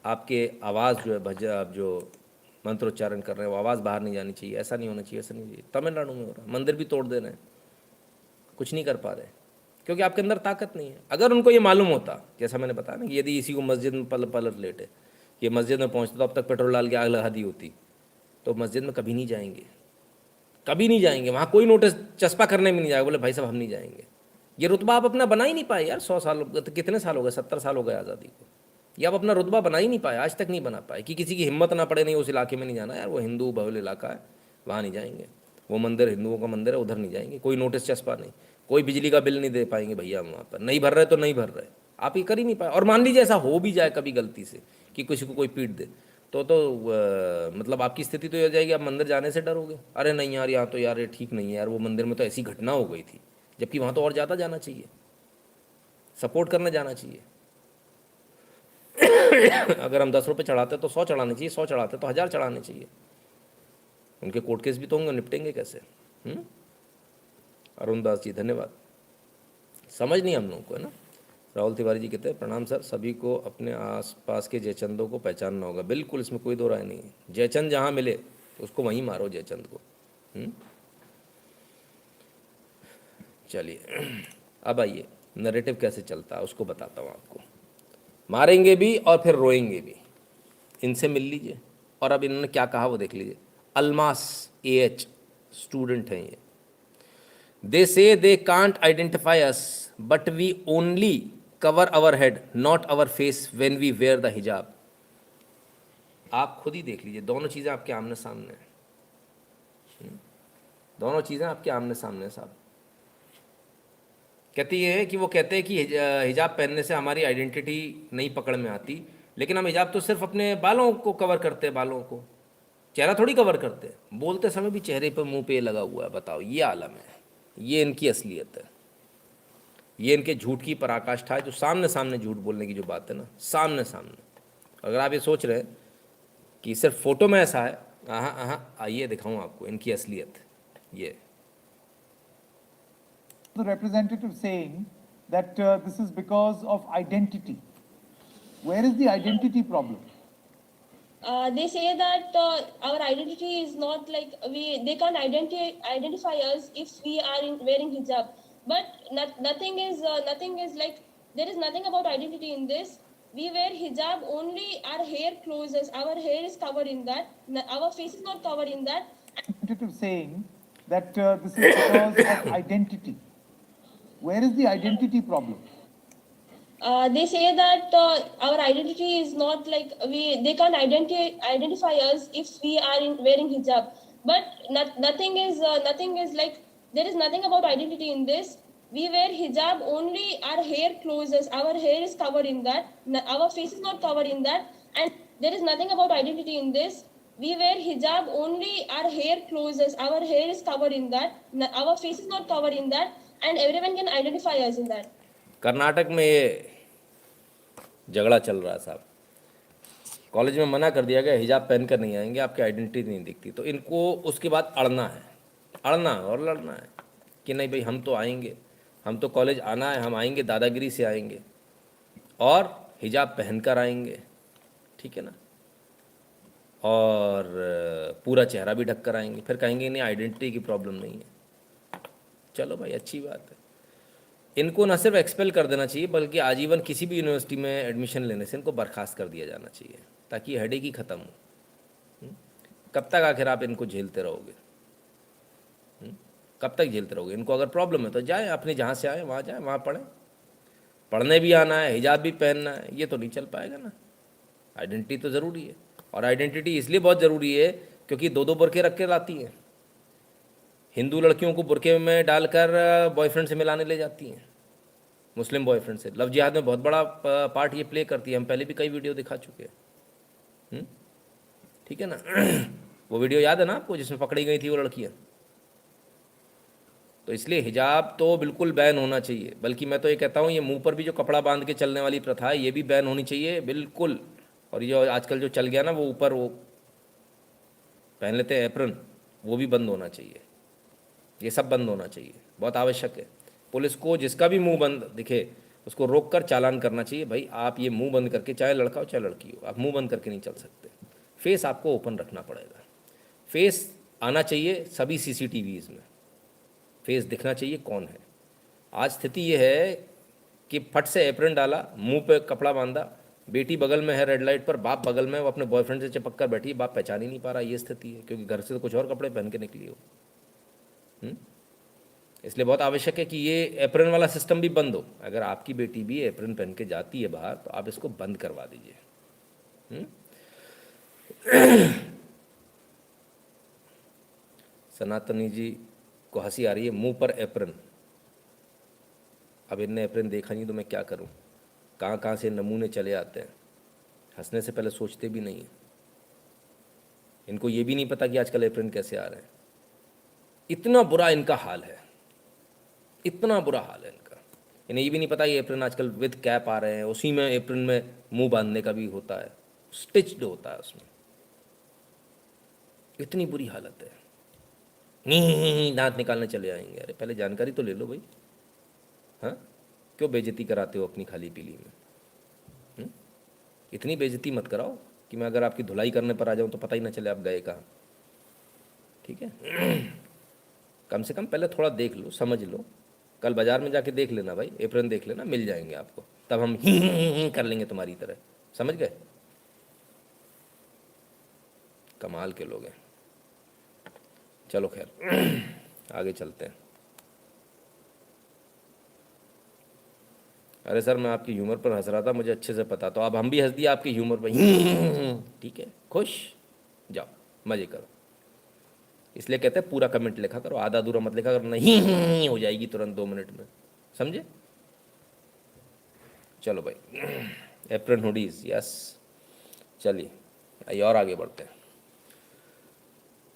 आपके आवाज़ जो है भजन, आप जो मंत्रोच्चारण कर रहे हैं वो आवाज़ बाहर नहीं जानी चाहिए, ऐसा नहीं होना चाहिए, ऐसा नहीं चाहिए। तमिलनाडु में हो रहा है, मंदिर भी तोड़ दे रहे हैं, कुछ नहीं कर पा रहे क्योंकि आपके अंदर ताकत नहीं है। अगर उनको ये मालूम होता, जैसा मैंने बताया ना कि यदि इसी को मस्जिद में पलट लेटे, ये मस्जिद में पहुँचता तो अब तक पेट्रोल डाल के आग लगा दी होती, तो मस्जिद में कभी नहीं जाएंगे, कभी नहीं जाएंगे। वहाँ कोई नोटिस चस्पा करने में नहीं जाएगा, बोले भाई साहब हम नहीं जाएंगे। ये रुतबा आप अपना बना ही नहीं पाए यार। 100 साल तो कितने साल हो गए, 70 साल हो गए आज़ादी को, ये आप अपना रुतबा बना ही नहीं पाए, आज तक नहीं बना पाए कि किसी की हिम्मत ना पड़े नहीं उस इलाके में नहीं जाना यार, वो हिंदू बहुल इलाका है वहाँ नहीं जाएंगे, वो मंदिर हिंदुओं का मंदिर है उधर नहीं जाएंगे, कोई नोटिस चस्पा नहीं, कोई बिजली का बिल नहीं दे पाएंगे भैया हम वहाँ पर, नहीं भर रहे तो नहीं भर रहे, आप ये कर ही नहीं पाए। और मान लीजिए ऐसा हो भी जाए कभी गलती से कि किसी को कोई पीट दे तो मतलब आपकी स्थिति तो ये हो जाएगी, आप मंदिर जाने से डरोगे, अरे नहीं यार यहाँ तो यार ये ठीक नहीं है यार, वो मंदिर में तो ऐसी घटना हो गई थी, जबकि वहाँ तो और ज़्यादा जाना चाहिए, सपोर्ट करने जाना चाहिए। अगर हम 10 रुपये चढ़ाते तो 100 चढ़ाने चाहिए, 100 चढ़ाते तो 1000 चढ़ाने चाहिए। उनके कोर्ट केस भी तो होंगे, निपटेंगे कैसे? अरुण दास जी धन्यवाद, समझ नहीं हम लोगों को है ना। राहुल तिवारी जी कहते हैं प्रणाम सर, सभी को अपने आसपास के जयचंदों को पहचानना होगा। बिल्कुल, इसमें कोई दो राय नहीं है, जयचंद जहाँ मिले तो उसको वहीं मारो जयचंद को। चलिए अब आइए नैरेटिव कैसे चलता है उसको बताता हूँ आपको। मारेंगे भी और फिर रोएंगे भी, इनसे मिल लीजिए। और अब इन्होंने क्या कहा वो देख लीजिए। अलमास AH स्टूडेंट हैं ये। They say they can't identify us but we only cover our head not our face when we wear the हिजाब। आप खुद ही देख लीजिए, दोनों चीज़ें आपके आमने सामने हैं, दोनों चीज़ें आपके आमने सामने हैं साहब। कहती है कि वो कहते हैं कि हिजाब पहनने से हमारी आइडेंटिटी नहीं पकड़ में आती, लेकिन हम हिजाब तो सिर्फ अपने बालों को कवर करते हैं, बालों को, चेहरा थोड़ी कवर करते हैं। बोलते समय भी चेहरे पर मुंह पे लगा हुआ है। बताओ, ये आलम है, ये इनकी असलियत है, ये इनके झूठ की पराकाष्ठा है, जो सामने सामने झूठ बोलने की जो बात है ना, सामने सामने। अगर आप ये सोच रहे हैं कि सिर्फ फोटो में ऐसा है, आइए दिखाऊं आपको इनकी असलियत। ये the representative saying that this is because of identity. Where is the identity problem? They say that our identity is not like they can't identify us if we are wearing hijab. But nothing is like, there is nothing about identity in this. We wear hijab only, our hair closes, our hair is covered in that, our face is not covered in that. Saying that this is because of identity. Where is the identity problem? They say that our identity is not like they can't identify us if we are wearing hijab. But nothing is like, there is nothing about identity in this. We wear hijab only, our hair closes, our hair is covered in that, our face is not covered in that, and there is nothing about identity in this. We wear hijab only, our hair closes, our hair is covered in that, our face is not covered in that, and everyone can identify us in that. Karnataka में ये झगड़ा चल रहा है साहब, college में मना कर दिया गया हिजाब पहन कर नहीं आएंगे, आपकी आइडेंटिटी नहीं दिखती, तो इनको उसके बाद अड़ना और लड़ना है कि नहीं भाई हम तो आएंगे, हम तो कॉलेज आना है, हम आएंगे दादागिरी से आएंगे और हिजाब पहन कर आएंगे, ठीक है ना, और पूरा चेहरा भी ढक कर आएंगे, फिर कहेंगे नहीं आइडेंटिटी की प्रॉब्लम नहीं है। चलो भाई अच्छी बात है, इनको न सिर्फ एक्सपेल कर देना चाहिए बल्कि आजीवन किसी भी यूनिवर्सिटी में एडमिशन लेने से इनको बर्खास्त कर दिया जाना चाहिए ताकि हेडेक ही ख़त्म हो। कब तक आखिर आप इनको झेलते रहोगे? कब तक झेलते रहोगे? इनको अगर प्रॉब्लम है तो जाए अपने जहाँ से आए वहाँ जाए, वहाँ पढ़ें, पढ़ने भी आना है, हिजाब भी पहनना है, ये तो नहीं चल पाएगा ना। आइडेंटिटी तो ज़रूरी है, और आइडेंटिटी इसलिए बहुत ज़रूरी है क्योंकि दो बुरके रख के लाती हैं। हिंदू लड़कियों को बुरके में डालकर बॉयफ्रेंड से मिलाने ले जाती हैं, मुस्लिम बॉयफ्रेंड से। लव जिहाद में बहुत बड़ा पार्ट ये प्ले करती है, हम पहले भी कई वीडियो दिखा चुके हैं, ठीक है ना। वो वीडियो याद है ना आपको जिसमें पकड़ी गई थी वो लड़कियाँ? तो इसलिए हिजाब तो बिल्कुल बैन होना चाहिए, बल्कि मैं तो ये कहता हूँ ये मुंह पर भी जो कपड़ा बांध के चलने वाली प्रथा है ये भी बैन होनी चाहिए बिल्कुल। और ये आजकल जो चल गया ना वो ऊपर वो पहन लेते हैं एप्रन, वो भी बंद होना चाहिए, ये सब बंद होना चाहिए, बहुत आवश्यक है। पुलिस को जिसका भी मुंह बंद दिखे उसको रोक कर चालान करना चाहिए, भाई आप ये मुंह बंद करके, चाहे लड़का हो चाहे लड़की हो, आप मुंह बंद करके नहीं चल सकते, फेस आपको ओपन रखना पड़ेगा। फेस आना चाहिए सभी CCTVs में, फेस दिखना चाहिए कौन है। आज स्थिति ये है कि फट से एप्रन डाला, मुंह पे कपड़ा बांधा, बेटी बगल में है रेड लाइट पर, बाप बगल में वो अपने बॉयफ्रेंड से चिपक कर बैठी, बाप पहचान ही नहीं पा रहा, ये स्थिति है क्योंकि घर से तो कुछ और कपड़े पहन के निकली हो। इसलिए बहुत आवश्यक है कि ये एप्रन वाला सिस्टम भी बंद हो। अगर आपकी बेटी भी एप्रन पहन के जाती है बाहर तो आप इसको बंद करवा दीजिए। सनातनी जी को हंसी आ रही है, मुंह पर एप्रन। अब इनने एप्रन देखा नहीं तो मैं क्या करूं, कहाँ कहाँ से नमूने चले आते हैं, हंसने से पहले सोचते भी नहीं हैं। इनको ये भी नहीं पता कि आजकल एप्रन कैसे आ रहे हैं। इतना बुरा इनका हाल है, इतना बुरा हाल है इनका। इन्हें ये भी नहीं पता ये एप्रन आजकल विद कैप आ रहे हैं, उसी में एप्रन में मुंह बांधने का भी होता है, स्टिच्ड होता है उसमें। इतनी बुरी हालत है, दांत निकालने चले आएंगे। अरे पहले जानकारी तो ले लो भाई, हाँ क्यों बेइज्जती कराते हो अपनी खाली पीली में? इतनी बेइज्जती मत कराओ कि मैं अगर आपकी धुलाई करने पर आ जाऊं तो पता ही ना चले आप गए कहाँ, ठीक है। कम से कम पहले थोड़ा देख लो, समझ लो, कल बाजार में जाके देख लेना भाई, एप्रन देख लेना, मिल जाएंगे आपको, तब हम ही कर लेंगे तुम्हारी तरह, समझ गए? कमाल के लोग हैं। चलो खैर आगे चलते हैं। अरे सर मैं आपकी ह्यूमर पर हंस रहा था, मुझे अच्छे से पता, तो अब हम भी हंस दिया आपके ह्यूमर पर, ठीक है, खुश जाओ मजे करो। इसलिए कहते हैं पूरा कमेंट लिखा करो, आधा अधूरा मत लिखा करो, नहीं हो जाएगी तुरंत 2 मिनट में, समझे? चलो भाई, एप्रन हुडीज, यस। चलिए आइए और आगे बढ़ते हैं।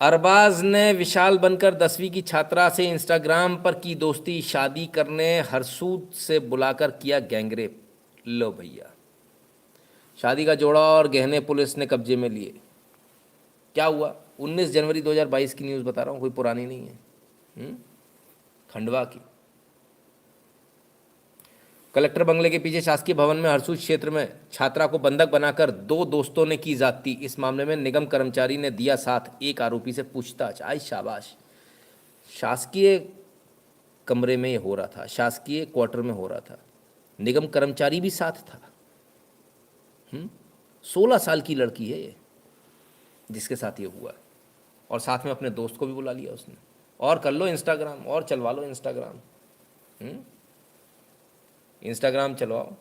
अरबाज ने विशाल बनकर 10वीं की छात्रा से इंस्टाग्राम पर की दोस्ती, शादी करने हरसूद से बुलाकर किया गैंगरेप। लो भैया, शादी का जोड़ा और गहने पुलिस ने कब्जे में लिए। क्या हुआ? 19 जनवरी 2022 की न्यूज़ बता रहा हूँ, कोई पुरानी नहीं है, खंडवा की। कलेक्टर बंगले के पीछे शासकीय भवन में हरसूद क्षेत्र में छात्रा को बंधक बनाकर 2 दोस्तों ने की जाती। इस मामले में निगम कर्मचारी ने दिया साथ, एक आरोपी से पूछताछ। आई शाबाश। शासकीय कमरे में ये हो रहा था, शासकीय क्वार्टर में हो रहा था, निगम कर्मचारी भी साथ था। 16 साल की लड़की है ये जिसके साथ ये हुआ, और साथ में अपने दोस्त को भी बुला लिया उसने। और कर लो इंस्टाग्राम, और चलवा लो इंस्टाग्राम। इंस्टाग्राम चलवाओ,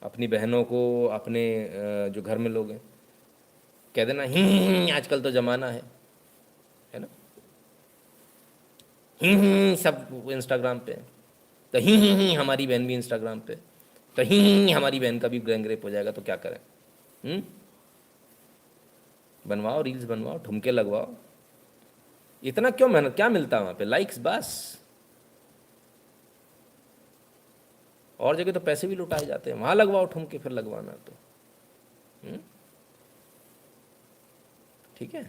अपनी बहनों को, अपने जो घर में लोग हैं, कह देना ही आजकल तो जमाना है ना, ही सब इंस्टाग्राम पे। तो ही हमारी बहन भी इंस्टाग्राम पे, तो ही हमारी बहन का भी गैंग रेप हो जाएगा, तो क्या करें? बनवाओ, रील्स बनवाओ, ठुमके लगवाओ। इतना क्यों मेहनत, क्या मिलता है वहाँ पे? लाइक्स बस। और जगह तो पैसे भी लुटाए जाते हैं, वहाँ लगवाओ ठुमके, फिर लगवाना तो। ठीक है।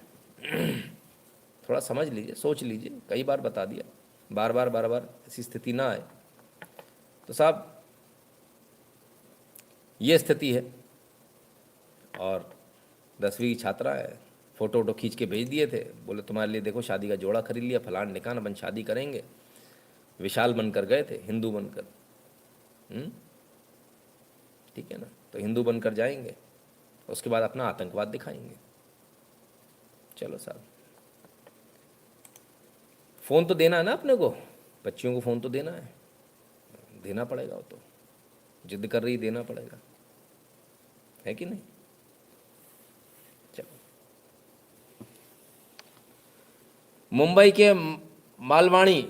थोड़ा समझ लीजिए, सोच लीजिए। कई बार बता दिया, बार बार ऐसी स्थिति ना आए। तो साहब ये स्थिति है। और 10वीं की छात्रा है, फ़ोटो खींच के भेज दिए थे, बोले तुम्हारे लिए देखो शादी का जोड़ा खरीद लिया, फलान निकान, अपन शादी करेंगे। विशाल बनकर गए थे, हिंदू बनकर। ठीक है ना, तो हिंदू बनकर जाएंगे, उसके बाद अपना आतंकवाद दिखाएंगे। चलो साहब, फ़ोन तो देना है ना अपने को, बच्चियों को फ़ोन तो देना है, देना पड़ेगा। वो तो जिद कर रही, देना पड़ेगा, है कि नहीं? चलो, मुंबई के मालवाणी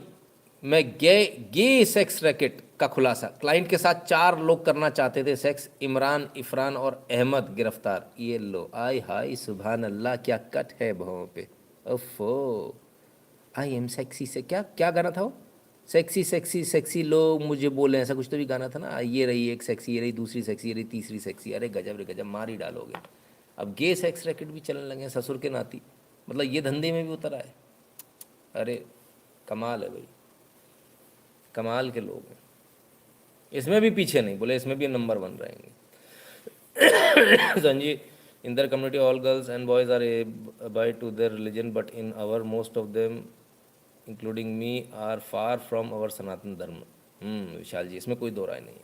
में गे सेक्स रैकेट का खुलासा। क्लाइंट के साथ 4 लोग करना चाहते थे सेक्स। इमरान, इफरान और अहमद गिरफ्तार। ये लो, आय हाय सुभान अल्लाह, क्या कट है भवों पे। ओफो, आई एम सेक्सी से क्या क्या गाना था वो? सेक्सी सेक्सी सेक्सी लोग मुझे बोले, ऐसा कुछ तो भी गाना था ना। ये रही एक सेक्सी, ये रही दूसरी सेक्सी, ये रही तीसरी सेक्सी। अरे गजब रे गजब, मार ही डालोगे। अब गे सेक्स रैकेट भी चलने लगे, ससुर के नाती, मतलब ये धंधे में भी उतर आए। अरे कमाल है भाई, कमाल के लोग हैं। इसमें भी पीछे नहीं, बोले इसमें भी नंबर 1 रहेंगे। Sanjeev, in their community all girls and boys are abide to their religion, but in our most of them including me are far from our सनातन धर्म। विशाल जी, इसमें कोई दो राय नहीं है।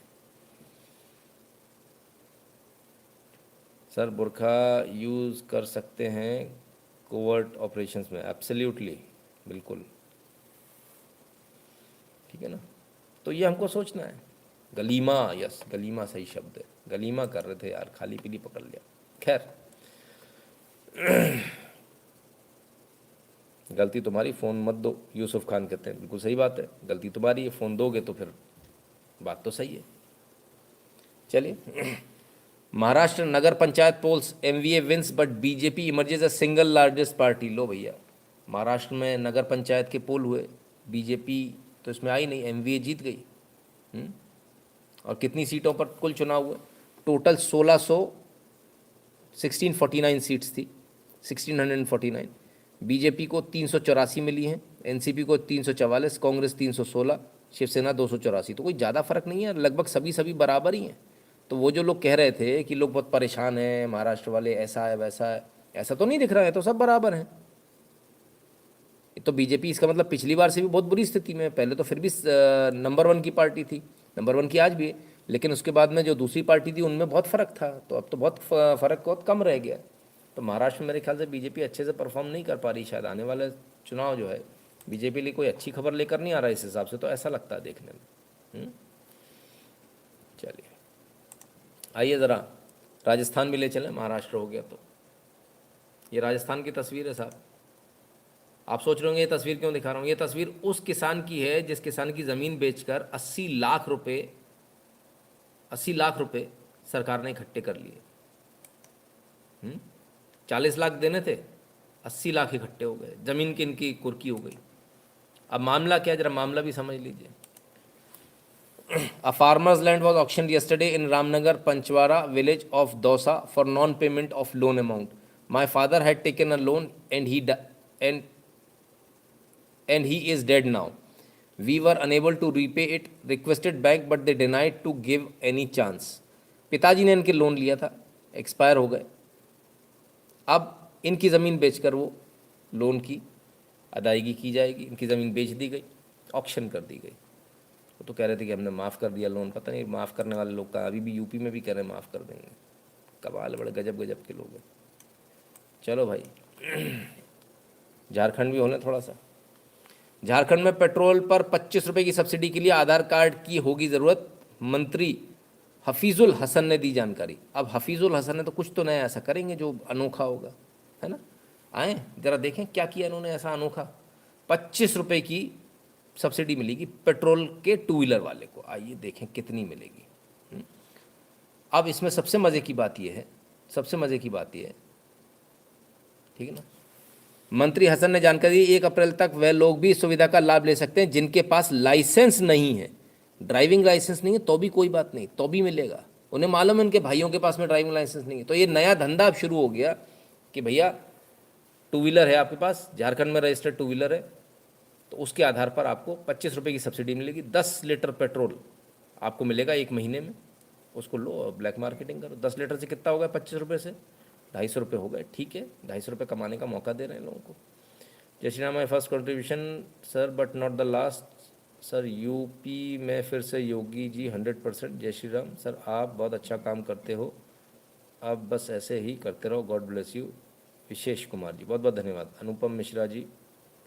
सर बुर्खा यूज़ कर सकते हैं कोवर्ट ऑपरेशंस में? एब्सोल्युटली, बिल्कुल। ठीक है ना, तो ये हमको सोचना है। गलीमा, यस गलीमा सही शब्द है, गलीमा कर रहे थे यार, खाली पीली पकड़ लिया। खैर, गलती तुम्हारी, फ़ोन मत दो, यूसुफ खान कहते हैं। बिल्कुल सही बात है, गलती तुम्हारी है, फ़ोन दोगे तो फिर बात तो सही है। चलिए, Maharashtra Nagar panchayat polls, MVA wins but BJP emerges a single largest party. लो भैया, महाराष्ट्र में नगर पंचायत के पोल हुए, बीजेपी तो इसमें आई नहीं, MVA जीत गई। और कितनी सीटों पर कुल चुनाव हुए? टोटल 1649 सीट्स थी, 1649। बीजेपी को 384 मिली हैं, एनसीपी को 344, कांग्रेस 316, शिवसेना 284। तो कोई ज़्यादा फर्क नहीं है, लगभग सभी बराबर ही हैं। तो वो जो लोग कह रहे थे कि लोग बहुत परेशान हैं महाराष्ट्र वाले, ऐसा है वैसा है, ऐसा तो नहीं दिख रहा है, तो सब बराबर हैं। तो बीजेपी, इसका मतलब पिछली बार से भी बहुत बुरी स्थिति में है। पहले तो फिर भी नंबर 1 की पार्टी थी, नंबर 1 की आज भी है, लेकिन उसके बाद में जो दूसरी पार्टी थी उनमें बहुत फ़र्क था। तो अब तो बहुत फ़र्क बहुत कम रह गया। तो महाराष्ट्र में मेरे ख्याल से बीजेपी अच्छे से परफॉर्म नहीं कर पा रही। शायद आने वाले चुनाव जो है बीजेपी लिए कोई अच्छी खबर लेकर नहीं आ रहा है इस हिसाब से, तो ऐसा लगता है देखने में। चलिए, आइए ज़रा राजस्थान भी ले चलें, महाराष्ट्र हो गया तो। ये राजस्थान की तस्वीर है साहब। आप सोच रहे होंगे ये तस्वीर क्यों दिखा रहा हूँ? ये तस्वीर उस किसान की है जिस किसान की ज़मीन बेचकर 80 लाख रुपए सरकार ने इकट्ठे कर लिए। 40 लाख देने थे, 80 लाख इकट्ठे हो गए, ज़मीन की इनकी कुर्की हो गई। अब मामला क्या, जरा मामला भी समझ लीजिए। A farmer's land was auctioned yesterday in Ramnagar, Panchwara village of Dausa for non-payment of loan amount. My father had taken a loan and he is dead now. We were unable to repay it, requested bank but they denied to give any chance. पिताजी ने इनके loan लिया था, expire हो गए, अब इनकी ज़मीन बेचकर वो लोन की अदायगी की जाएगी। इनकी ज़मीन बेच दी गई, ऑक्शन कर दी गई। वो तो कह रहे थे कि हमने माफ़ कर दिया लोन, पता नहीं माफ़ करने वाले लोग का, अभी भी यूपी में भी कह रहे हैं माफ़ कर देंगे। कमाल, बड़े गजब गजब के लोग हैं। चलो भाई, झारखंड भी होने थोड़ा सा। झारखंड में पेट्रोल पर 25 रुपये की सब्सिडी के लिए आधार कार्ड की होगी ज़रूरत, मंत्री हफीज़ुल हसन ने दी जानकारी। अब हफीज़ुल हसन ने तो कुछ तो नया ऐसा करेंगे जो अनोखा होगा, है ना। आए ज़रा देखें क्या किया इन्होंने ऐसा अनोखा। 25 रुपये की सब्सिडी मिलेगी पेट्रोल के टू व्हीलर वाले को, आइए देखें कितनी मिलेगी। अब इसमें सबसे मज़े की बात यह है, सबसे मज़े की बात यह है, ठीक है ना, मंत्री हसन ने जानकारी दी 1 अप्रैल तक वह लोग भी इस सुविधा का लाभ ले सकते हैं जिनके पास लाइसेंस नहीं है। ड्राइविंग लाइसेंस नहीं है तो भी कोई बात नहीं, तो भी मिलेगा। उन्हें मालूम है उनके भाइयों के पास में ड्राइविंग लाइसेंस नहीं है, तो ये नया धंधा अब शुरू हो गया कि भैया टू व्हीलर है आपके पास, झारखंड में रजिस्टर्ड टू व्हीलर है, तो उसके आधार पर आपको 25 रुपये की सब्सिडी मिलेगी। 10 लीटर पेट्रोल आपको मिलेगा 1 महीने में, उसको लो और ब्लैक मार्केटिंग करो। 10 लीटर से कितना होगा 25 रुपये से? 250 रुपये हो गए, ठीक है, 250 रुपये कमाने का मौका दे रहे हैं लोगों को। जय Shri Ram, my first contribution sir but not the last sir, UP में फिर से योगी जी 100%। जय श्री राम सर, आप बहुत अच्छा काम करते हो, आप बस ऐसे ही करते रहो, गॉड ब्लेस यू। विशेष कुमार जी बहुत बहुत धन्यवाद। अनुपम मिश्रा जी,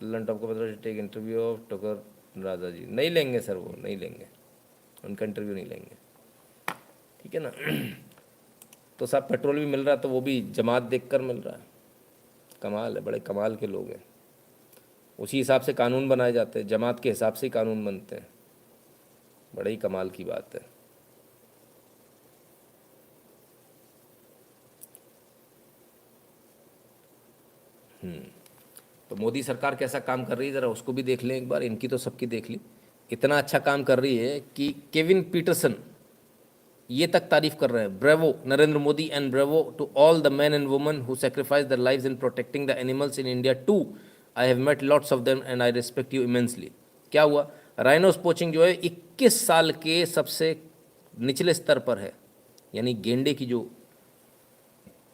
लंट ऑफ को टेक इंटरव्यू ऑफ टोकर राजा जी, नहीं लेंगे सर, वो नहीं लेंगे, उनका इंटरव्यू नहीं लेंगे, ठीक है ना। तो साहब पेट्रोल भी मिल रहा है तो वो भी जमात देखकर मिल रहा है, कमाल है, बड़े कमाल के लोग हैं। उसी हिसाब से कानून बनाए जाते हैं, जमात के हिसाब से ही कानून बनते हैं, बड़े ही कमाल की बात है। तो मोदी सरकार कैसा काम कर रही है ज़रा उसको भी देख लें एक बार। इनकी तो सबकी देख ली, इतना अच्छा काम कर रही है कि केविन पीटरसन ये तक तारीफ कर रहे हैं, bravo Narendra Modi and bravo to all the man and women who sacrifice their lives in protecting the animals in India too, I have met lots of them and I respect you immensely. क्या हुआ, rhinos poaching जो है 21 साल के सबसे निचले स्तर पर है, यानी गेंडे की जो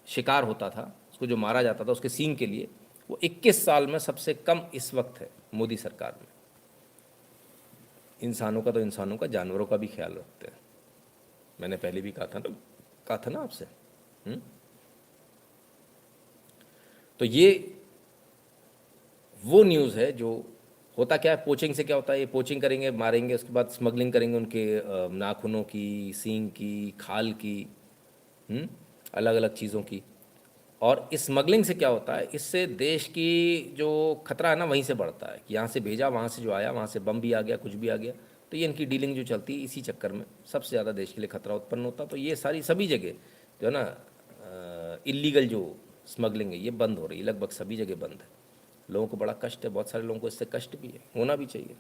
शिकार होता था, उसको जो मारा जाता था उसके सींग के लिए, वो 21 साल में सबसे कम इस वक्त है मोदी सरकार में। इंसानों का तो इंसानों का, जानवरों का भी ख्याल रखते हैं, मैंने पहले भी कहा था ना आपसे। तो ये वो न्यूज़ है जो होता क्या है, पोचिंग से क्या होता है, ये पोचिंग करेंगे, मारेंगे, उसके बाद स्मगलिंग करेंगे उनके नाखूनों की, सींग की, खाल की, अलग अलग चीज़ों की। और इस स्मगलिंग से क्या होता है, इससे देश की जो खतरा है ना वहीं से बढ़ता है कि यहाँ से भेजा, वहाँ से जो आया, वहाँ से बम भी आ गया, कुछ भी आ गया, तो ये इनकी डीलिंग जो चलती है इसी चक्कर में सबसे ज़्यादा देश के लिए खतरा उत्पन्न होता। तो ये सारी सभी जगह जो है ना इलीगल जो स्मगलिंग है ये बंद हो रही है, लगभग सभी जगह बंद है। लोगों को बड़ा कष्ट है, बहुत सारे लोगों को इससे कष्ट भी है, होना भी चाहिए।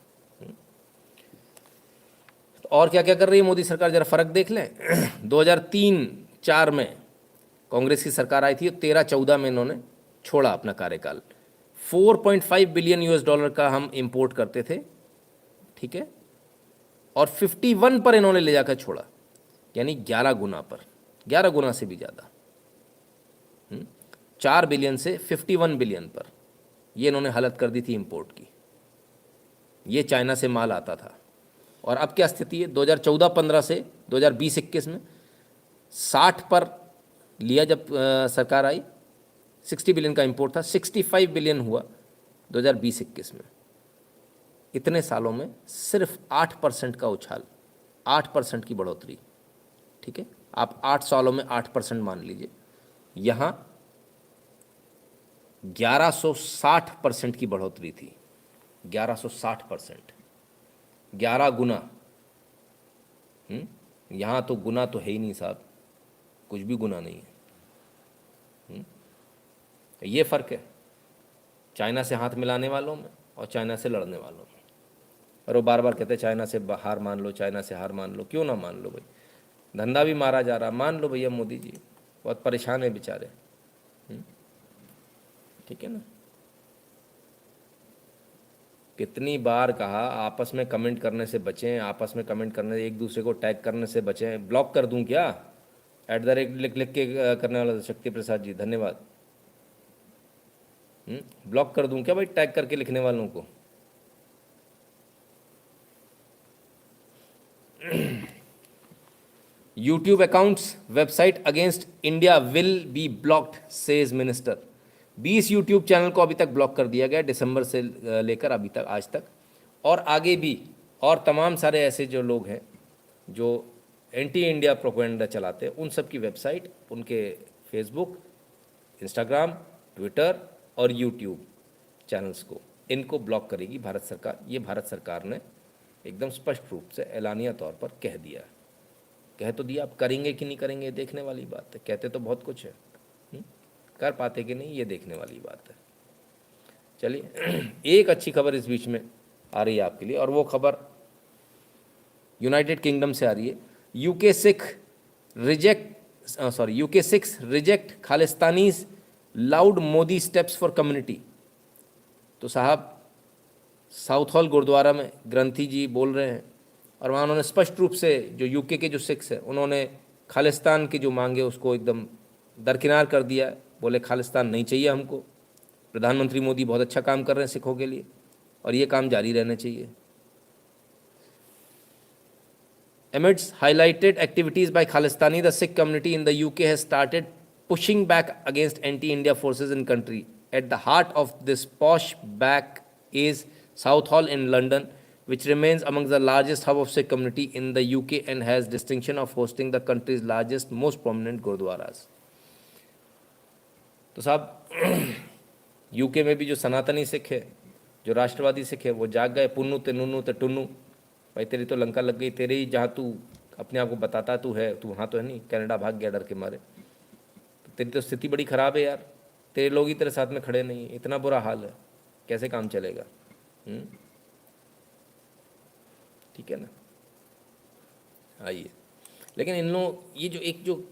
तो और क्या क्या कर रही है मोदी सरकार, ज़रा फ़र्क देख लें। 2003-04 में कांग्रेस की सरकार आई थी, 13-14 में इन्होंने छोड़ा अपना कार्यकाल। 4.5 बिलियन US$ का हम इंपोर्ट करते थे, ठीक है, और 51 पर इन्होंने ले जाकर छोड़ा, यानी 11 गुना पर, 11 गुना से भी ज़्यादा। 4 बिलियन से 51 बिलियन पर ये इन्होंने हालत कर दी थी इंपोर्ट की। ये चाइना से माल आता था। और अब क्या स्थिति है, 2014-15 से 2020-21 में 60 पर लिया जब सरकार आई, 60 बिलियन का इंपोर्ट था, 65 बिलियन हुआ 2020-21 में। इतने सालों में सिर्फ 8% का उछाल, 8% की बढ़ोतरी, ठीक है, आप 8 सालों में 8% मान लीजिए। यहाँ 1160% की बढ़ोतरी थी, 1160%, 11 गुना। यहाँ तो गुना तो है ही नहीं साहब, कुछ भी गुना नहीं है। ये फ़र्क है चाइना से हाथ मिलाने वालों में और चाइना से लड़ने वालों में। और वो बार बार कहते हैं चाइना से हार मान लो, चाइना से हार मान लो। क्यों ना मान लो भाई, धंधा भी मारा जा रहा, मान लो भैया। मोदी जी बहुत परेशान है बेचारे, ठीक है ना। कितनी बार कहा आपस में कमेंट करने से बचें, आपस में कमेंट करने, एक दूसरे को टैग करने से बचें। ब्लॉक कर दूं क्या? @ लिख लिख के करने वाला शक्ति प्रसाद जी, धन्यवाद। ब्लॉक कर दूं क्या भाई टैग करके लिखने वालों को? YouTube accounts website against India will be blocked, says minister। 20 YouTube channel को अभी तक ब्लॉक कर दिया गया, दिसंबर से लेकर अभी तक आज तक, और आगे भी। और तमाम सारे ऐसे जो लोग हैं जो एंटी इंडिया प्रोपेगेंडा चलाते हैं, उन सब की वेबसाइट, उनके फेसबुक, इंस्टाग्राम, ट्विटर और यूट्यूब चैनल्स को, इनको ब्लॉक करेगी भारत सरकार। ये भारत सरकार ने एकदम स्पष्ट रूप से ऐलानिया तौर पर कह दिया। कह तो दिया, अब करेंगे कि नहीं करेंगे देखने वाली बात है। कहते तो बहुत कुछ है, कर पाते कि नहीं ये देखने वाली बात है। चलिए, एक अच्छी खबर इस बीच में आ रही है आपके लिए, और वो खबर यूनाइटेड किंगडम से आ रही है। UK 6 reject Khalistanis loud Modi steps for community. तो साहब साउथ हॉल गुरुद्वारा में ग्रंथी जी बोल रहे हैं, और वहाँ उन्होंने स्पष्ट रूप से, जो यूके के जो सिख्स हैं, उन्होंने खालिस्तान की जो मांगे उसको एकदम दरकिनार कर दिया। बोले खालिस्तान नहीं चाहिए हमको। प्रधानमंत्री मोदी बहुत अच्छा काम कर रहे हैं सिखों के लिए, और ये काम जारी रहना चाहिए। Amidst highlighted activities by Khalistani, the Sikh community in the UK has started pushing back against anti-India forces in country. At the heart of this push back is Southall in London, which remains among the largest hub of Sikh community in the UK and has distinction of hosting the country's largest, most prominent gurdwaras. तो साहब UK में भी जो सनातनी सिख है, जो राष्ट्रवादी सिख है, वो जाग गए। पुन्नू ते नुन्नू ते टुन्नू, भाई तेरी तो लंका लग गई। तेरे ही जहाँ तू अपने आप को बताता तू है, तू वहाँ तो है नहीं, कनाडा भाग गया डर के मारे। तो तेरी तो स्थिति बड़ी ख़राब है यार, तेरे लोग ही तेरे साथ में खड़े नहीं, इतना बुरा हाल है, कैसे काम चलेगा? ठीक है ना? आइए, लेकिन इन लोग ये जो एक जो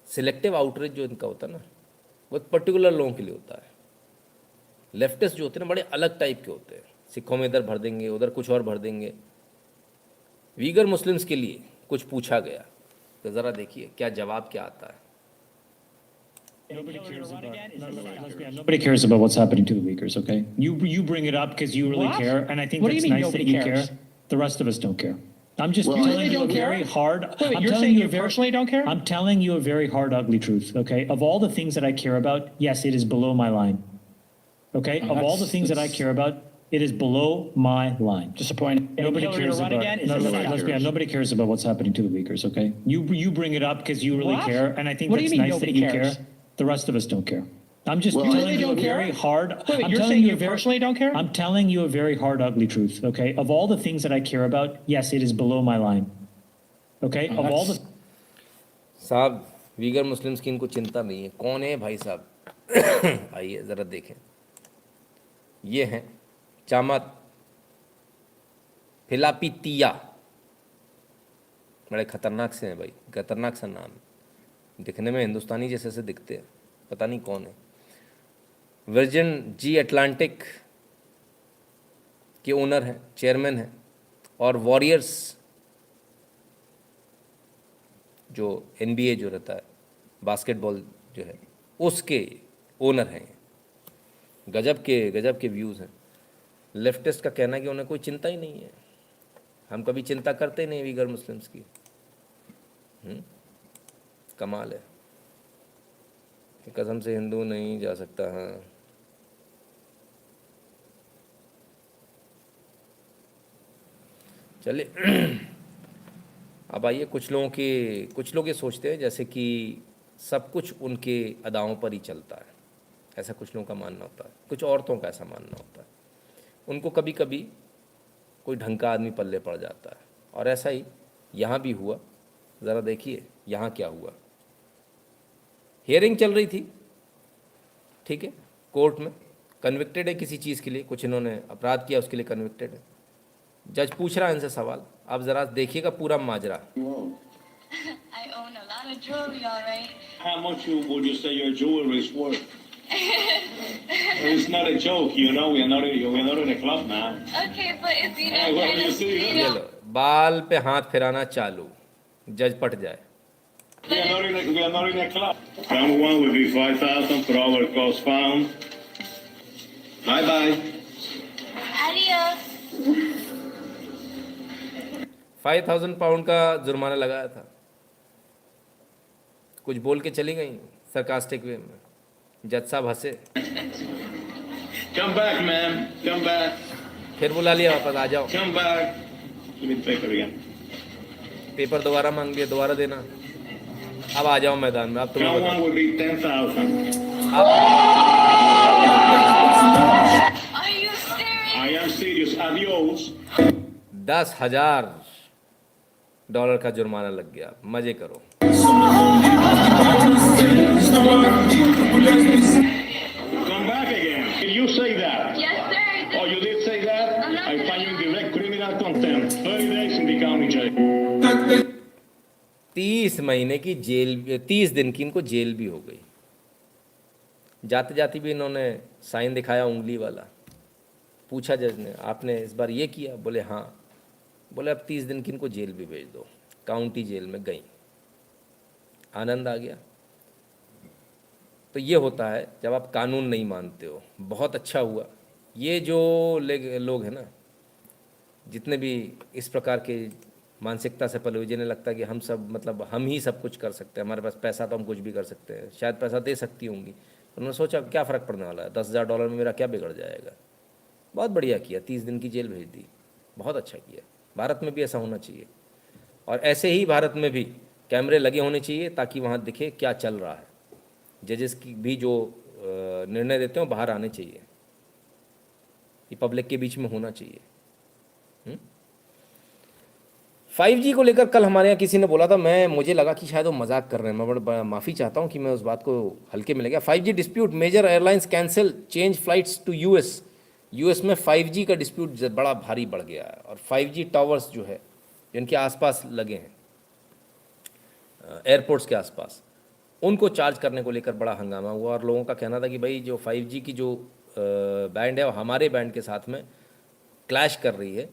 सिलेक्टिव आउटरीच जो इनका होता है ना, वो एक पर्टिकुलर लोगों के लिए होता है। लेफ्टिस्ट जो होते हैं ना, बड़े अलग टाइप के होते हैं। सिखों में इधर भर देंगे, उधर कुछ और भर देंगे। वीगर मुस्लिम्स के लिए कुछ पूछा गया, तो ज़रा देखिए क्या जवाब क्या आता है। Nobody cares about what's happening to the Uyghurs, okay? You bring it up because you really care, and I think that's nice that you care. The rest of us don't care. I'm just telling you a very hard. You're saying you personally don't care? I'm telling you a very hard, ugly truth, okay? Of all the things that I care about, yes, it is below my line. Okay? Of all the things that I care about, it is below my line. Disappointing. Nobody cares about. Nobody cares about what's happening to the Uyghurs, okay? You bring it up because you really care, and I think that's nice that you care. The rest of us don't care. I'm just telling you a very hard. You're saying you personally don't care? I'm telling you a very hard, ugly truth, okay? Of all the things that I care about, yes, it is below my line. Okay? Of all the. साहब Uyghur Muslims की इनको चिंता नहीं है। कौन है भाई साहब? आइए ज़रा देखें। ये हैं चामत फिलापितिया, बड़े खतरनाक से हैं भाई, खतरनाक सा नाम। दिखने में हिंदुस्तानी जैसे से दिखते हैं, पता नहीं कौन है। वर्जिन जी अटलांटिक के ओनर हैं, चेयरमैन हैं, और वॉरियर्स जो NBA जो रहता है, बास्केटबॉल जो है, उसके ओनर हैं। गजब के व्यूज़ हैं। लेफ्टिस्ट का कहना है कि उन्हें कोई चिंता ही नहीं है। हम कभी चिंता करते नहीं वीगर मुस्लिम्स की। कमाल है। कसम से हिंदू नहीं जा सकता। हाँ, चलिए अब आइए, कुछ लोग ये सोचते हैं जैसे कि सब कुछ उनके अदाओं पर ही चलता है। ऐसा कुछ लोगों का मानना होता है, कुछ औरतों का ऐसा मानना होता है। उनको कभी कभी कोई ढंग का आदमी पल्ले पड़ जाता है, और ऐसा ही यहाँ भी हुआ। ज़रा देखिए यहाँ क्या हुआ। हियरिंग चल रही थी, ठीक है, कोर्ट में। कन्विक्टेड है किसी चीज़ के लिए, कुछ इन्होंने अपराध किया, उसके लिए कन्विक्टेड है। जज पूछ रहा है इनसे सवाल, आप ज़रा देखिएगा पूरा माजरा। How much would you say your jewelry is worth? It's not a joke, you know. We're not in a club now. Okay, but if you Hey, what do you see? ये लो, बाल पे हाथ फिराना चालू, जज पट जाए। We are not in a club. Round one will be 5,000 for our cost found. Bye bye. Adios. 5,000 pound का जुर्माना लगाया था। कुछ बोल के चली गई सरकास्टिक वे में। जज साहब हंसे। Come back, man. Come back. फिर बुला लिया वापस, आ जाओ। Come back. Give me the paper again. Paper दोबारा मांग लिया, दोबारा देना। अब आ जाओ मैदान में। अब तुम्हें Round one will be 10,000. Are you serious? I am serious. Adios. $10,000 का जुर्माना लग गया। मजे करो। Come back again. Did you say that? Yes, sir. Oh, you did say that? I find you in direct criminal contempt. 30 days in the county jail. 30 महीने की jail, 30 दिन की इनको जेल भी हो गई। जाते जाते भी इन्होंने साइन दिखाया उंगली वाला। पूछा जज ने, आपने इस बार ये किया? बोले हाँ। बोले अब 30 दिन की इनको जेल भी भेज दो। काउंटी जेल में गई। आनंद आ गया। तो ये होता है जब आप कानून नहीं मानते हो। बहुत अच्छा हुआ ये जो लोग हैं ना, जितने भी इस प्रकार के मानसिकता से पले हुए, जिन्हें लगता है कि हम सब मतलब हम ही सब कुछ कर सकते हैं, हमारे पास पैसा तो हम कुछ भी कर सकते हैं, शायद पैसा दे सकती होंगी। उन्होंने सोचा क्या फ़र्क पड़ने वाला है, $10,000 में मेरा क्या बिगड़ जाएगा। बहुत बढ़िया किया, 30 दिन की जेल भेज दी। बहुत अच्छा किया। भारत में भी ऐसा होना चाहिए, और ऐसे ही भारत में भी कैमरे लगे होने चाहिए ताकि वहाँ दिखे क्या चल रहा है। जजेस की भी जो निर्णय देते हैं बाहर आने चाहिए, ये पब्लिक के बीच में होना चाहिए। 5G को लेकर कल हमारे यहाँ किसी ने बोला था, मुझे लगा कि शायद वो मजाक कर रहे हैं। मैं बड़ा माफ़ी चाहता हूँ कि मैं उस बात को हल्के में ले गया। 5G dispute, major airlines cancel change flights to US में 5G का डिस्प्यूट बड़ा भारी बढ़ गया है। और 5G टावर्स जो है जिनके आसपास लगे हैं एयरपोर्ट्स के आसपास, उनको चार्ज करने को लेकर बड़ा हंगामा हुआ। और लोगों का कहना था कि भाई जो 5G की जो बैंड है वो हमारे बैंड के साथ में क्लैश कर रही है,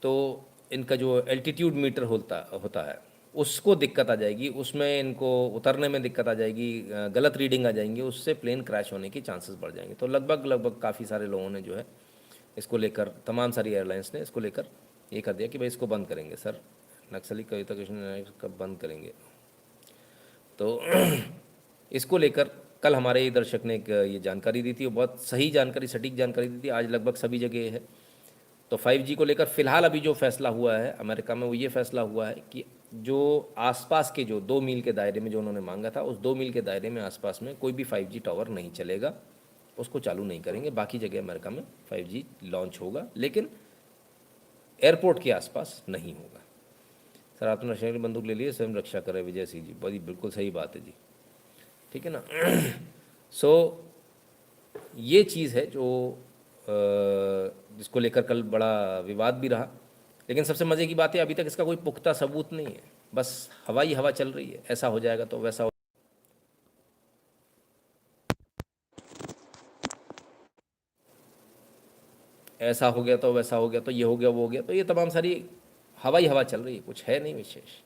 तो इनका जो एल्टीट्यूड मीटर होता है उसको दिक्कत आ जाएगी, उसमें इनको उतरने में दिक्कत आ जाएगी, गलत रीडिंग आ जाएंगी, उससे प्लेन क्रैश होने के चांसेस बढ़ जाएंगे। तो लगभग काफ़ी सारे लोगों ने जो है इसको लेकर, तमाम सारी एयरलाइंस ने इसको लेकर ये कर दिया कि भाई इसको बंद करेंगे सर, नक्सली कविता कृष्ण कब बंद करेंगे। तो इसको लेकर कल हमारे ये दर्शक ने एक ये जानकारी दी थी, वो बहुत सही जानकारी, सटीक जानकारी दी थी। आज लगभग सभी जगह है। तो 5G को लेकर फ़िलहाल अभी जो फैसला हुआ है अमेरिका में, वो ये फैसला हुआ है कि जो आसपास के जो 2 मील के दायरे में जो उन्होंने मांगा था, उस 2 मील के दायरे में आसपास में कोई भी 5G टावर नहीं चलेगा, उसको चालू नहीं करेंगे। बाकी जगह अमेरिका में 5G लॉन्च होगा, लेकिन एयरपोर्ट के आसपास नहीं होगा। सर आपने नशे की बंदूक ले ली है, स्वयं रक्षा करे विजय सिंह जी। बड़ी बिल्कुल सही बात है जी, ठीक है ना। सो ये चीज़ है जो जिसको लेकर कल बड़ा विवाद भी रहा। लेकिन सबसे मज़े की बात है अभी तक इसका कोई पुख्ता सबूत नहीं है, बस हवाई हवा चल रही है। ऐसा हो जाएगा तो वैसा ऐसा हो गया तो वैसा हो गया, तो ये हो गया वो हो गया, तो ये तमाम सारी हवाई हवा चल रही है, कुछ है नहीं विशेष।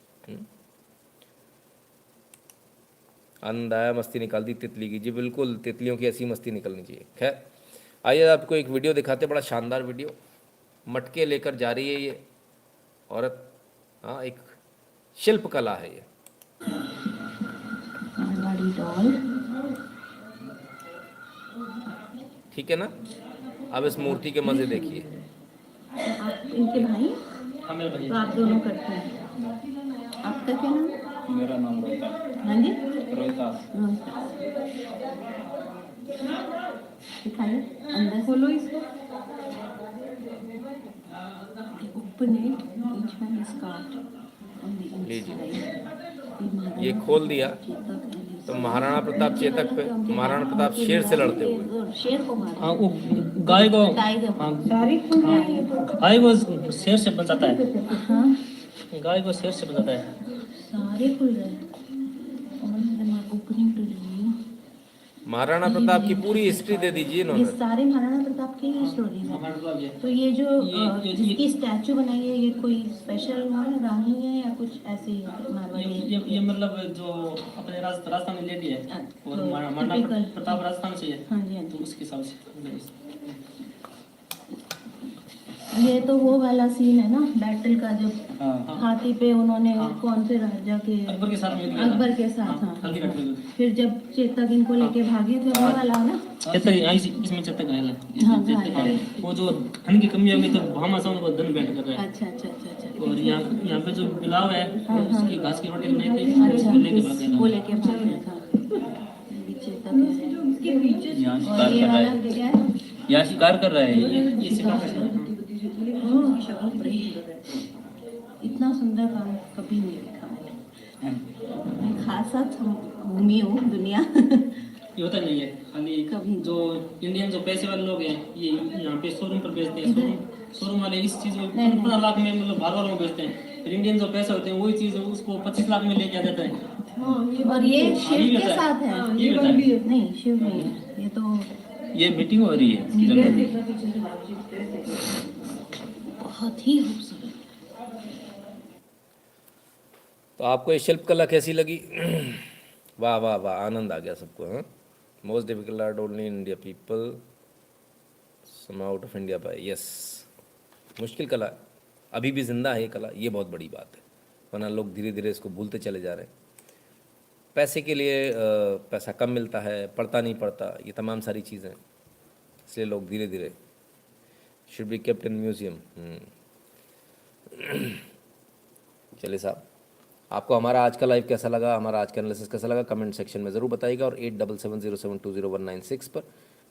आनंद आया, मस्ती निकाल दी तितली की। जी बिल्कुल, तितलियों की ऐसी मस्ती निकलनी चाहिए। खैर आइए आपको एक वीडियो दिखाते, बड़ा शानदार वीडियो। मटके लेकर जा रही है ये औरत। हाँ, एक शिल्प कला है ये। ठीक है ना। अब इस मूर्ति के मजे देखिए। आप इनके भाई? हाँ मेरे भाई। तो आप दोनों करते हैं। आपका क्या नाम है? मेरा नाम रोहितास। हाँ जी, रोहितास। दिखाइए, अंदर खोलो इसको। Open it, each one is cut on the inside. ये खोल दिया तो महाराणा प्रताप चेतक पे, महाराणा प्रताप शेर से लड़ते हुए। शेर को मारा। हाँ, वो गाय को, गाय को शेर से बचाता है। हाँ, गाय को शेर से बचाता है। सारे खुल रहे हैं। ओपनिंग टू महाराणा प्रताप की पूरी हिस्ट्री दे दीजिए ये इन्होंने। सारे महाराणा प्रताप की ही स्टोरीज है। तो ये जो जिसकी स्टैचू बनाई है, ये कोई स्पेशल रानी है या कुछ ऐसी मारवाड़ी? ये मतलब जो अपने राजस्थान में लेडी है और महाराणा प्रताप राजस्थान से है। हाँ जी, हाँ तो जी। उसके हिसाब से ये तो वो वाला सीन है ना, बैटल का, जब हाथी पे उन्होंने कौन से राजा के, अकबर के साथ में अकबर के साथ, हाँ। हल्दी घाटी में। फिर जब चेतक इनको लेके भागे थे, वो वाला ना। चेतक इसमें चेतक घायल है। हाँ, चेतक घायल है। वो जो धन की कमी हो गई तो भामाशाह उनको धन भेंट कर रहा है। अच्छा अच्छा अच्छा अच्छा। और यहाँ पे जो बिलाव है उसकी घास की रोटी बनाई थी, अच्छा, उसको लेके भाग गया वो लेके भाग गया था। ये चेतक है। यहाँ और ये वाला क्या है? यहाँ शिकार कर रहा है। ये शिकार कर रहा है। इतना सुंदर काम कभी नहीं देखा मैंने। मैं खासा घूमी हूँ दुनिया। ये होता नहीं है खाली कभी। जो इंडियन जो पैसे वाले लोग हैं ये यहाँ पे शोरूम पर बेचते हैं। शोरूम वाले इस चीज को 15 लाख में मतलब बाहर वालों को बेचते हैं। फिर इंडियन जो पैसे होते हैं वही चीज उसको 25 लाख में लेके आ जाता है। और ये शिव के साथ है? नहीं, शिव नहीं है ये तो। ये मीटिंग हो रही है। बहुत ही खूबसूरत। तो आपको ये शिल्प कला कैसी लगी? वाह वाह वाह, आनंद आ गया सबको। हाँ, most difficult art only in India, people some out of India by. Yes, मुश्किल कला है, अभी भी जिंदा है ये कला, ये बहुत बड़ी बात है। वरना लोग धीरे धीरे इसको भूलते चले जा रहे हैं। पैसे के लिए पैसा कम मिलता है, पढ़ता नहीं पड़ता, ये तमाम सारी चीज़ें, इसलिए लोग धीरे धीरे should be kept in museum. चलिए साहब, आपको हमारा आज का लाइव कैसा लगा, हमारा आज का एनालिसिस कैसा लगा, कमेंट सेक्शन में ज़रूर बताइएगा। और 8770720196 पर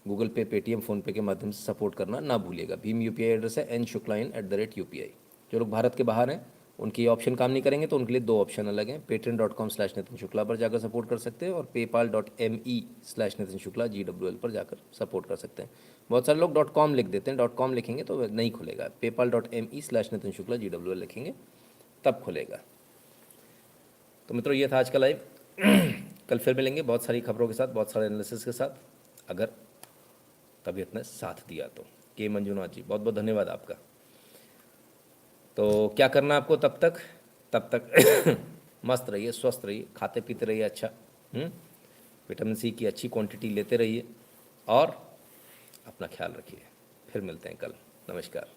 गूगल पे, पेटीएम, फ़ोनपे के माध्यम से सपोर्ट करना ना भूलिएगा। भीम यूपीआई एड्रेस है nshukla@UPI। जो लोग भारत के बाहर हैं उनकी ऑप्शन काम नहीं करेंगे तो उनके लिए 2 ऑप्शन अलग हैं। patreon.com/नितिन शुक्ला पर जाकर सपोर्ट कर सकते हैं और paypal.me/नितिन शुक्ला GWL पर जाकर सपोर्ट कर सकते हैं। बहुत सारे लोग .com लिख देते हैं, .com लिखेंगे तो नहीं खुलेगा। paypal.me/नितिन शुक्ला GWL लिखेंगे तब खुलेगा। तो मित्रों, ये था आज का लाइव। कल फिर मिलेंगे बहुत सारी खबरों के साथ, बहुत सारे एनालिसिस के साथ, अगर तबीयत ने साथ दिया तो। के मंजुनाथ जी, बहुत बहुत धन्यवाद आपका। तो क्या करना आपको तब तक मस्त रहिए, स्वस्थ रहिए, खाते पीते रहिए अच्छा, विटामिन सी की अच्छी क्वांटिटी लेते रहिए और अपना ख्याल रखिए। फिर मिलते हैं कल। नमस्कार।